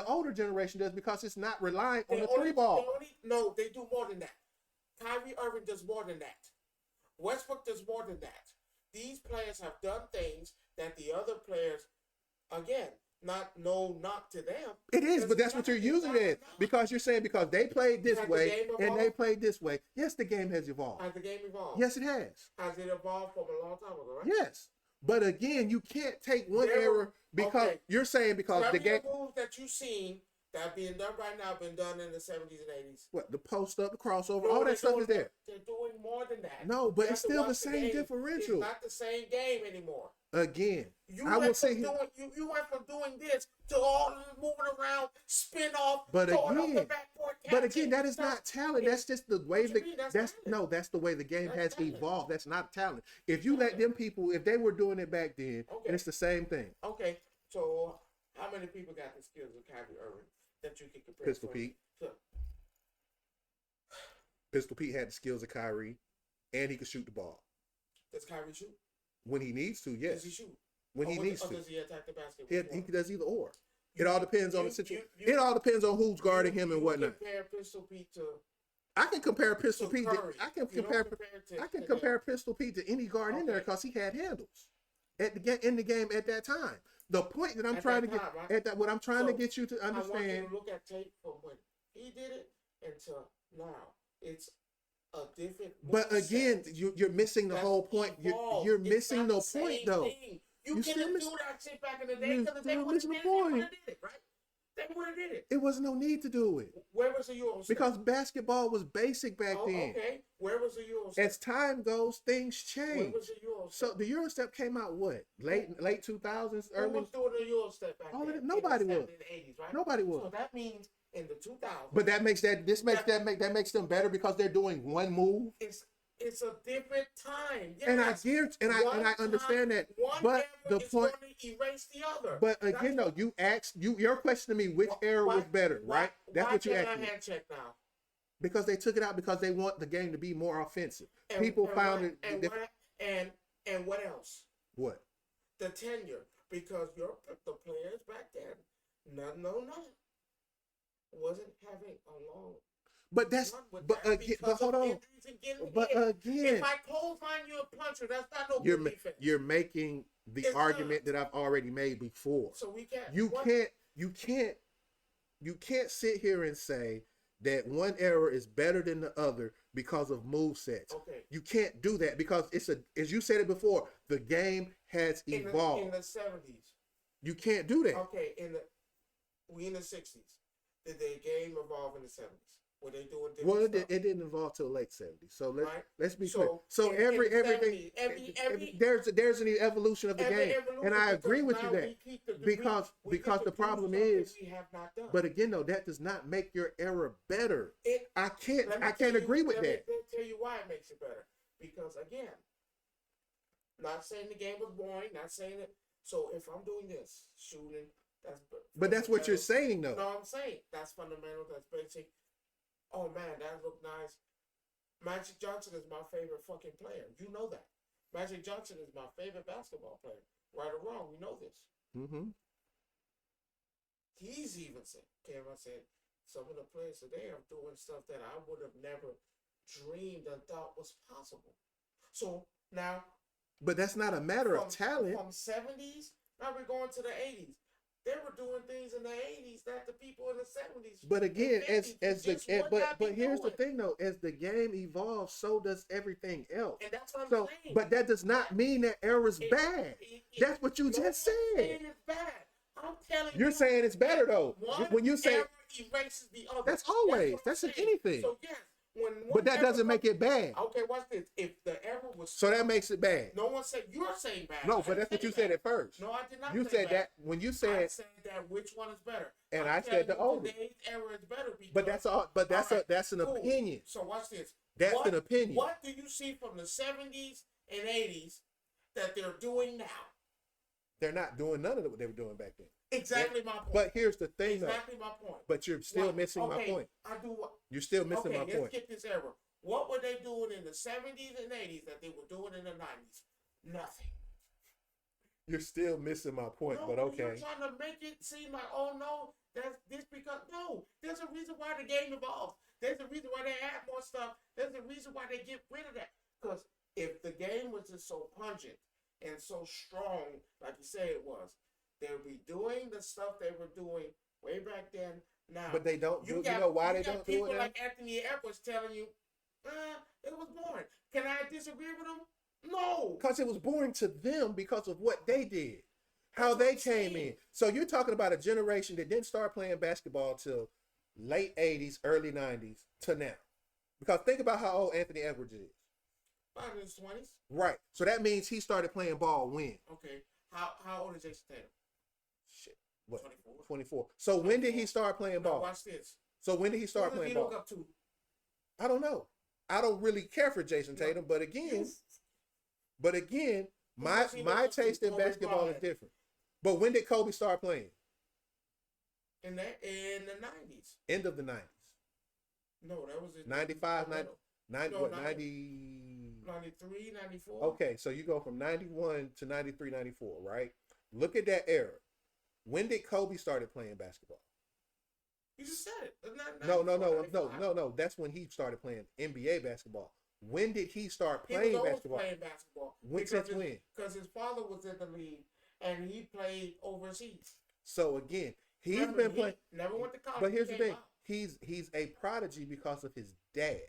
older generation does because it's not relying on They the only- three ball. they only- no, they do more than that. Kyrie Irving does more than that. Westbrook does more than that. These players have done things that the other players, again, not to them. It is, It's but that's what you're not- using it's it not. because you're saying because they played this Has the way game and they evolved? played this way. Yes, the game has evolved. Has the game evolved? Yes, it has. Has it evolved from a long time ago, right? Yes, but again, you can't take one There were- era because okay. you're saying because the game. moves that you've seen that being done right now been done in the 70s and 80s. What the post up, the crossover, No, all they're that stuff doing- is there. They're doing more than that. No, but You it's have to still the watch same game. differential. It's not the same game anymore. Again, You I will went say from here, you went from doing this to all moving around, spin off, But throwing off again- the backboard. but again, that is not talent. That's just the way What you mean? That's talent. no, that's the way the game That's has talent. evolved. That's not talent. If you let them people, if they were doing it back then, Okay. and it's the same thing. Okay, so how many people got the skills of Kyrie Irving that you can compare? Pistol to? Pete. To- Pistol Pete had the skills of Kyrie, and he could shoot the ball Does Kyrie shoot? when he needs to. Yes, Does he shoot? when he Or needs to. does he attack the basket? He does either or. It all depends on the situation. you- It all depends on who's guarding him and you whatnot. Compare Pistol Pete to I can compare Pistol to Pete. Curry. I can You don't compare. it to- I can to compare Pistol Pete to any guard in there Okay. because he had handles in the game at that time. The point that I'm At trying that to get time, right? at that what I'm trying to So, get you to I want you understand. to look at tape from when he did it until now. It's a different. But moveset. again, you're missing the That's whole point. evolved. You're It's missing not the same point though. thing. You You still couldn't miss- do that shit back in the day You're because they still would have missing did the it. They would point. have did it, right? They would have did it. It was no need to do it Where was the Euro? because basketball was basic back then. Okay. Where was the Euro? As time goes, things Where change. was the Euro? So the Eurostep came out what late 2000s, Who early. was doing the Euro step back All of then? it- nobody in the was. 70s and 80s, right? Nobody was. So that means in the 2000s. But that makes that makes them better because they're doing one move. It's a different time. Yes. And I guarantee, and One I understand time, that. One But era the is point, going to erase the other. but That's again, though, you asked your question to me, which era was better, right? That's what you why asked can't me. I hand check now? Because they took it out because they want the game to be more offensive. People And found what- it. and what else? What? The tenure, because the players back then, no, wasn't having a long. But that's run with but that again, because but hold of on. injuries and getting But hit. again, If I clothesline you a puncher, that's not no you're good defense. you're making the It's argument that I've already made before. So we can't. You can't sit here and say that one era is better than the other because of move sets. Okay. You can't do that because as you said it before, the game has evolved. In the 70s. You can't do that. Okay, we in the 60s. Did the game evolve in the 70s? Were they doing different Well, stuff? it didn't evolve till late 70s. So Right. let's be So, clear. So in everything the 70s, every there's an evolution of the every game, evolution, and I because agree with you now that we keep the- because we because get the to do problem stuff that is, we have not done. but again though, that does not make your era better. It- I can't Let me I tell can't you- agree with let me- that. Let me tell you why it makes it better. Because again, not saying the game was boring, not saying it. So if I'm doing this, shooting, But that's what you're fundamental. saying though. No, I'm saying that's fundamental. That's basic. Oh man, that looked nice. Magic Johnson is my favorite fucking player. You know that. Magic Johnson is my favorite basketball player. Right or wrong, we know this. Mm-hmm. He's even said, Cameron said, some of the players today are doing stuff that I would have never dreamed and thought was possible. So now, But that's not a matter of talent. From 70s, now we're going to the 80s. They were doing things in the 80s that the people in the 70s. But again, and as 50s the just would not but be here's the doing. thing though, as the game evolves, so does everything else. And that's what I'm So, saying. but that does not mean that era's bad. That's what you no just one's said. saying it's bad. I'm telling you. You're saying it's better though. One When you say era erases the other. that's always what I'm that's in saying. anything. So yes, when one But that era doesn't make it bad. Okay, watch this. If the era was So that makes it bad. no one said you're saying bad. No, but that's what you said at first. No, I did not. You say said bad. that when you I said, said that which one is better. and I'm I said the telling you older. Today's era is better because. But that's all. But that's All right, that's an cool. opinion. So watch this. That's What- an opinion. What do you see from the 70s and 80s that they're doing now? They're not doing none of what they were doing back then. Exactly my point. But here's the thing, exactly my point. But you're still What- missing my okay, point. I do what? You're still missing Okay, my let's point. get this era. What were they doing in the 70s and 80s that they were doing in the 90s? Nothing. You're still missing my point. No, but You're okay. trying to make it seem like, oh no, that's this because no. There's a reason why the game evolves. There's a reason why they add more stuff. There's a reason why they get rid of that. Because if the game was just so pungent and so strong, like you said it was, they would be doing the stuff they were doing way back then. Now, But they don't do. You know why they don't do people it now? like Anthony Edwards telling you, it was boring. Can I disagree with him? No. Because it was boring to them because of what they did, how they came in. So you're talking about a generation that didn't start playing basketball till late 80s, early 90s to now. Because think about how old Anthony Edwards is. About in his 20s. Right. So that means he started playing ball when? Okay. How old is Jason Tatum? Shit. What? 24. 24. So when did he start playing Now ball? watch this. So when did he start Who does playing he look ball? up to? I don't know. I don't really care for Jason Tatum, but again, my does he look my up to? taste in Kobe basketball is Bryant. different. But when did Kobe start playing? In the 90s. End of the 90s. No, that was in 95, 90, No, what, 90. 90? 93, 94. Okay, so you go from 91 to 93, 94, right? Look at that era. When did Kobe started playing basketball? You just said it. It's not No. 94, 95. That's when he started playing NBA basketball. When did he start He was playing always basketball? playing basketball. Since when? Because his father was in the league and he played overseas. So again, he's Remember, been playing. He never went to college. But here's He the came thing: out. he's a prodigy because of his dad.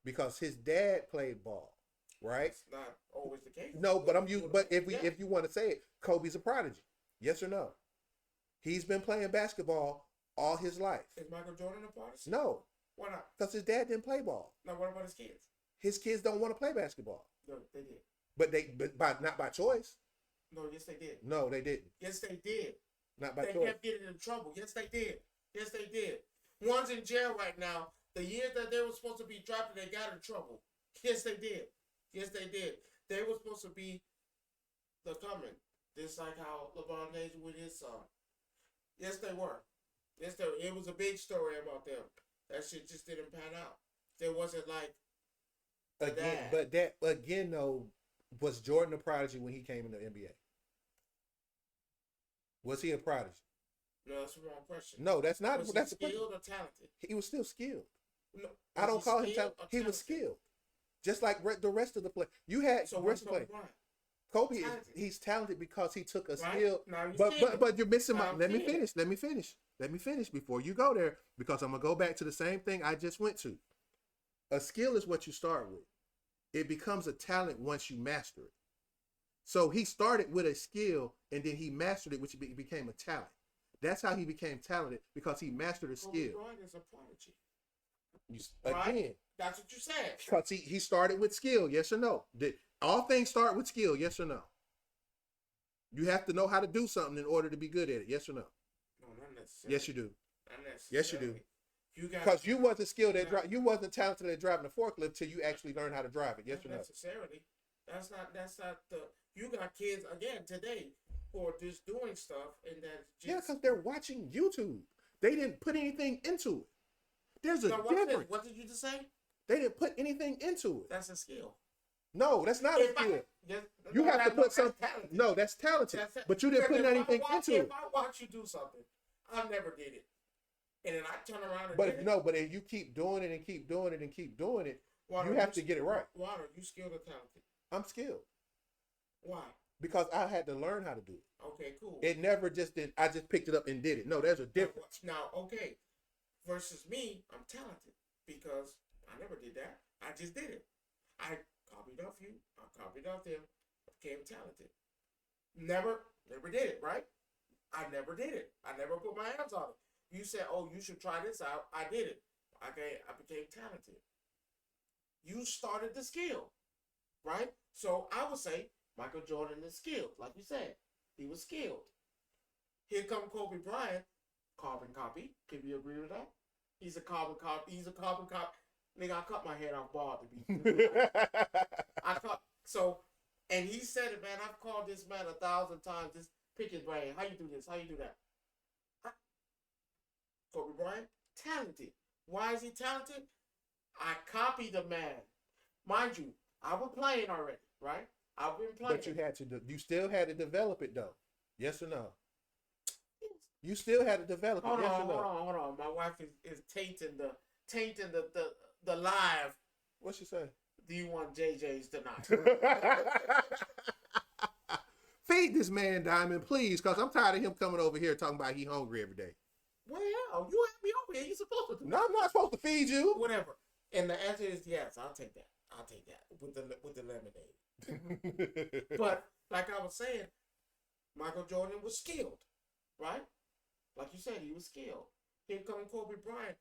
Because his dad played ball, right? That's not always the case. No, but if Yeah. you want to say it, Kobe's a prodigy. Yes or no? He's been playing basketball all his life. Is Michael Jordan a part of it? No, Why not? because his dad didn't play ball. Now, what about his kids? His kids don't want to play basketball, No, they did. but not by choice. No, yes, they did. No, they didn't. Yes, they did. Not by They choice. kept getting in trouble. Yes, they did. Yes, they did. One's in jail right now. The year that they were supposed to be drafted, they got in trouble. Yes, they did. Yes, they did. They were supposed to be the coming. Just like how LeBron James with his son. Yes, they were. Yes, they were. It was a big story about them. That shit just didn't pan out. There wasn't like Again, that. but that again though, was Jordan a prodigy when he came in the NBA? Was he a prodigy? No, that's the wrong question. No, that's not. Was he That's the question. skilled or talented? He was still skilled. No. I don't Was he call him skilled talented. or He was talented? skilled, just like the rest of the play. You had So the what's rest of the Kobe play. Bryant? Kobe is Talented. he's talented because he took a Right? skill. Now you But see it. but you're missing my. Now Let you me see it. finish. Let me finish before you go there because I'm gonna go back to the same thing I just went to. A skill is what you start with. It becomes a talent once you master it. So he started with a skill and then he mastered it, which became a talent. That's how he became talented because he mastered a Kobe skill. Bryant is a prodigy. Again, Right? That's what you said. because he started with skill, yes or no? All things start with skill, yes or no? You have to know how to do something in order to be good at it, yes or no? No, not necessarily. Yes, you do. Not necessarily. Yes, you do. You got Because you wasn't skilled at you wasn't talented at driving a forklift till you actually learned how to drive it, yes or not no? necessarily. That's not the. You got kids again today who are just doing stuff and that's just. Yeah, because they're watching YouTube. They didn't put anything into it. There's a Now, watch this. difference. What did you just say? They didn't put anything into it. That's a skill. No, that's not a skill. Yes, You no, have to no, put that's some. talented. No, that's talented. That's- But you didn't because put if I anything watch- into it. If I watch you do something, I never did it, and then I turn around and But did if it. no, but if you keep doing it and keep doing it and keep doing it, Water, you have to get it right. Water, you skilled or talented? I'm skilled Why? Because I had to learn how to do it. Okay, cool. It never just did. I just picked it up and did it. No, there's a difference. Now, okay, versus me, I'm talented because I never did that. I just did it. I copied off you. I copied off them. Became talented. Never did it. Right? I never did it. I never put my hands on it. You said, "Oh, you should try this out." I did it. Okay, I became talented. You started the skill, right? So I would say Michael Jordan is skilled, like you said. He was skilled. Here come Kobe Bryant, carbon copy. Can you agree with that? He's a carbon copy. He's a carbon copy. Nigga, I cut my head off bald to be. I cut so, and he said it, man. I've called this man 1,000 times. Just pick his brain. How you do this? How you do that? Kobe Bryant, talented. Why is he talented? I copied the man. Mind you, I was playing already, right? I've been playing. But you had to. You still had to develop it though. Yes or no? You still had to develop it. Hold Yes on, or no? hold on. My wife is tainting the live. What she say? Do you want JJ's tonight? Feed this man, Diamond, please, because I'm tired of him coming over here talking about he hungry every day. Well, you have me over here. You're supposed to. No, I'm not supposed to feed you. Whatever. And the answer is yes. I'll take that. I'll take that with the lemonade. But like I was saying, Michael Jordan was skilled, right? Like you said, he was skilled. Here comes Kobe Bryant,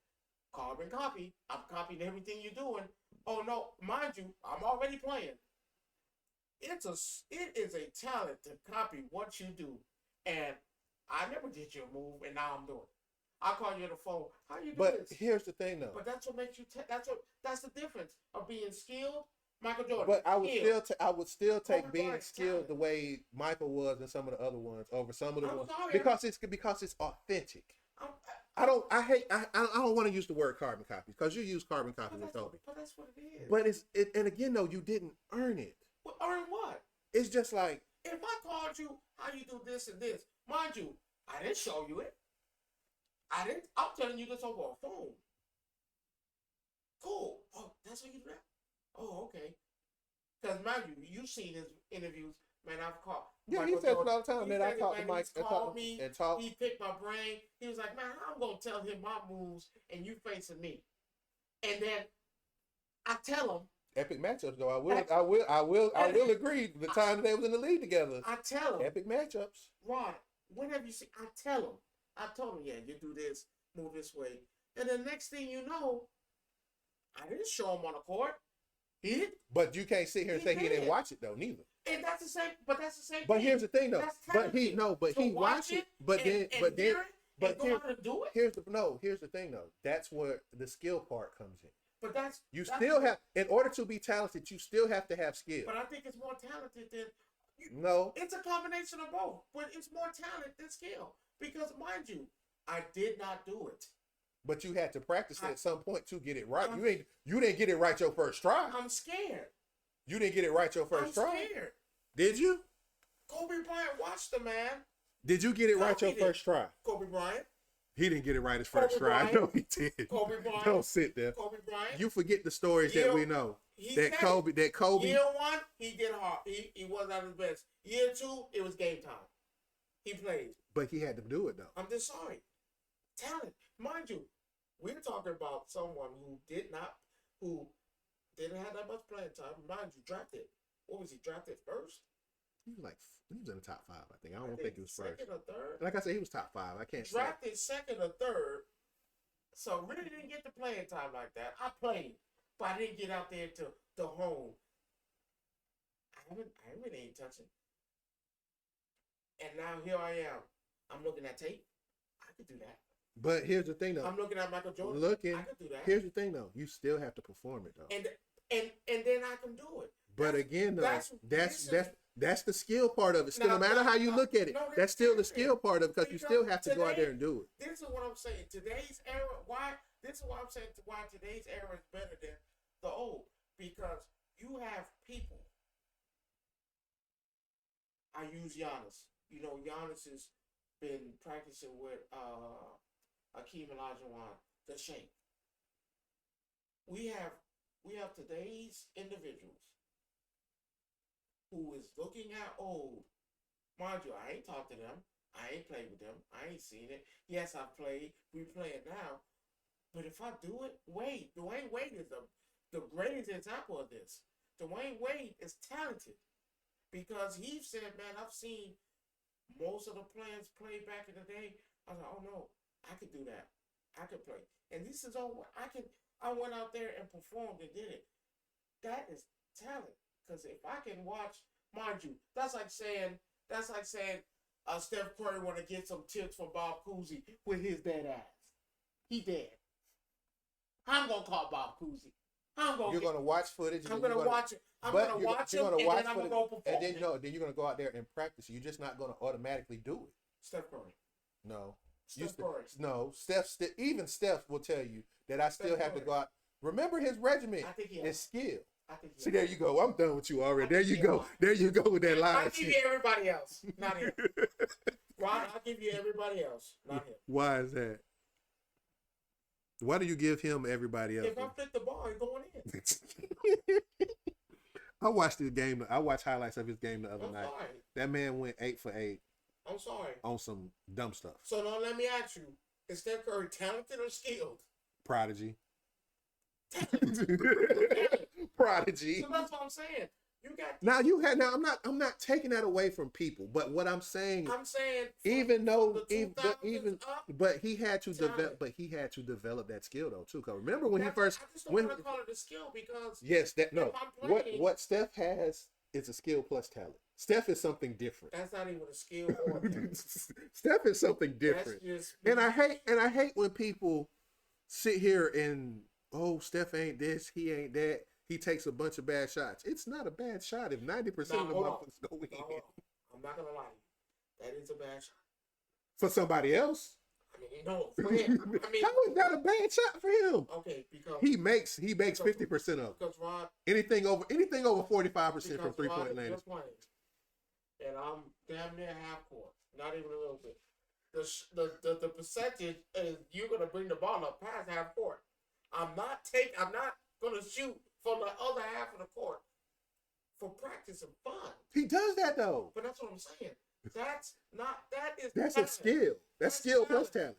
carbon copy. I'm copying everything you're doing. Oh no, mind you, I'm already playing. It is a talent to copy what you do, and I never did your move, and now I'm doing it. I call you on the phone. How you do But this? here's the thing, though. But that's what makes you. That's the difference of being skilled. Michael Jordan. But I would skilled. still take Kobe being Bryant, skilled talent. the way Michael was and some of the other ones over some of the I'm ones sorry. because it's authentic. I don't want to use the word carbon copy because you use carbon copy with Kobe. But that's what it is. But and again though, you didn't earn it. Well, earn what? It's just like If I called you, how you do this and this, mind you, I didn't show you it. I'm telling you this over a phone. Cool. Oh, that's how you do that? Oh, okay. Because mind you, you've seen his interviews. Man, I've called. yeah, he Michael says it Jordan. all the time. He Man, I said it, talked to man, Mike he's called me and talk. He picked my brain. He was like, man, I'm gonna tell him my moves, and you facing me. And then I tell him. Epic matchups though. I will agree. The time that they was in the league together. I tell him. Epic matchups. Rod, whenever you see, I tell him. I told him, yeah, you do this, move this way. And the next thing you know, I didn't show him on the court. He did. But you can't sit here and He say he didn't did. watch it though, neither. And that's the same, but that's the same But thing. here's the thing though. That's But he talented. So he watch watched it. But then and hear it and go here- out and do it. here's the thing though. That's where the skill part comes in. But that's You that's still have, in order to be talented, you still have to have skill. But I think it's more talented than. No, It's a combination of both, but it's more talent than skill. Because mind you, I did not do it. but you had to practice it at some point to get it right. I'm- You didn't get it right your first try. I'm scared. You didn't get it right your I'm first try. scared. Did you? Kobe Bryant watched the man. Did you get it right your Copied it. first try? Kobe Bryant. He didn't get it right his first Kobe try. Bryant. No, he did. Kobe Bryant. Don't sit there. Kobe Bryant. You forget the stories that we know. He That said Kobe. Year one, he did hard. He wasn't at his best. Year two, it was game time. He played. But he had to do it though. I'm just sorry. Talent. Mind you, we're talking about someone who didn't have that much playing time. Mind you, drafted. What was he, drafted first? He was in the top 5, I think. I don't think he was first. Second or third? Like I said, he was top 5. I can't say. Drafted second or third. So really didn't get the playing time like that. I played, but I didn't get out there to home. I haven't ain't touching. And now here I am. I'm looking at tape. I could do that. But here's the thing though. I'm looking at Michael Jordan. I could do that. Here's the thing though. You still have to perform it though. And then I can do it. But again though, that's that's the skill part of it. Still, Now, no matter how you look at it, no, that's still the different. skill part of it because you still have to go out today- there and do it. This is what I'm saying. Today's era, this is why I'm saying why today's era is better than the old. Because you have people. I use Giannis. You know, Giannis has been practicing with Akeem Olajuwon, the Shank. We have today's individuals who is looking at old, mind you, I ain't talked to them. I ain't played with them. I ain't seen it. Yes, I played. We play it now. But if I do it, Dwayne Wade is the greatest example of this. Dwayne Wade is talented because he said, man, I've seen most of the players play back in the day. I was like, oh no, I could do that. I could play. And this is all I went out there and performed and did it. That is talent. Because if I can watch, mind you, that's like saying Steph Curry want to get some tips from Bob Cousy with his dead ass. He dead. I'm gonna call Bob Cousy. You're gonna watch footage. I'm gonna watch it. I'm gonna watch him, and then I'm gonna go perform. And then then you're gonna go out there and practice. You're just not gonna automatically do it. Steph Curry. No. Steph Curry. No. Even Steph will tell you that I still have to go out. Remember his regimen and skill. See, there you go. I'm done with you already. There you go. There you go with that line. I'll give you everybody else, not him. Ron, I'll give you everybody else, not him. Why is that? Why do you give him everybody else? If I flip the ball, he's going in. I watched his game. I watched highlights of his game the other night. Sorry. That man went 8 for 8. I'm sorry. On some dumb stuff. So now let me ask you: is Steph Curry talented or skilled? Prodigy. Talented. Prodigy. So that's what I'm saying. You got now. I'm not taking that away from people, but what I'm saying, even but he had to develop that skill though too. Cause remember when I just don't want to call it a skill because what Steph has is a skill plus talent. Steph is something different. That's not even a skill or a talent. Steph is something different. And I hate when people sit here and Steph ain't this, he ain't that. He takes a bunch of bad shots. It's not a bad shot if 90% of the motherfuckers go in. I'm not gonna lie to you. That is a bad shot. For somebody else? I mean, no, for him. How is that a bad shot for him? Okay, because he makes 50% of it. Because Rod, anything over 45% from 3-point land. And I'm damn near half court, not even a little bit. The percentage is you're gonna bring the ball up past half court. I'm not gonna shoot from the other half of the court for practice and fun. He does that though. But that's what I'm saying. That's talent. A skill. That's skill plus talent.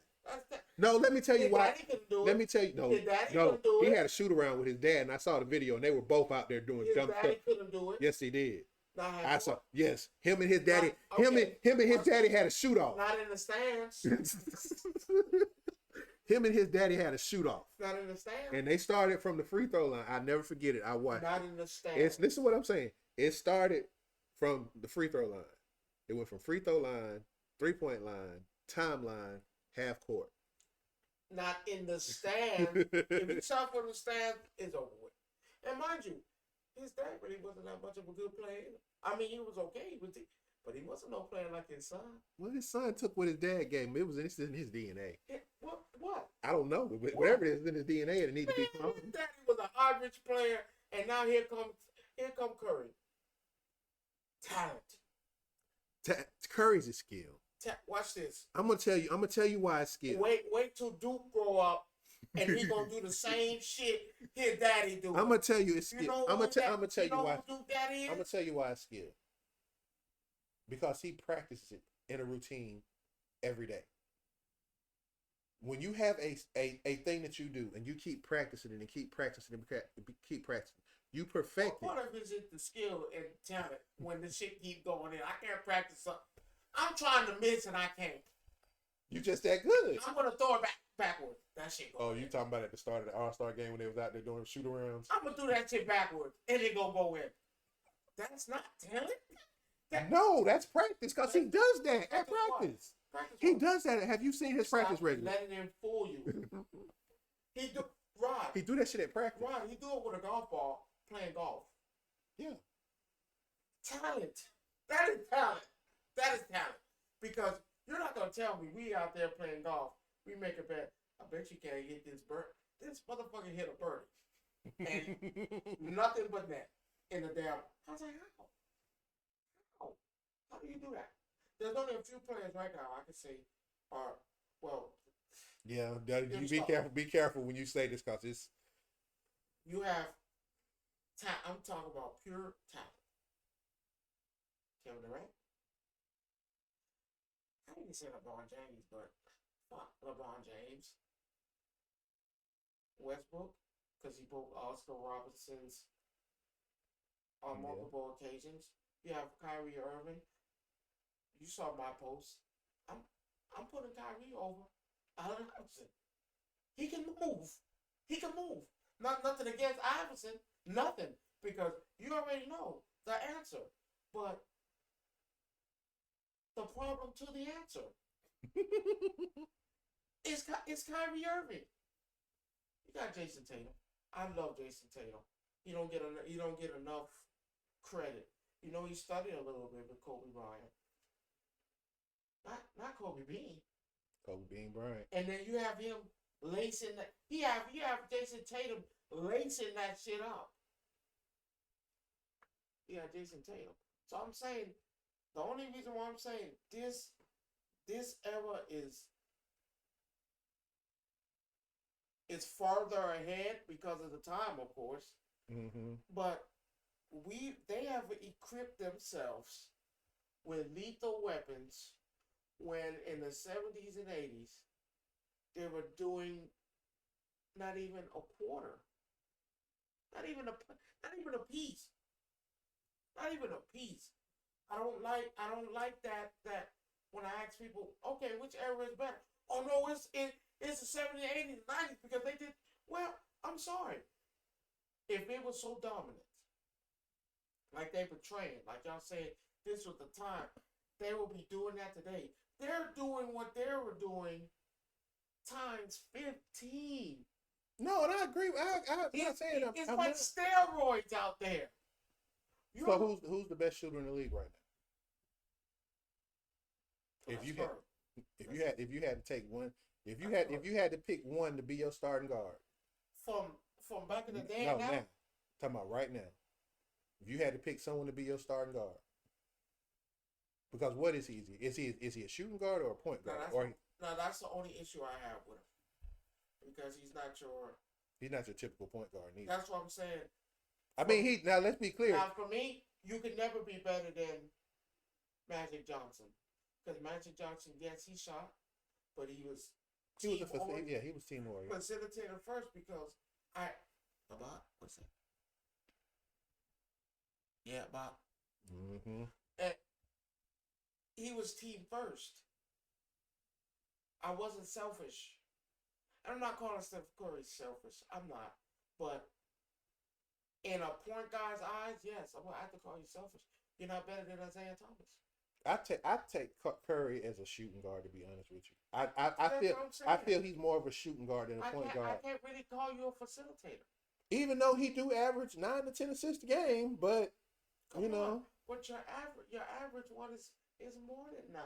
No, let me tell you why. Let me tell you. No. He had a shoot around with his dad, and I saw the video, and they were both out there doing dumb stuff. His daddy couldn't do it. Yes, he did. I saw. Yes, him and his daddy. Him and his daddy had a shoot off. Not in the stands. Him and his daddy had a shoot off. Not in the stands. And they started from the free throw line. I'll never forget it. I watched. Not in the stands. Listen to what I'm saying. It started from the free throw line. It went from free throw line, 3-point line, timeline, half court. Not in the stand. If you shot from the stand, it's over with. And mind you, his dad really wasn't that much of a good player. I mean, he was okay, but he wasn't no player like his son. Well, his son took what his dad gave him. It's in his DNA. What? I don't know. Whatever it is in his DNA, it needs to be cloned. His daddy was an average player, and now here come Curry. Talent. Curry's a skill. Watch this. I'm gonna tell you why it's skill. Wait till Duke grow up, and he gonna do the same shit his daddy do. I'm gonna tell you it's skill. You know I'm gonna tell you why. Duke daddy is? I'm gonna tell you why it's skill. Because he practices it in a routine every day. When you have a thing that you do and you keep practicing it and keep practicing and keep practicing, you perfect it. What if it's the skill and talent when the shit keep going in? I can't practice something. I'm trying to miss and I can't. You just that good. I'm gonna throw it backwards. That shit going you talking about at the start of the All-Star game when they was out there doing shoot arounds? I'm gonna do that shit backwards and it gonna go in. That's not talent. No, that's practice because he does that at practice. He does that. Have you seen his practice regimen? Letting him fool you. He do that shit at practice. Right, he do it with a golf ball playing golf. Yeah. Talent. That is talent. That is talent. Because you're not gonna tell me we out there playing golf. We make a bet. I bet you can't hit this bird. This motherfucker hit a birdie. And nothing but that in the damn. I was like, how? How do you do that? There's only a few players right now I can say are Yeah, you be careful when you say this because it's. You have. I'm talking about pure talent. Kevin Durant. I didn't say LeBron James, but fuck LeBron James. Westbrook, because he broke Oscar Robertson's on Yeah. multiple occasions. You have Kyrie Irving. You saw my post. I'm putting Kyrie over Allen Iverson. He can move. He can move. Nothing against Iverson. Nothing. Because you already know the answer. But the problem to the answer is Kyrie Irving. You got Jason Tatum. I love Jason Tatum. You don't get enough credit. You know, he studied a little bit with Kobe Bryant. Not Kobe Bean. Kobe Bean Bryant. And then you have him lacing that. You have Jason Tatum lacing that shit up. Yeah, Jason Tatum. So I'm saying the only reason why I'm saying this era is farther ahead because of the time, of course. Mm-hmm. But they have equipped themselves with lethal weapons when in the 70s and 80s they were doing not even a quarter, not even a piece, not even a piece. I don't like that when I ask people, okay, which era is better? Oh no, it's the 70s, 80s, 90s because they did well. I'm sorry. If it was so dominant, like they portraying, like y'all saying, this was the time, they will be doing that today. They're doing what they were doing times 15. No, and I agree. I'm not saying it's I'm like not. steroids out there. So who's the best shooter in the league right now? If you had to take one, if you had to pick one to be your starting guard from back in the day, no, now talking about right now. If you had to pick someone to be your starting guard, because what is he? Is he a shooting guard or a point guard? That's the only issue I have with him because he's not your typical point guard either. That's what I'm saying. I mean, now let's be clear. Now, for me, you could never be better than Magic Johnson. Because Magic Johnson, yes, he shot, but he was team oriented. Facilitator first because what's that? Yeah, Bob. Mm-hmm. And he was team first. I wasn't selfish. I'm not calling Steph Curry selfish. I'm not. But in a point guy's eyes, yes, I'm gonna have to call you selfish. You're not better than Isaiah Thomas. I take Curry as a shooting guard, to be honest with you. I feel he's more of a shooting guard than a point guard. I can't really call you a facilitator. Even though he do average 9 to 10 assists a game, but Come on. But your average one is more than 9.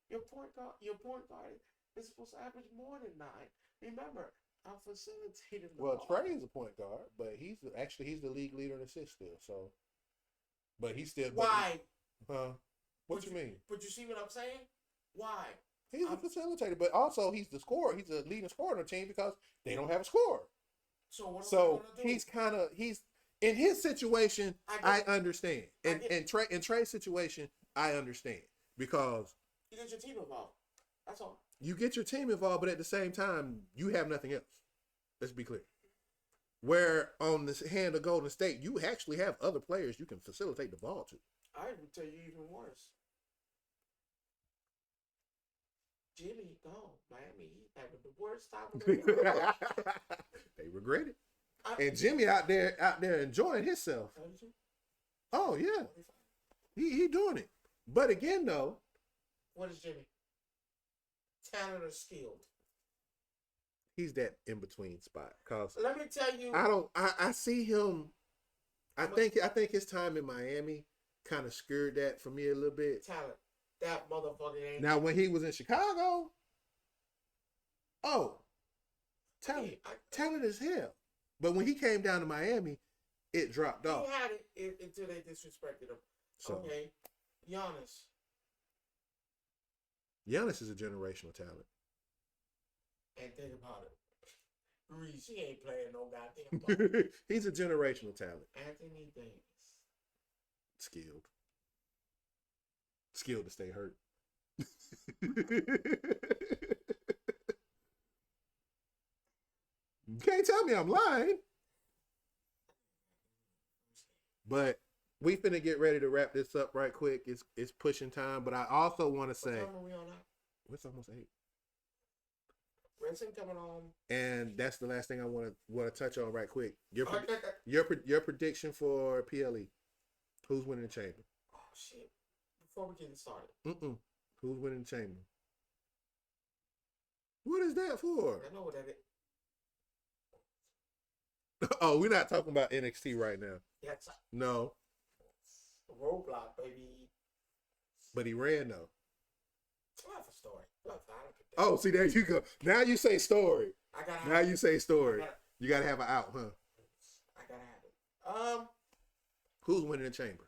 Your point guard is supposed to average more than 9. Remember, I'm facilitating the ball. Trey is a point guard, but he's the league leader in assists still. So, but he's still why? What you mean? But you see what I'm saying? Why? He's a facilitator, but also he's the scorer. He's the leading scorer on the team because they don't have a scorer. So what? So he's in his situation. I understand, and Trey's situation, I understand because you get your team involved. That's all. You get your team involved, but at the same time, you have nothing else. Let's be clear. Where on the hand of Golden State, you actually have other players you can facilitate the ball to. I would tell you even worse. Jimmy gone. Miami Heat having the worst time of their life. They regret it. And Jimmy out there enjoying himself. Oh yeah, he doing it. But again though, what is Jimmy? Talented or skilled? He's that in between spot. Cause let me tell you, I see him. I think his time in Miami kind of skirted that for me a little bit. Talent. That motherfucker ain't. Now when he was in Chicago, talent as hell. But when he came down to Miami, it dropped off. He had it until they disrespected him. So, okay, Giannis is a generational talent. And think about it. Reese, he ain't playing no goddamn ball. He's a generational talent. Anthony Davis. Skilled. Skill to stay hurt. You can't tell me I'm lying. But we finna get ready to wrap this up right quick. It's pushing time, but I also want to say, What time are we on now? it's almost 8. Renson coming on. And that's the last thing I want to touch on right quick. Your prediction for PLE. Who's winning the chamber? Oh shit! Before we get started, Who's winning the chamber? What is that for? I know what that is. Oh, we're not talking about NXT right now. Yes. No. Roadblock, baby. But he ran though. I have a story. Oh, see, there you go. Now you say story. Now you say story. You gotta have an out, huh? I gotta have it. Who's winning the chamber?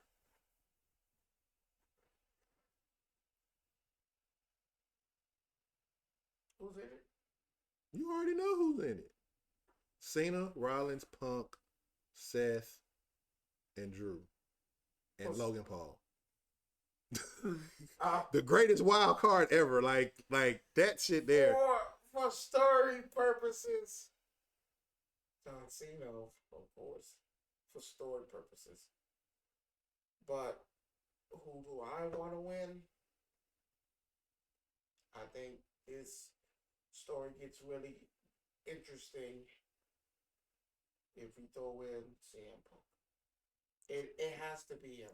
Who's in it? You already know who's in it. Cena, Rollins, Punk, Seth, and Drew. And Logan Paul. The greatest wild card ever. Like that shit there. For story purposes. John Cena, of course. For story purposes. But who do I want to win? I think this story gets really interesting if we throw in CM Punk. It has to be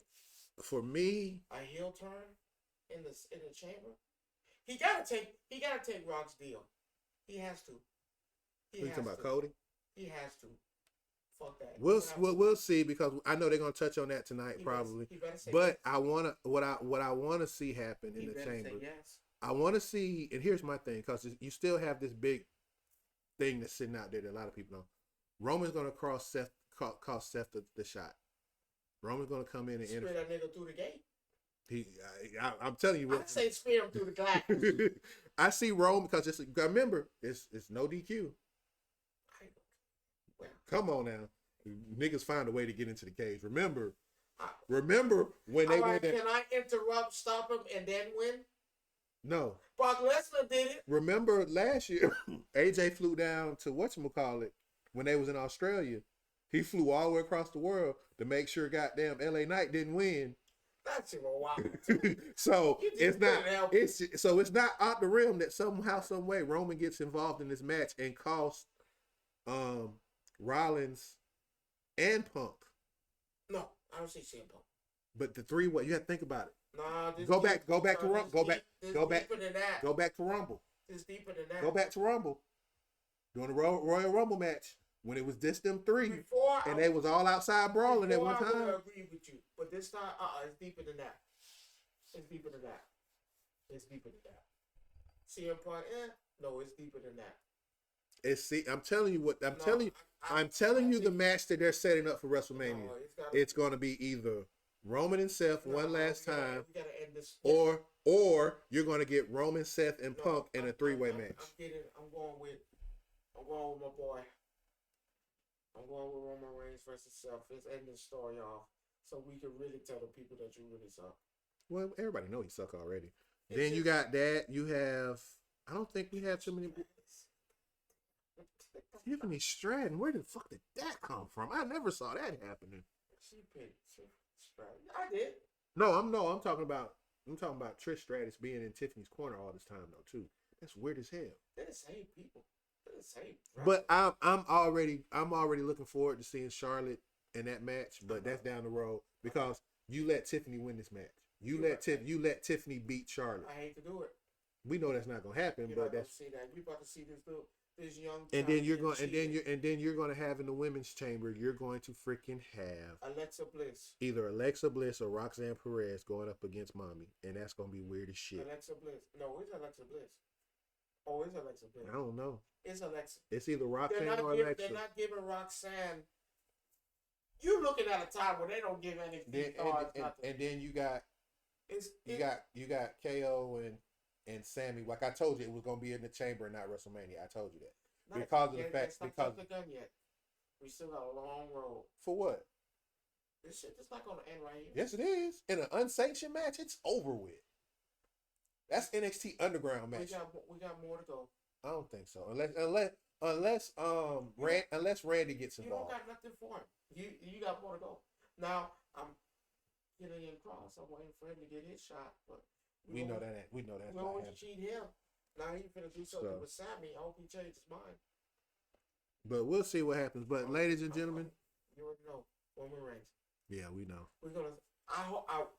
for me a heel turn in the chamber. He gotta take Rock's deal. He has to. You talking about Cody? He has to. Fuck that. We'll see, because I know they're gonna touch on that tonight probably. But yes. What I wanna see happen in the chamber. Yes. I wanna see, and here's my thing, because you still have this big thing that's sitting out there that a lot of people know. Roman's gonna cost Seth the shot. Roman's gonna come in and spear that nigga through the gate. I'm telling you what. I'd say spear him through the glass. I see Roman, because remember, it's no DQ. Come on now, niggas find a way to get into the cage. Remember when they went there. Can I interrupt, stop him, and then win? No. Brock Lesnar did it. Remember last year, AJ flew down to whatchamacallit when they was in Australia. He flew all the way across the world to make sure goddamn LA Knight didn't win. That's even wild. So it's not out the realm that somehow, some way Roman gets involved in this match and costs Rollins and Punk. No, I don't see CM Punk. But the three-way, you have to think about it. Nah, go back to Rumble. Go back to Rumble. It's deeper than that. Go back to Rumble. During the Royal Rumble match, when it was them three, and they was all outside brawling at one time. I would agree with you, but this time, it's deeper than that. It's deeper than that. It's deeper than that. CM Punk, no, it's deeper than that. I'm telling you what. I'm telling you the match that they're setting up for WrestleMania. No, it's going to be either Roman and Seth one last time, we gotta end this. or you're going to get Roman, Seth, and Punk in a three-way match. I'm going with my boy. I'm going with Roman Reigns versus Seth. Let's end this story off so we can really tell the people that you really suck. Well, everybody know he suck already. Then you got that. You have. I don't think we have too many. Tiffany Stratton. Where the fuck did that come from? I never saw that happening. She picked Stratton. I did. I'm talking about Trish Stratus being in Tiffany's corner all this time though too. That's weird as hell. They're the same people. But I'm already looking forward to seeing Charlotte in that match, but that's down the road because you let Tiffany win this match. You let Tiffany beat Charlotte. I hate to do it. We know that's not gonna happen, You're but not that's see that. We about to see this young. And then you're gonna have in the women's chamber. You're going to freaking have Alexa Bliss, either Alexa Bliss or Roxanne Perez going up against Mommy, and that's gonna be weird as shit. Alexa Bliss. No, it's Alexa Bliss. Oh, it's Alexa Bliss. I don't know. It's Alexa. It's either Roxanne or Alexa. They're not giving Roxanne. You looking at a time where they don't give anything. And then you got KO and Sammy. Like I told you, it was gonna be in the chamber and not WrestleMania. I told you that because of the fact because the gun yet. We still got a long road. For what? This shit just not gonna end right here. Yes, it is. In an unsanctioned match, it's over with. That's NXT Underground match. We got more to go. I don't think so. Unless Randy gets You don't involved. got nothing for him. You got more to go. Now I'm getting in cross. I'm waiting for him to get his shot, but We know that's we not don't want to happening. cheat him. Now he finna do something So- with Sammy. I hope he changed his mind. But we'll see what happens. But ladies and gentlemen, You already know Roman Reigns. yeah, we know. We're gonna.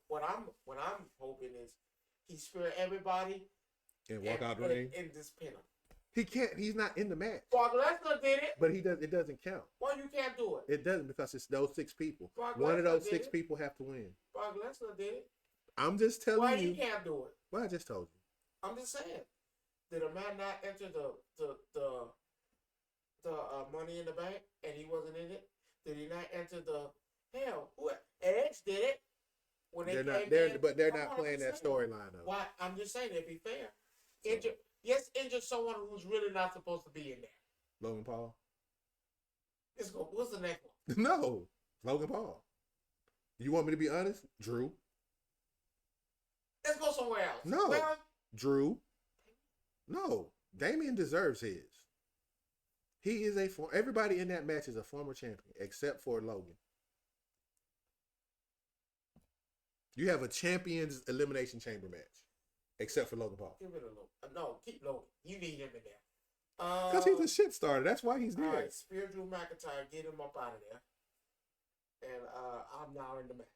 What I'm hoping is he spare everybody And walk out the ring. and just pin him. He can't. He's not in the match. Brock Lesnar did it. But he does. It doesn't count. Why you can't do it? It doesn't because it's those 6 people. Brock One of Lesnar those did 6 it. people have to win. Brock Lesnar did it. I'm just telling Why you. he can't do it? Well, I just told you. I'm just saying. Did a man not enter the Money in the Bank and he wasn't in it? Did he not enter the hell? Who Edge did it when they They're not. came They're in? but they're Come not on, playing I'm that just saying. storyline though. Why? I'm just saying it'd be fair. So- Injure someone who's really not supposed to be in there. Logan Paul. Let's go. What's the next one? No, Logan Paul. You want me to be honest? Drew. Let's go somewhere else. No. Well, Drew. No, Damian deserves his. He is everybody in that match is a former champion except for Logan. You have a champions elimination chamber match, except for Logan Paul, give it a look. No, keep Logan. You need him in there. because he's a shit starter. That's why he's all there. right, Spear Drew McIntyre, get him up out of there. And I'm now in the match.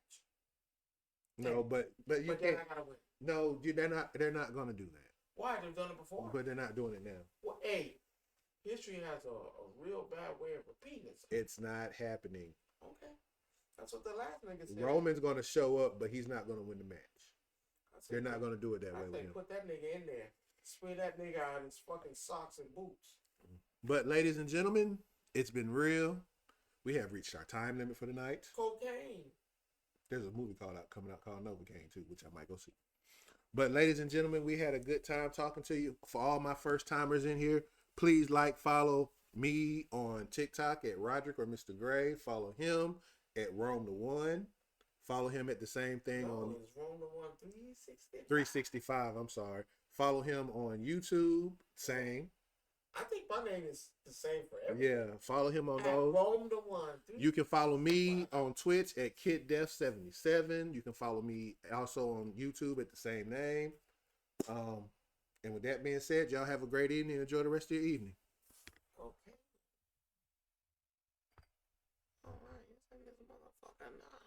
No, but you But then can't. I gotta win. No, they're not going to do that. Why? They've done it before. But they're not doing it now. Well, hey, history has a real bad way of repeating itself. It's not happening. Okay. That's what the last nigga said. Roman's going to show up, but he's not going to win the match. I said, They're not going to do it that I way with said, him. put that nigga in there. Spray that nigga out in his fucking socks and boots. But ladies and gentlemen, it's been real. We have reached our time limit for the night. Cocaine. There's a movie coming out called Novocaine too, which I might go see. But ladies and gentlemen, we had a good time talking to you. For all my first timers in here, please follow me on TikTok at Roderick or Mr. Gray. Follow him at Rome the One. Follow him at the same thing on It's Rome the One 360. 365. I'm sorry. Follow him on YouTube. Same. I think my name is the same for everyone. Yeah. Follow him on At those. Rome the One. You can follow me on Twitch at KidDef77. You can follow me also on YouTube at the same name. And with that being said, y'all have a great evening and enjoy the rest of your evening. Okay. All right. Yes, I guess motherfucker now.